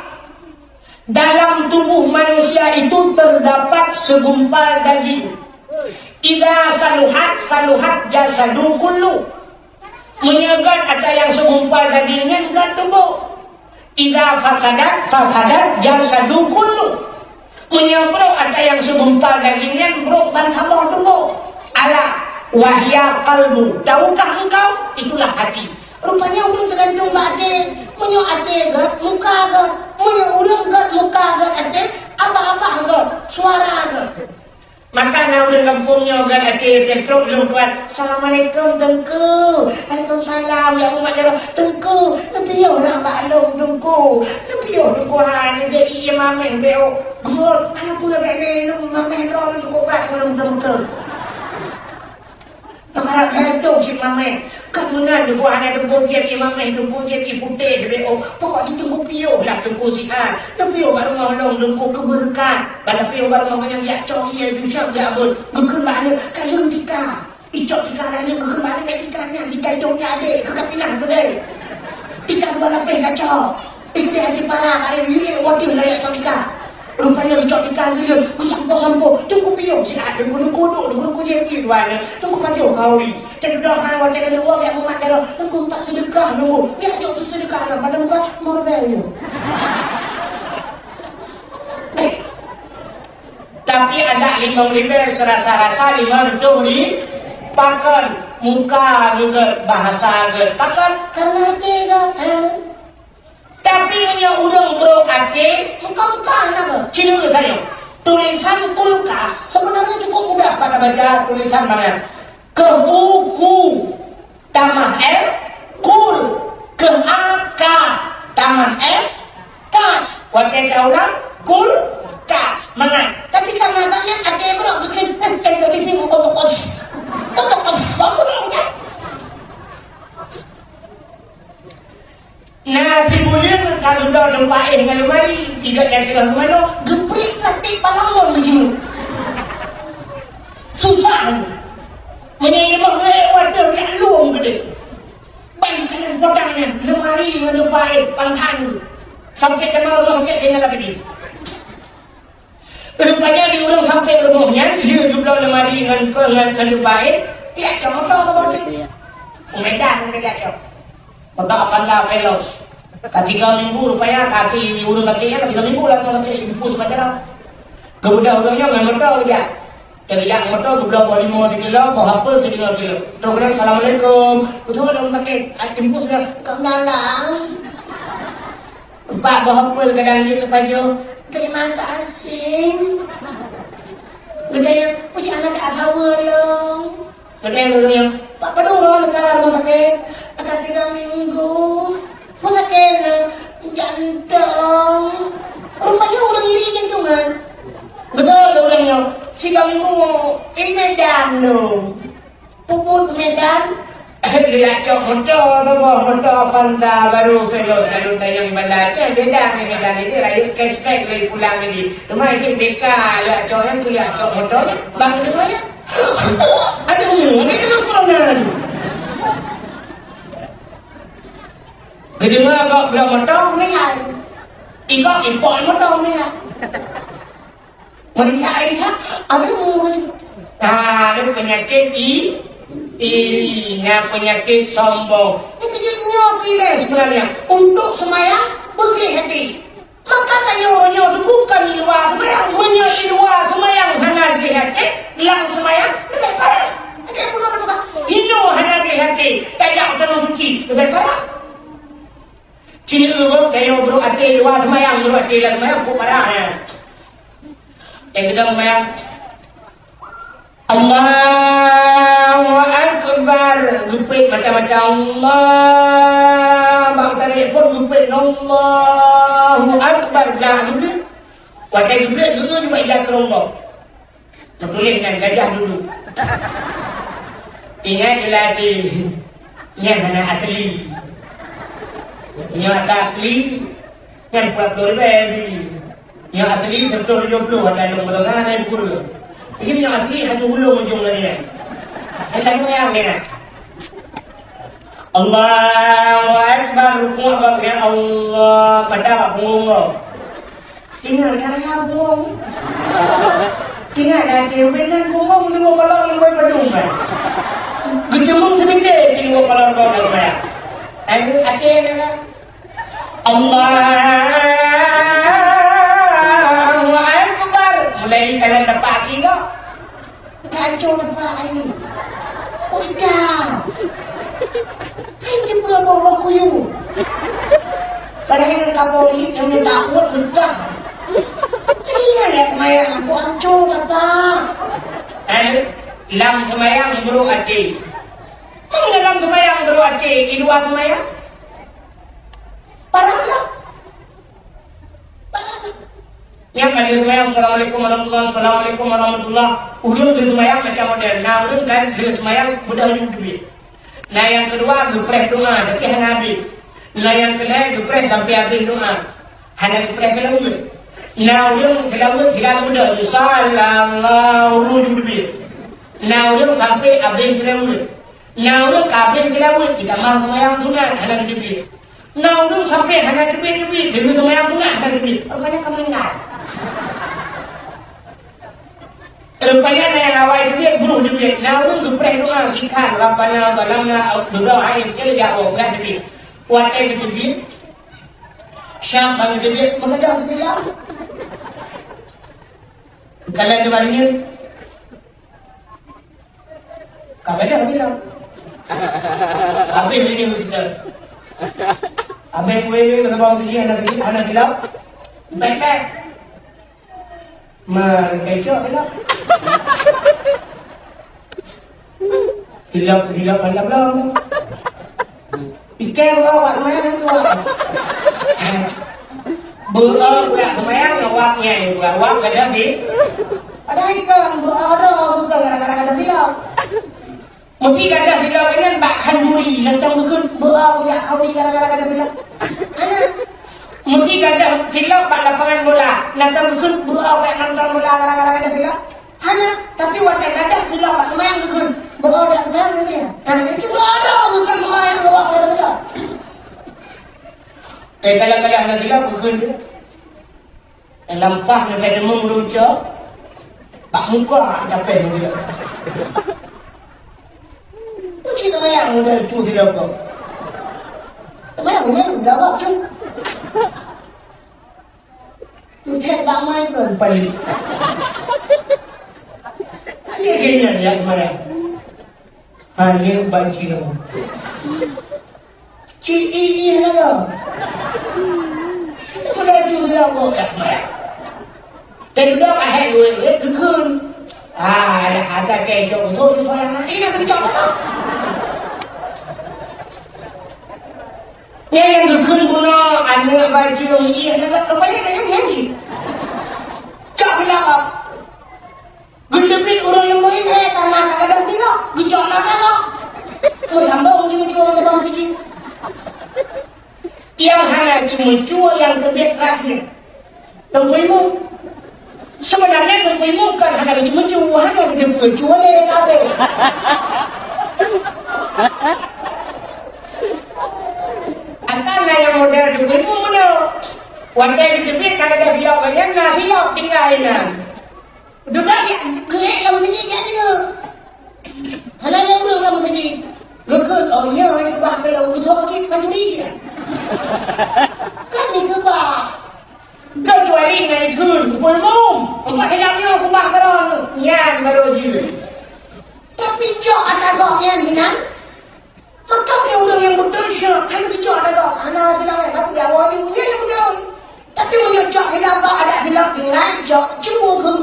Dalam tubuh manusia itu terdapat segumpal daging. Idza saluhat jasadu kullu. Menyegat ada yang segumpal dagingnya enggak tumbuh. Idza fasadat jasadu kullu. Menyebrok ada yang segumpal dagingnya brok dan sabah tumbuh. Ala wahya qalbu. Tahukah engkau? Itulah hati. Rupanya orang tergantung batin, menyo ate gat, muka gat, menyo orang gat, muka gat ate, apa-apa gat, suara gat. Maka orang kampungnya gat ate, tekrok belum kuat. Assalamualaikum tengku, Waalaikumsalam, ya umat jero, tengku, lebih orang balong tengku, lebih orang kuhan, jadi mameh beo, gut, anak pula bene, mameh roh tengku kuat ngelung tengku. Sekarang hentuk si mameh. Kemudian di buah anak tunggu siap imam ni tunggu siap putih beo. Pokok di tunggu piu lah tunggu si an. Tunggu baru ngolong tunggu keberkat. Pada piu baru ngolong yang yak cok ia jusap ya abun. Gengken mana kalung tika. Icok tika lagi gengken mana metikanya di kaidongnya ade ke kapilang tu deh. Tika dua lapis kacau. Itu dia di para kali ini waduh lah yak cok tika. Rupanya icok tika dia sampo tunggu piu si an tunggu kudu tunggu jadi dua tunggu pajo kauri. Terdoa awak dengan uang yang umat darah, nunggu empat sedekah nunggu, ya jauh sedekah dah pada muka morbel. Tapi ada 5.000 serasa-rasa 5 di pakan muka juga bahasa juga pakan karena tidak. Tapi punya udang bro ate muka apa? Cina saya tulisan kulkas sebenarnya cukup mudah pada baca tulisan mana. Ke buku taman F kul ke akar taman S kas waktu kaulah kul kas menang tapi karena banyak ada bro bikin dari sini untuk nah timbulin kalau dah tempat dengan lemari tidak ada mana geprik plastik palamon begini susah menyimpan wadah yang luang gede. Baik kanan potangnya, lemari menupai pantan sampai kena roh ke dengan apa ni. Rupanya diurang sampai rumahnya, dia juga lemari dengan baik. Iya, cuma tahu apa boleh. Medan kita cok. Pada Avanda Fellows. Ketiga minggu rupanya kaki urang kakinya 3 minggu lah kaki impus macam. Kemudian urangnya memang tahu dia. Jadi yang betul belah balik mau dikira, mau hafal dikira dikira. Terus assalamualaikum. Betul dong pakai impus dia kendalang. Pak bahapul kadang dia kepada. Terima kasih. Gedenya punya anak atawa long. Gedenya dulunya. Pak peduro negara rumah sakit. Kasih 2 minggu. Rumah sakit jantung. Rupanya orang iri jantungan. Betul orangnya. Si 2 minggu ke Medan dong. Puput Medan. Dia cok motor tu motor Avanda baru Fellows lalu tayang bandar Aceh beda ni Medan ini raya cashback lagi pulang lagi rumah ini beka lah cok yang tu lihat cok motornya bang dengarnya aduh ini kenapa pulang lagi gede mana kau bilang motor ni kan ikut impor motor ni kan mereka aduh ini penyakit irinya penyakit sombong. Itu nyokile sebenarnya. Untuk semayang pergi hati. Maka tanya bukan di luar semayang. Di luar semayang hanya di hati. Yang semayang lebih parah. Hino hanya di hati. Tajak tanah suci lebih parah. Cina kayo bro hati luar semayang. Bro hati luar semayang aku parah ya. Yang kita semayang. Allahu Akbar. Gupit macam-macam Allah. Bang telefon gupit Allahu Akbar. Dah gupit. Wadah gupit dulu juga ijat kerombok. Tertulis dengan gajah dulu. Ingat lagi. Yang hanya asli. Yang asli. Yang pura-pura baby. Yang asli betul 70. Ada nombor-nombor yang pura. Ini yang asli hanya ulung ujung dia. Hendak yang ni. Allahu Akbar rukuk ya Allah pada punggung. Tinggal cara punggung. Tinggal lagi belan punggung ni kalau ni boleh pedung kan. Gejemung sedikit ni kalau kau nak bayar. Ayo aceh kan. Allahu Akbar. Mulai kalian dapat kita. Kacau dapat air. Udah. Ini bawa kuyu. Padahal kapolri yang takut betul. Iya lihat semayang aku hancur apa? Lam semayang bro ati. Lam semayang bro ati. Di luar semayang. Parah tak? Yang kali semayang Assalamualaikum warahmatullahi Assalamualaikum warahmatullahi. Udah di semayang macam modern. Nah udah kan di semayang udah duit. Nah yang kedua gepreh doa tapi hanya habis. Nah yang kedua gepreh sampai habis doa. Hanya gepreh kelawut. Nah udah kelawut udah sallallahu duit. Nah udah sampai habis kelawut. Nah udah habis kelawut kita mah semayang sunat hanya duit. Nah udah sampai hanya duit dulu semayang sunat hanya duit. Rupanya kamu ingat. Rupanya yang awal itu dia buruh duit. Nah udah gepreh doa singkat. Rabbana zalamna doa air kecil jauh berat duit. Kuatkan itu duit. Syam bagi duit mengejar tidak. Kalian kemarinnya kabar dia tidak. Habis ini tidak. Habis kue kata bawang tinggi anak tidak. Baik. Mereka tidak. Tidak pandang belum. Ikan awak kemarin itu awak. Buat kemarin awaknya itu awak ada sih. Ada ikan buat bukan gara-gara ada silap. Mesti ada silap ini mbak kanduri nantang bukan buat punya kau ni gara-gara ada silap. Mesti ada silap pada lapangan bola nantang bukan buat nantang bola gara-gara ada silap. Tapi warga ada silap pak kemarin bukan buat ada kemarin ni. Ini ada bukan kemarin buat ada silap. Kadang-kadang ada silap bukan. lampah nak ada meluncur pak muka dapat dia tu cerita yang udah tu tidak kau memang jawab tu tu cek damai tu paling dia kena dia mana hanya banci kamu ini lah kau udah tu tidak kau kat mana dan dah ahad dua kekun ada kejo tu yang lain ini apa kau tahu yang kekun punya anak baju ini nak apa lagi yang ni kau bilang apa gedebit orang yang main karena kadang tidak gejok nak kau kau sambung macam orang depan tinggi yang hanya cuma cua yang kedek lahir tengguimu sebenarnya tengguimu kan hanya cuma cua hanya dia cua le kabe antara yang model tengguimu mana wanita kedebit kalau ada hilap banyak nah hilap tinggalnya duduk dia gelek lah macam ni jadi ke halal yang urang lah macam ni gekut orangnya itu bah kalau utuh cik panjuri dia kan ni ke bah kecuali naik kun bulmum empat hilapnya aku bah kerana nyan baru je tapi cok ada goknya ni nan maka ni orang yang betul syok kalau cok ada gok anak silap kata dia awal ni punya yang betul tapi punya cok hilap gok ada hilap tinggal cok cua ke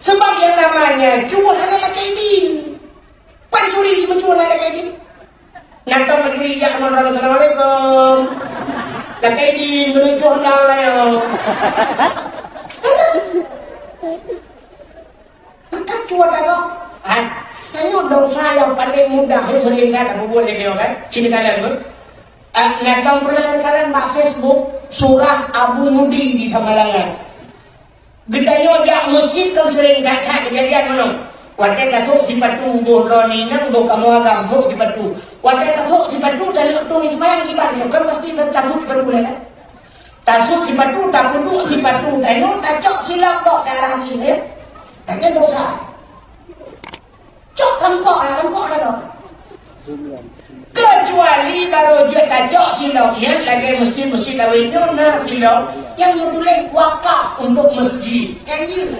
sebab yang namanya cua adalah kaidin pancuri cuma cua adalah kaidin natang mencuri jak orang Assalamualaikum dah kaidin melucuh dah lah maka cua dah kok tengok dosa yang paling mudah yang sering kan aku buat dia kan sini kalian pun natang pernah kalian buat Facebook surah Abu Mudi di Samalangan gedanya dia masjid kan sering kata kejadian mana wadah kasuk si patu bohro ni nang bo kamu agam sok si patu wadah kasuk si patu dan tu ismayang kita kan mesti tasuk si patu lah tasuk si patu tak puduk si patu dan itu tajok silap kok darah ni ya tanya dosa cok lempok dah tu kecuali baru dia tajok silap yang lagi masjid lawinnya nak silap yang menulis wakaf untuk masjid janji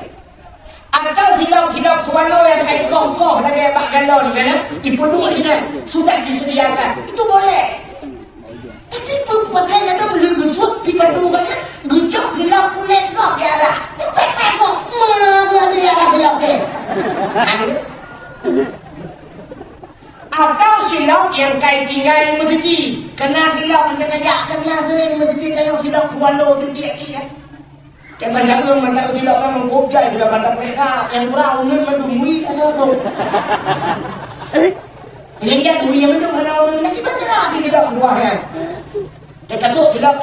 atau hilap-hilap suano yang kayak kokoh lagi abang galon kan dipuduk sini sudah disediakan itu boleh tapi pun pakai ada melugusut di padu kan gucok silap kulit kok biara pepek kok biara silap ke atau silap yang kayak tinggal di masjid kena silap yang kena kena sering masjid kayak silap kualo tu dia kan cái mình đã ương mình đã di động mình cố chạy thì là mình đã phải ra em rau nên mình đừng nguy ra thôi những cái nguy mình đừng đâu nó cái bắt ra đi di động qua này cái cả thuốc di động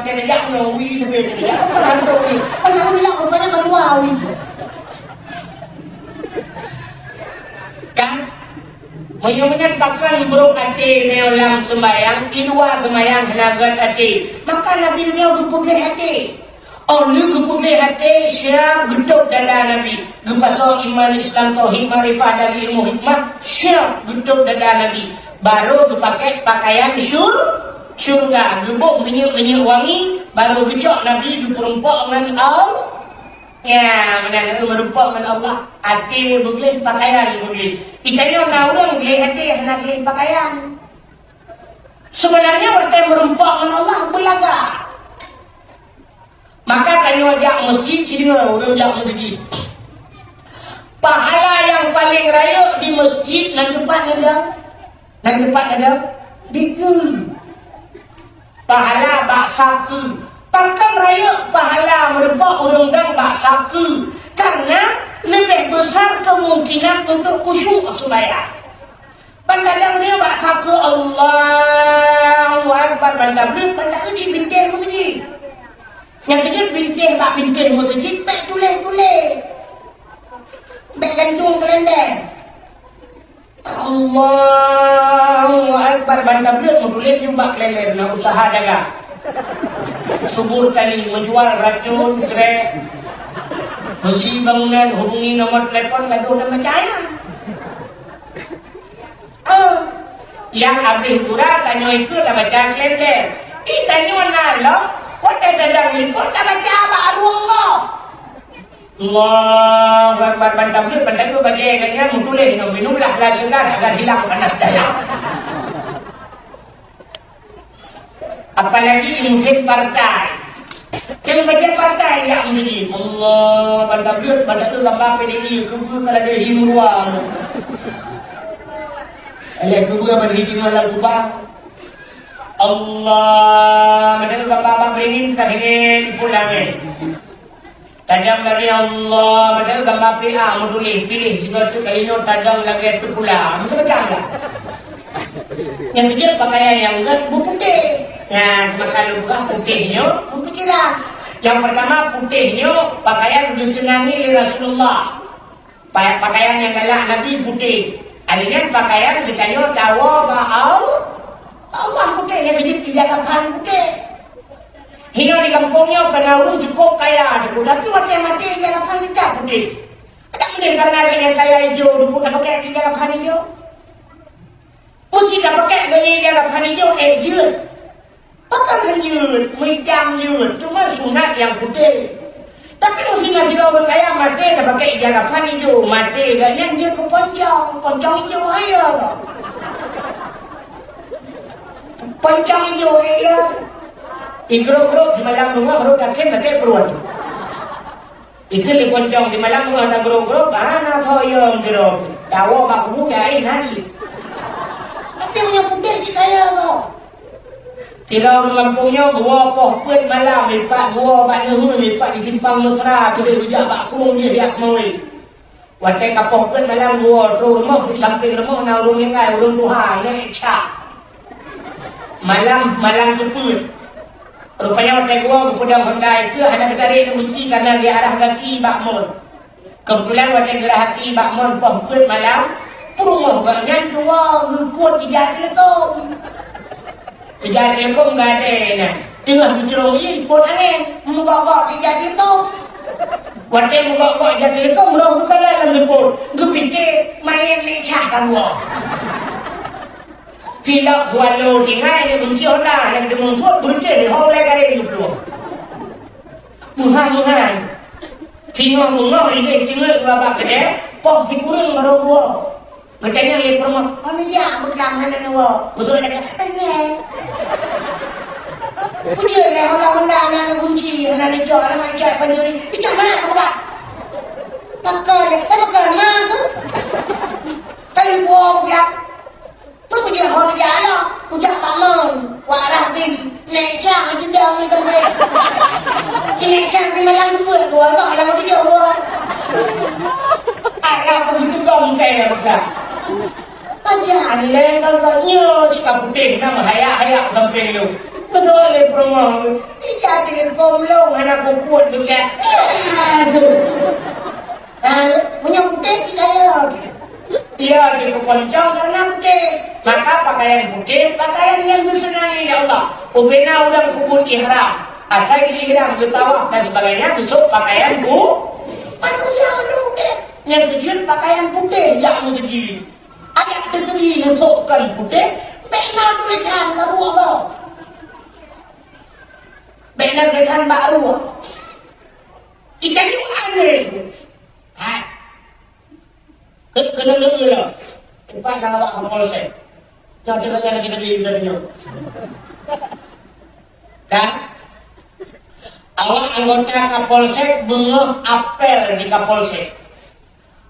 cái này dạng là nguy thì về thì không làm đâu thì anh nói di động không phải mình wow kan Mayunan bahkan buruk hati dalam sembahyang, kedua sembahyang hanagat hati. Maka Nabi beliau gepuk hati. Oh, ni gepuk hati syah gedok dada Nabi. Gepaso iman Islam tauhid marifah dan ilmu hikmah syah gedok dada Nabi. Baru dipakai pakaian syurga. Gebuk minyak wangi. Baru gecok Nabi diperempak dengan Allah. Ya, menang merupak dengan Allah. Hati boleh, pakaian boleh. Ikannya orang boleh hati, nak boleh pakaian. Sebenarnya berarti merumpak dengan Allah belaga. Maka tanya dia masjid, jadi orang jak masjid. Pahala yang paling raya di masjid, nan depan ada, dikul. Pahala baksaku. Takkan raya pahala merempak orang dan baksaku. Karena lebih besar kemungkinan untuk khusyuk sembahyang. Pandang dia baksaku Allahu Akbar pandang dia pandang kecil bintir masjid. Yang kecil bintir bak bintir masjid pek tulis. Pek gantung kalender. Allahu Akbar pandang dia menulis jumpa kalender nak usaha dagang. subur kali menjual racun, grek, besi bangunan, hubungi nomor telepon, gaduh nama China. Yang habis kurang, tanya itu dah baca kalender. Kita nyuana loh, kota dadang ikut, dah baca baru Allah. Allah, bantang dia, bantang itu bagi kayaknya mutulih, minumlah lah segar agar hilang panas dalam. Apalagi musim partai. Yang baca partai yang menjadi Allah, bantang itu gambar PDI, kubu kalau dia himuruan. Alah kubu apa dihitung malam kubang. Allah, bantang itu gambar beringin tak ini dipulangin. Tajam dari Allah, bantang itu gambar PA, pilih sebab itu kalinya tajam lagi itu pulang. Macam-macam lah. Yang kecil pakaian yang enggak putih. Nah, maka lupa putihnya, pikiran. Yang pertama putihnya pakaian disenangi oleh Rasulullah. Pakaian yang galak Nabi putih. Adanya pakaian ditanya tawa ba'au Allah putih yang kecil tidak kapan putih. Hingga di kampungnya kena urung cukup kaya, tapi waktu yang mati tidak kapan tidak putih. Ada mungkin karena yang kaya hijau, tak pakai tidak kapan hijau. Mesti dah pakai gaya dia kapan hijau, jut. Pakai jut, midang jut, cuma sunat yang putih. Tapi mesti ngasih orang kaya mati dah pakai kapan hijau, mati gaya dia ke poncong hijau aja. Poncong hijau aja. Ikro-ikro di malam rumah orang kakek pakai peruan. Ikut di poncong di malam rumah tak gro-gro, mana kau yang gro? Tahu bak buka nasi. Tapi punya putih si kaya kau. Tirau di kampungnya gua poh pun malam lipat gua bak nuhun lipat di simpang mesra kita rujak bak kung dia diak mui. Watai kapoh pun malam gua tu rumah di samping rumah na urung lengai urung Tuhan naik cak. Malam keput. Rupanya watai gua berpedang hendai ke ada ketarik dia benci karena dia arah kaki bak mon. Kebetulan watai gerah hati bak mon poh pun malam. Rumah banyak tua ngikut di jati itu. Di jati itu enggak ada nah. Tengah bicara ini pun angin muka-muka di jati itu. Waktu muka-muka di jati itu merauh kalah dalam pun. Gue fikir main lecah kan gua. Tidak suatu tinggal dia benci orang yang demungsut benci di oleh kali itu belum. Muhan. Tinggal ini tinggal bapak gede. Pok si kurang merauh gua. Katanya lihat rumah, ya berdangan ni wah, betul tak? Iya. Punya le Honda na kunci, na ni jual na macam penjuri. Itu mana buka? Pakar, pakar mana tu? Tadi buang ya. Tu punya Honda lah, punya paman, warah bin, necah di dalam itu mereka. Necah di malam tu gua tak malam tu jauh. Agak begitu dong kayak bukan. Ajaran le kalau cakap putih nama hayak samping lu. Betul le promo. Iya dengan komlong anak kuat juga. Aduh. Punya putih kita ya. Iya di keponcong karena putih. Maka pakaian putih, pakaian yang disenangi oleh Allah. Ubena udah kubur ihram. Asal ihram ditawaf dan sebagainya besok pakaian manusia putih. Yang kecil pakaian putih yang kecil. Ada negeri yang sokkan putih, benar tulisan baru apa? Benar tulisan baru. Kita ni aneh. Hai. Kena lah. Cepat dah awak ke polsek. Jangan terasa lagi negeri dari ni. Dan awak anggota Kapolsek bengah apel di Kapolsek.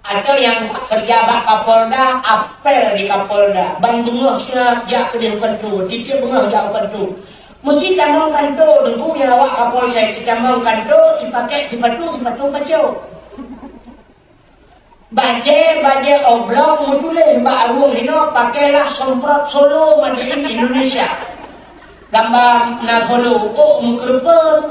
Atau yang kerja bak Kapolda, apel di Kapolda. Bandunglah sudah dia ke dia kantor, titik bengah dia kantor. Mesti tamang kantor, dengku yang awak Kapolsek, tamang kantor, dipakai sepatu kacau. Baje oblong mutuleh baru ini pakailah semprot Solo Madiin Indonesia. Gambar na Solo, mengkerper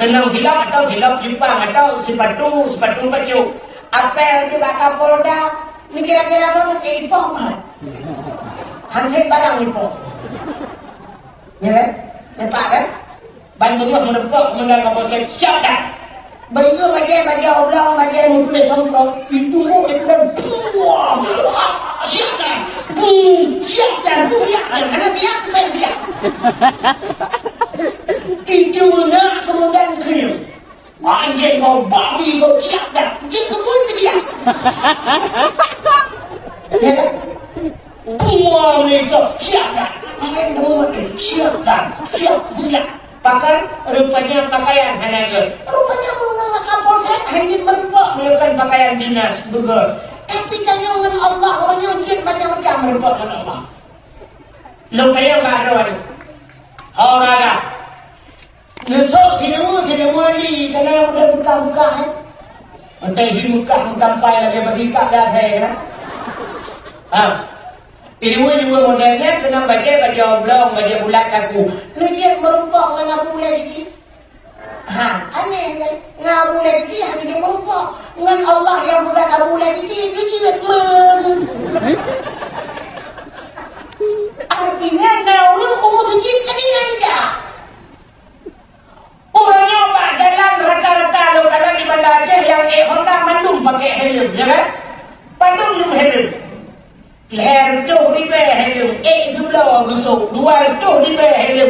kenang silap atau silap Jepang atau sepatu kacau. Apel di Kapolda, ini kira-kira mana Ipoh kan? Hansip barang Ipoh. Ya kan? Nampak kan? Ban tengah menepuk mendalam proses siap dah. Bagi bagi orang bagi yang boleh sangka itu mau dia kena buang. Siap dah. Siap dah. Siap dah. Karena dia. Itu nak kemudian kena. Anjing kau babi kau siap dah. Kita pun dia. Ya kan? Buang itu siap dah. Ayat nomor siap dah. Siap dia. Pakai rupanya pakaian hanya rupanya mengenakan polsek hanya merupakan melakukan pakaian dinas betul. Tapi kalau dengan Allah orangnya dia macam-macam merupakan Allah. Rupanya baru orang ngesok sini wali karena udah buka-buka entah muka sampai lagi bagi kak dah saya kan. Ini modelnya kena baca oblong, baca bulat aku. Dia merupakan dengan bulat dikit. Aneh kan? Dengan bulat dikit, dia merupakan dengan Allah yang bukan bulat dikit. Dia artinya, orang umur sedikit lagi yang tidak. Orangnya pak jalan rata-rata lo kalau di Banda Aceh yang Honda Bandung pakai helm, ya kan? Bandung helm. Leher tu ribe helm, jumlah besok. Luar tu ribe helm,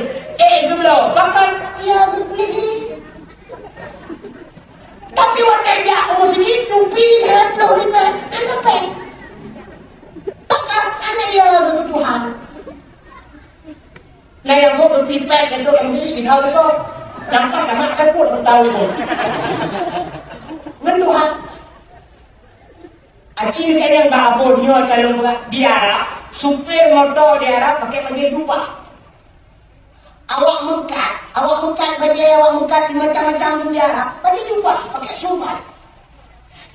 jumlah. Pakai ya berbeli. Tapi waktu dia umur segitu leher tu ribe, kenapa? Pakai anak ya Tuhan. Nah yang kau berpipet itu yang ini tahu itu, nampak tamat kan pun tahu itu. Tuhan. Acing ni kan yang babonnya kalau di Arab, supir motor di Arab pakai baju jubah. Awak mukat baju macam-macam di Arab, baju jubah, pakai surban.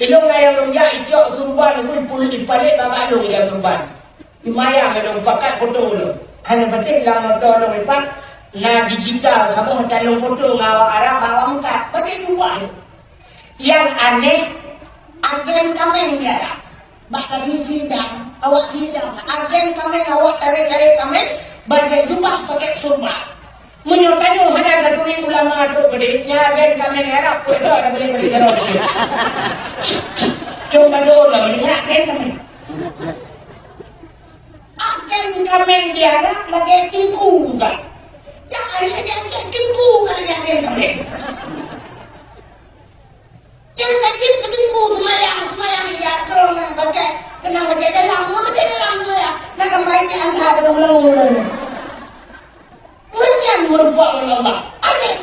Ilung yang lunjak itu surban pun dipalik babak lu ya surban. Lumayan kalau pakai foto lu. Hanya penting dalam motor lu lipat, na digital sabah talung foto ngawak Arab awak mukat baju jubah. Yang aneh agen kami dia bakal sidang awak sidang agen kami awak tarik kami baju jubah pakai surban menyertanya hanya satu ulama tu bedanya agen kami Arab tu ada beli kalau coba dulu melihat agen kami di Arab lagi tingku juga jangan dia tingku kalau dia agen kami yang tadi ketengku semayang dia kerana pakai kena baca dalam ya nak kembali antara dengan melulu menyan merupakan Allah aneh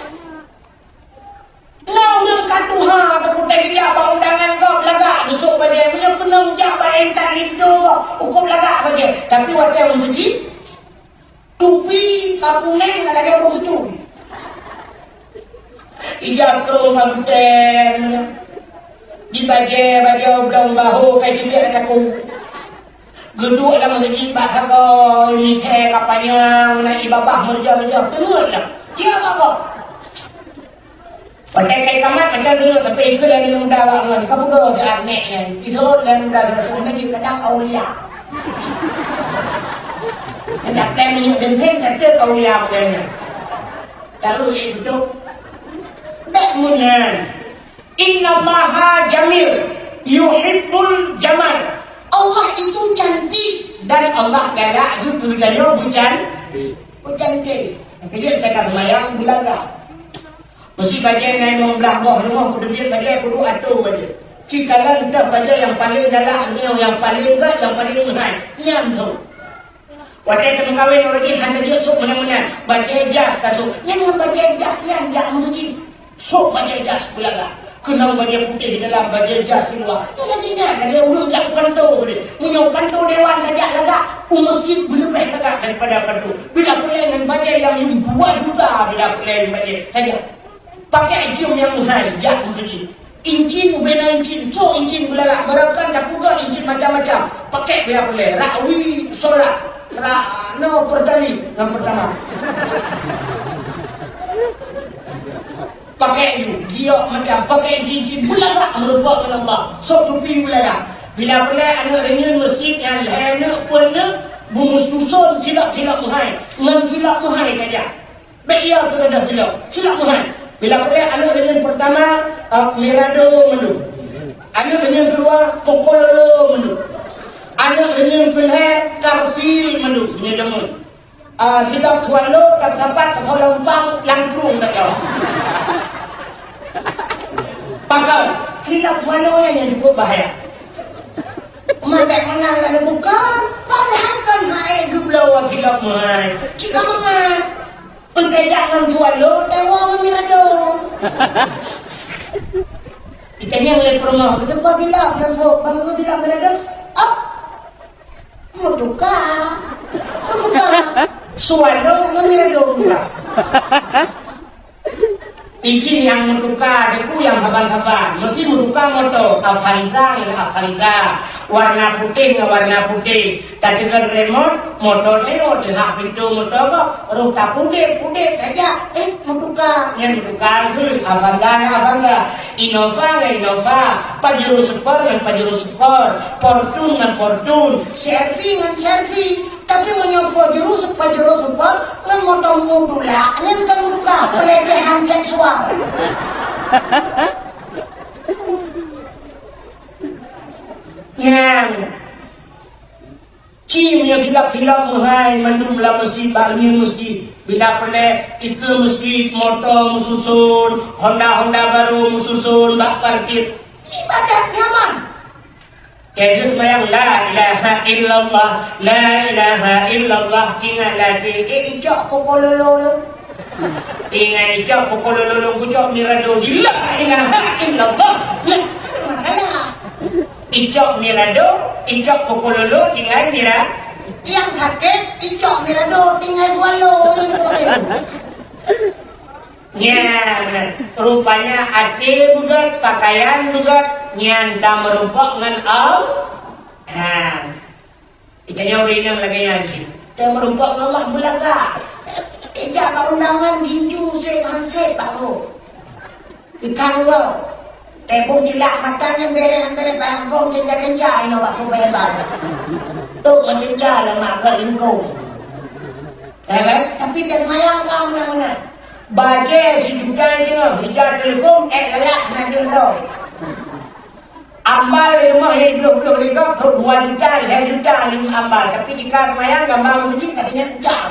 nak nak Tuhan aku putar dia apa undangan kau belagak besok pada punya penang jabat entar itu kau hukum belagak baca tapi waktu yang masjid tupi kapungan lagi apa itu iya kau manten di baju oblong bahu kayak dia aku geduk dalam masjid bakal kau ni teh kapanya nak ibabah menjauh turun lah dia apa pakai kayak kamar ada dulu tapi ikut dari muda bangun kamu kau dia anehnya itu dan muda nanti kadang aulia kadang plan menyusun kadang aulia macamnya lalu itu tu Munan Inna Allaha jamil yuhibbul jamal Allah itu cantik dan Allah galak juga dia bukan dia kata mayang belaga mesti bagian yang membelah rumah kudu dia bagian kudu atuh bagian cikalan dah bagian yang paling galak yang paling enggak yang paling mahal yang tu waktu kita mengkawin orang ini hanya dia sok mana-mana bagian jas kasut yang bagian jas yang mesti sok bagian jas belaga kenal bagian putih dalam bagian jas luar. Dia lagi nak dia urut jak pantu dia. Punya pantu dewan saja laga. Masjid berlebih laga daripada pantu. Bila boleh dengan bagian yang buat juga bila boleh bagian. Saja. Pakai cium yang mahal jak masjid. Incin bena incin, so incin belaka. Berakan dapuga incin macam-macam. Pakai bila boleh. Rakwi solat. No pertani yang pertama. Pakai itu, dia macam pakai cincin belaga merupakan Allah. So tupi belaga. Bila ada renyun masjid yang lain pun bumus susun silap mahal. Ngan silap mahal saja. Baik ia tu dah silap. Silap Tuhan. Bila boleh anak dengan pertama Mirado mendu. Anak dengan kedua Pokololo mendu. Anak dengan kedua Karfil mendu. Ini jamun. Silap Tuhan lo tak dapat kau lempang langkrung tak kau. Pakal silap Tuhan lo yang cukup bahaya. Mabek menang ada bukan. Padahal kan hai dublawa silap mahal. Jika mangat. Pentai jangan Tuhan lo, tewa Mirado. Kita yang lihat rumah, kita bagilah, kalau tidak Mirado, mau tukar, suara Mirado enggak. Iki yang menukar, itu yang sabar-sabar. Mesti menukar motor, Avanza, warna putih, tadi kan remote, motor remote, hak pintu motor kok, ruta putih aja, menukar, yang menukar itu Avanza, Innova, Pajero Sport, Fortune, Servi, tapi menyopo jurus Pajero Sport, ngan motor mudula, ini bukan menukar, pelecehan seksual. Yang cimnya tilap mahal mandumlah mesti barnya mesti bila pelek itu mesti motor mususun Honda baru mususun bak parkir ibadat nyaman jadi sembahyang la ilaha illallah tinggal lagi ijak pokololo tinggal ijak pokololo kucok Mirado la ilaha illallah Ijok Mirado, ijok Pokololo, tinggal Mira. Yang sakit, ijok Mirado, tinggal Swallo. Ya, rupanya ade bugat, pakaian bugat, nyanta merupak dengan al. Nah, ikanya orang lagi nyanyi. Dia merupak dengan Allah belaga. Ijak undangan ginju sepan baru. Ikan lo. Tebu jelak matanya bere bangkong kenja ino waktu bayar. Tuh menjenja lah mak keringkung. Tapi dia mayang kau mana. Baje si juta dia hijau telefon layak hadir doh. Ambal rumah yang 20 ribu tu 2 juta 3 juta ni ambal tapi jika mayang gambar begini katanya jauh.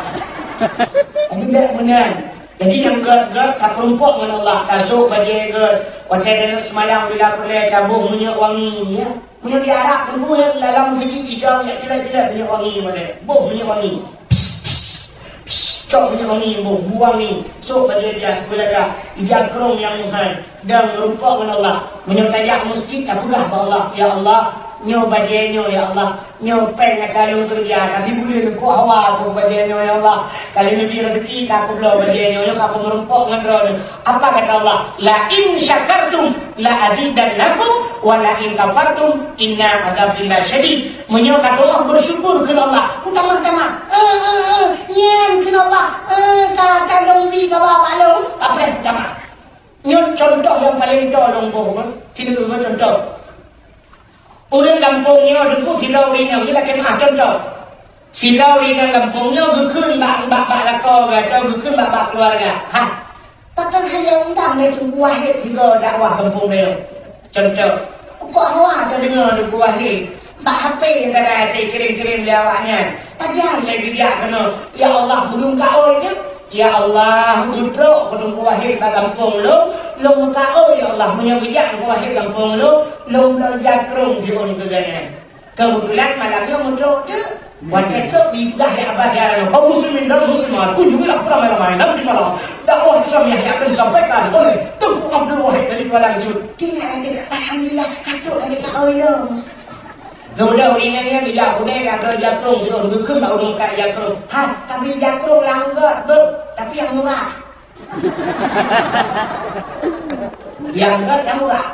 Jadi ber menang. Jadi yang gerd tak perumpuk dengan Allah kasuk bagi gerd wadah dan semayang bila perleh tabung minyak wangi ya minyak diarak tunggu yang dalam segi hidang yang tidak minyak wangi mana minyak wangi cok minyak wangi buang ni so bagi dia sebelah ijak kerong yang muhan dan merumpuk dengan Allah minyak tajak masjid tak pula Allah ya Allah nyo bajenyo ya Allah nyo peng kalung kerja tapi boleh ku awal ku bajenyo ya Allah kalau lebih rezeki aku belum bajenyo aku merumpok ngendro apa kata Allah la in syakartum la azidannakum wa la in kafartum inna adzabi lasyadid menyo kata Allah bersyukur kepada Allah utama-tama nyen kepada Allah kata dong bi ka ba malum apa utama nyo contoh yang paling tolong bohong tidak contoh orang kampungnya dulu silau rinang ni lah kena contoh silau rinang kampungnya berkun bak lakor atau berkun bak keluarga takkan hanya undang dia tunggu wahid silau dakwah kampung dia contoh buah atau dengar tunggu wahid bak HP yang ada kirim lewatnya tajam lagi dia kena ya Allah belum kau dia ya Allah duduk tunggu wahid bak kampung lo kau ya Allah menyebijak tunggu wahid kampung lo jakrung di orang kegangan. Kebetulan malamnya muncul tu, wajah tu ibadah yang abah jalan. Kau muslimin dan muslimat pun juga lah kurang ramai. Nanti malam dakwah Islam yang akan disampaikan oleh Tengku Abdul Wahid dari Kuala Lumpur. Tinggal alhamdulillah katuk lagi tak awalum. Kemudian orang ini tidak boleh ada jakrung di orang berkem tak orang kat jakrung. Tapi jakrung langgar tapi yang murah. Yang murah.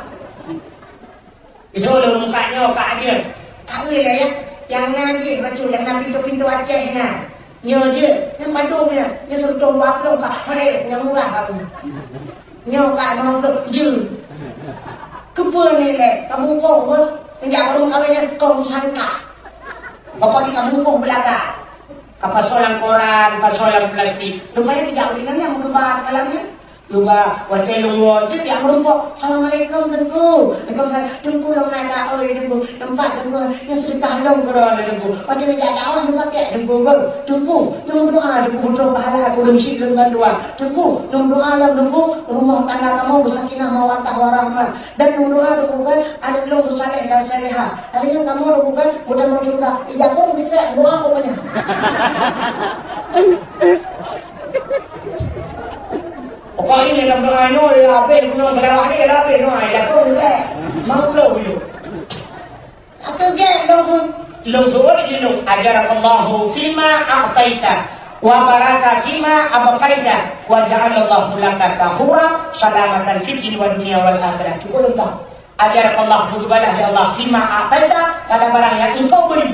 Itu lo mukanya kak dia. Tak boleh lah ya. Yang nanti betul yang nak pintu-pintu Acehnya. Nyo dia, yang Bandungnya, yang tutup waktu kak hari yang murah kau. Nyo kak mau tu je. Kepul ni le, kamu kau yang jaga rumah kawinnya kau sangka. Bapak di kamu kau belaga. Kapasolang koran, pasolang plastik. Rupanya tidak urinannya merubah alamnya. Juga wakil lungwon itu tidak merumpok. Assalamualaikum tengku. Tengku long naga oi tengku. Tempat tengku yang sedekah long koran tengku. Wakil tidak dakwah yang pakai tengku. Tengku yang doa tengku butuh pahala kurang sih dengan doa. Tengku yang doa alam tengku rumah tangga kamu bersakinah mawaddah warahmah. Dan yang doa tengku kan ada long saleh dan salehah. Akhirnya kamu tengku kan mudah masuk surga. Ijabah kita doa pokoknya. Pokoknya ini dalam doa no, apa guna berdoa ni, apa doa ya kau kita mau dulu. Aku ke long tuan ini long ajar Allahu fima a'taita wa baraka fima abqaita wa ja'ala Allahu laka tahura salamatan fid din wa dunya wal akhirah. Cukup dah. Ajar Allahu balah ya Allah fima a'taita pada barang yang engkau beri.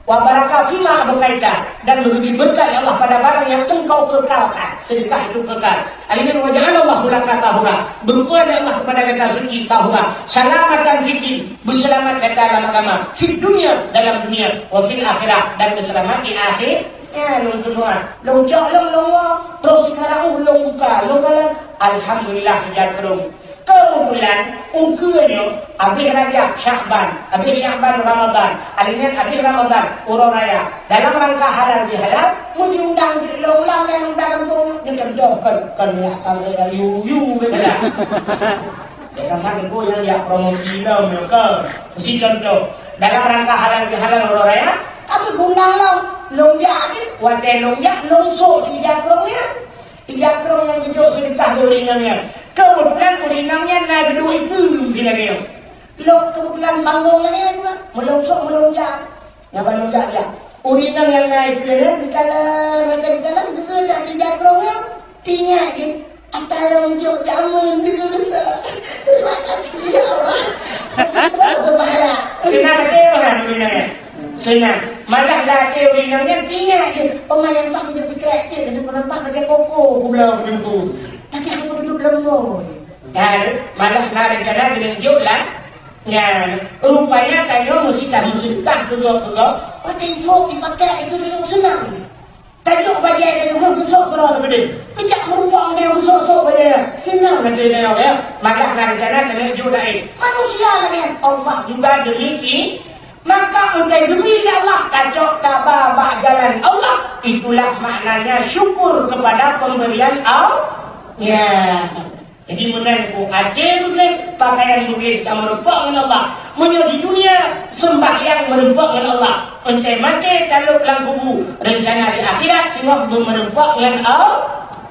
Wa baraka fima abqaita dan lebih berkah ya Allah pada barang yang engkau kekalkan. Sedekah itu kekal. Alina wa ja'ala Allahu laka tahura. Berkuat ya Allah kepada mereka suci tahura. Salamatan fitin, berselamat kata agama. Fid dunia dalam dunia, wa fil akhirah dan berselamat di akhir. Ya long kedua, long jalan long wa, terus sekarang long buka, long kalah. Alhamdulillah jatuh. Kebetulan ukurnya habis Rajab Syakban, habis Syakban Ramadan, alina habis Ramadan Urang Raya. Dalam rangka halal bihalal, mau diundang di long-long dan undang kampung ni kerja kan ya kalau you betul. Dia kan go yang dia promosi lah mereka. Mesti contoh dalam rangka halal bihalal Urang Raya, apa undang long jadi, wadah long jak long so di jakrong ni. Di jakrong yang bejo sedekah urinannya. Kebetulan urinannya nak berdua itu kira dia. Lo kebetulan panggung lagi tu, melongsok melonjak. Ngapa melonjak ya? Urinang yang naik kira di dalam dia di jakrongnya tinggal di atas lonjok jamun di besar. Terima kasih ya Allah. Berpahala. Senang ke orang urinannya? Senang. Malah laki urinannya tinggal je. Pemain pak menjadi kreatif. Dia penempat pakai koko. Aku bilang begitu. Tapi aku duduk lembut. Dan malah nak rencana dengan jualan. Ya, rupanya kayu mesti dah sedekah kedua-kedua. Pada info dipakai itu dia senang. Tajuk bagian dia rumah besok kerana benda. Kejap merupakan dia usuk-usuk bagian. Senang nanti dia ya. Malah nak rencana dengan jualan. Manusia kan. Allah juga demikian. Maka engkau demi Allah tajuk tabah jalan Allah. Itulah maknanya syukur kepada pemberian Allah. Ya, jadi menanku ada boleh pakaian boleh tak merupak dengan Allah. Menyo di dunia sembahyang merupak dengan Allah. Entai mati taluk dalam kubur. Rencana di akhirat semua merupak dengan Allah.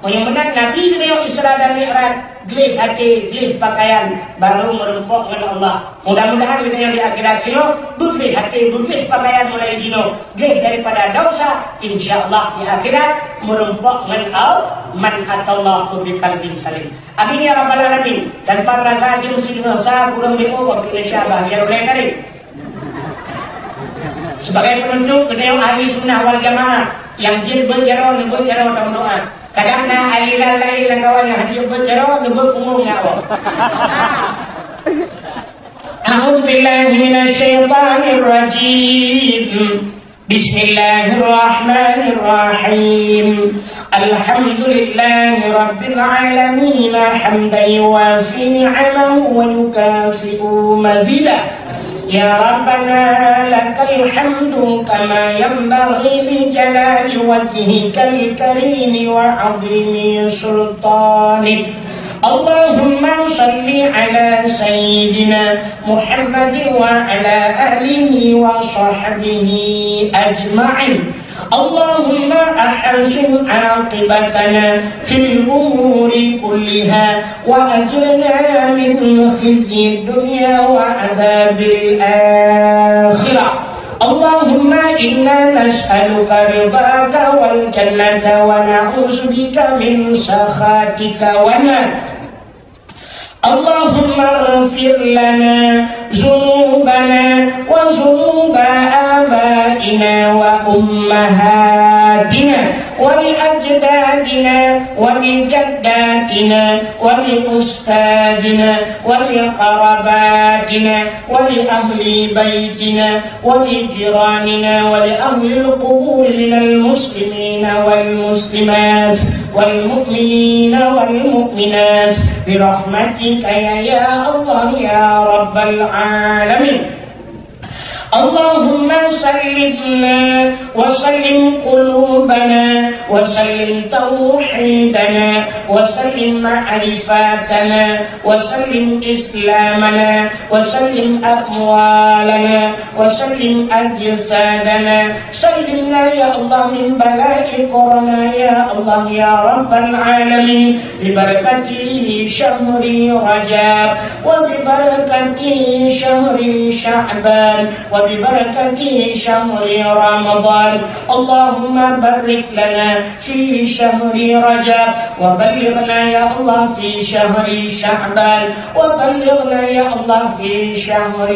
Yang benar Nabi beliau Isra dan Mi'raj, gelih hati, gelih pakaian, baru merumpok dengan Allah. Mudah-mudahan kita yang di akhirat sino, bergelih hati, bergelih pakaian mulai dino, gelih daripada dosa, insyaAllah di akhirat merumpok dengan Allah. Man atallahu biqalbin salim. Amin ya rabbal alamin. Dan para sahaja muslim dosa kurang bingung waktu Indonesia bahagia oleh karim. Sebagai penutup, kita ahli sunnah wal jamaah yang jin berjaro dalam doa. Kadang-kadang aliran lain yang kawan yang hadir berjaro, nebut umum nyawa. A'udzu billahi minasyaitonir rajim. Bismillahirrahmanirrahim. Alhamdulillahi rabbil alamin hamdan yuwafi ni'amahu wa yukafi'u mazidah. Ya Rabbana lakal hamdu kama yanbaghi li jalali wajhikal karim wa 'azimi sultanik. Allahumma salli ala sayyidina Muhammad wa ala alihi wa sahbihi ajma'in. Allahumma ahsin aqibatana fil umuri kulliha wa ajirna min khizyi dunya wa adzabil akhirah. Allahumma inna nas'aluka ridhaka wal jannata wa na'udzubika min sakhatika wa nar. Allahumma ighfir lana dhunubana wa dhunuba abaina wa ummahatina wa li ولأجدادنا ولجداتنا ولأستاذنا ولقرباتنا ولأهل بيتنا ولجيراننا ولأهل القبور من المسلمين والمسلمات والمؤمنين والمؤمنات برحمتك يا الله يا رب العالمين. اللهم سلمنا وسلم قلوبنا وسلم توحيدنا وسلم معرفاتنا وسلم إسلامنا وسلم أموالنا وسلم أجسادنا. سلمنا يا الله من بلاء كورونا يا الله يا رب العالمين ببركة شهر رجب وببركة شهر شعبان وببركة شهر رمضان. اللهم بارك لنا في شهر رجب وبلغنا يا الله في شهر شعبان وبلغنا يا الله في شهر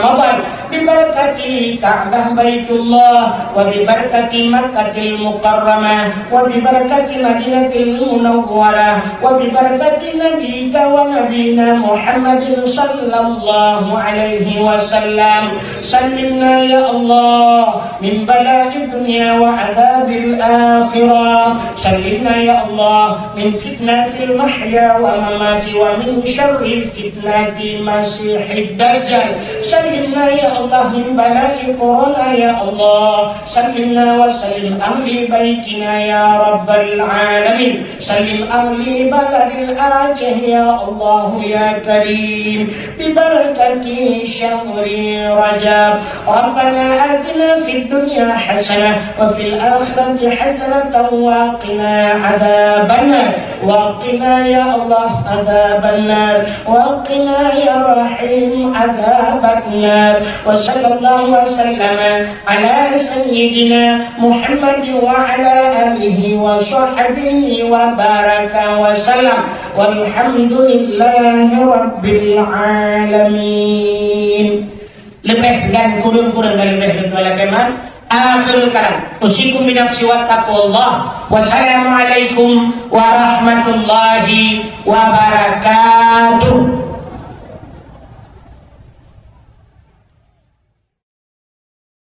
رمضان ببركة كعبة بيت الله وببركة مكة المكرمة وببركة مدينة المنورة وببركة نبيك ونبينا محمد صلى الله عليه وسلم. سلمنا يا الله من بلاء الدنيا وعذاب الآخرة. سلمنا يا الله من فتنة المحيا والممات ومن شر فتنة مسيح الدجال. سلمنا يا الله من بلاء كورونا يا الله. سلمنا وسلم أهل بيتنا يا رب العالمين. سلم أهل بلد الآجه يا الله يا كريم ببركة شهر رجب. ربنا آتنا في الدنيا حسنة وفي الآخرة حسنة وقنا عذاب النار. وقنا يا الله عذاب النار وقنا يا رحيم عذاب النار. وصلى الله وسلم على سيدنا محمد وعلى آله وصحبه وبارك وسلم والحمد لله رب العالمين. Lebih dan kurang dari lebih dan kalimat. Akhirul kalam. Usikum binafsi wa taqwallah. Wassalamualaikum warahmatullahi wabarakatuh.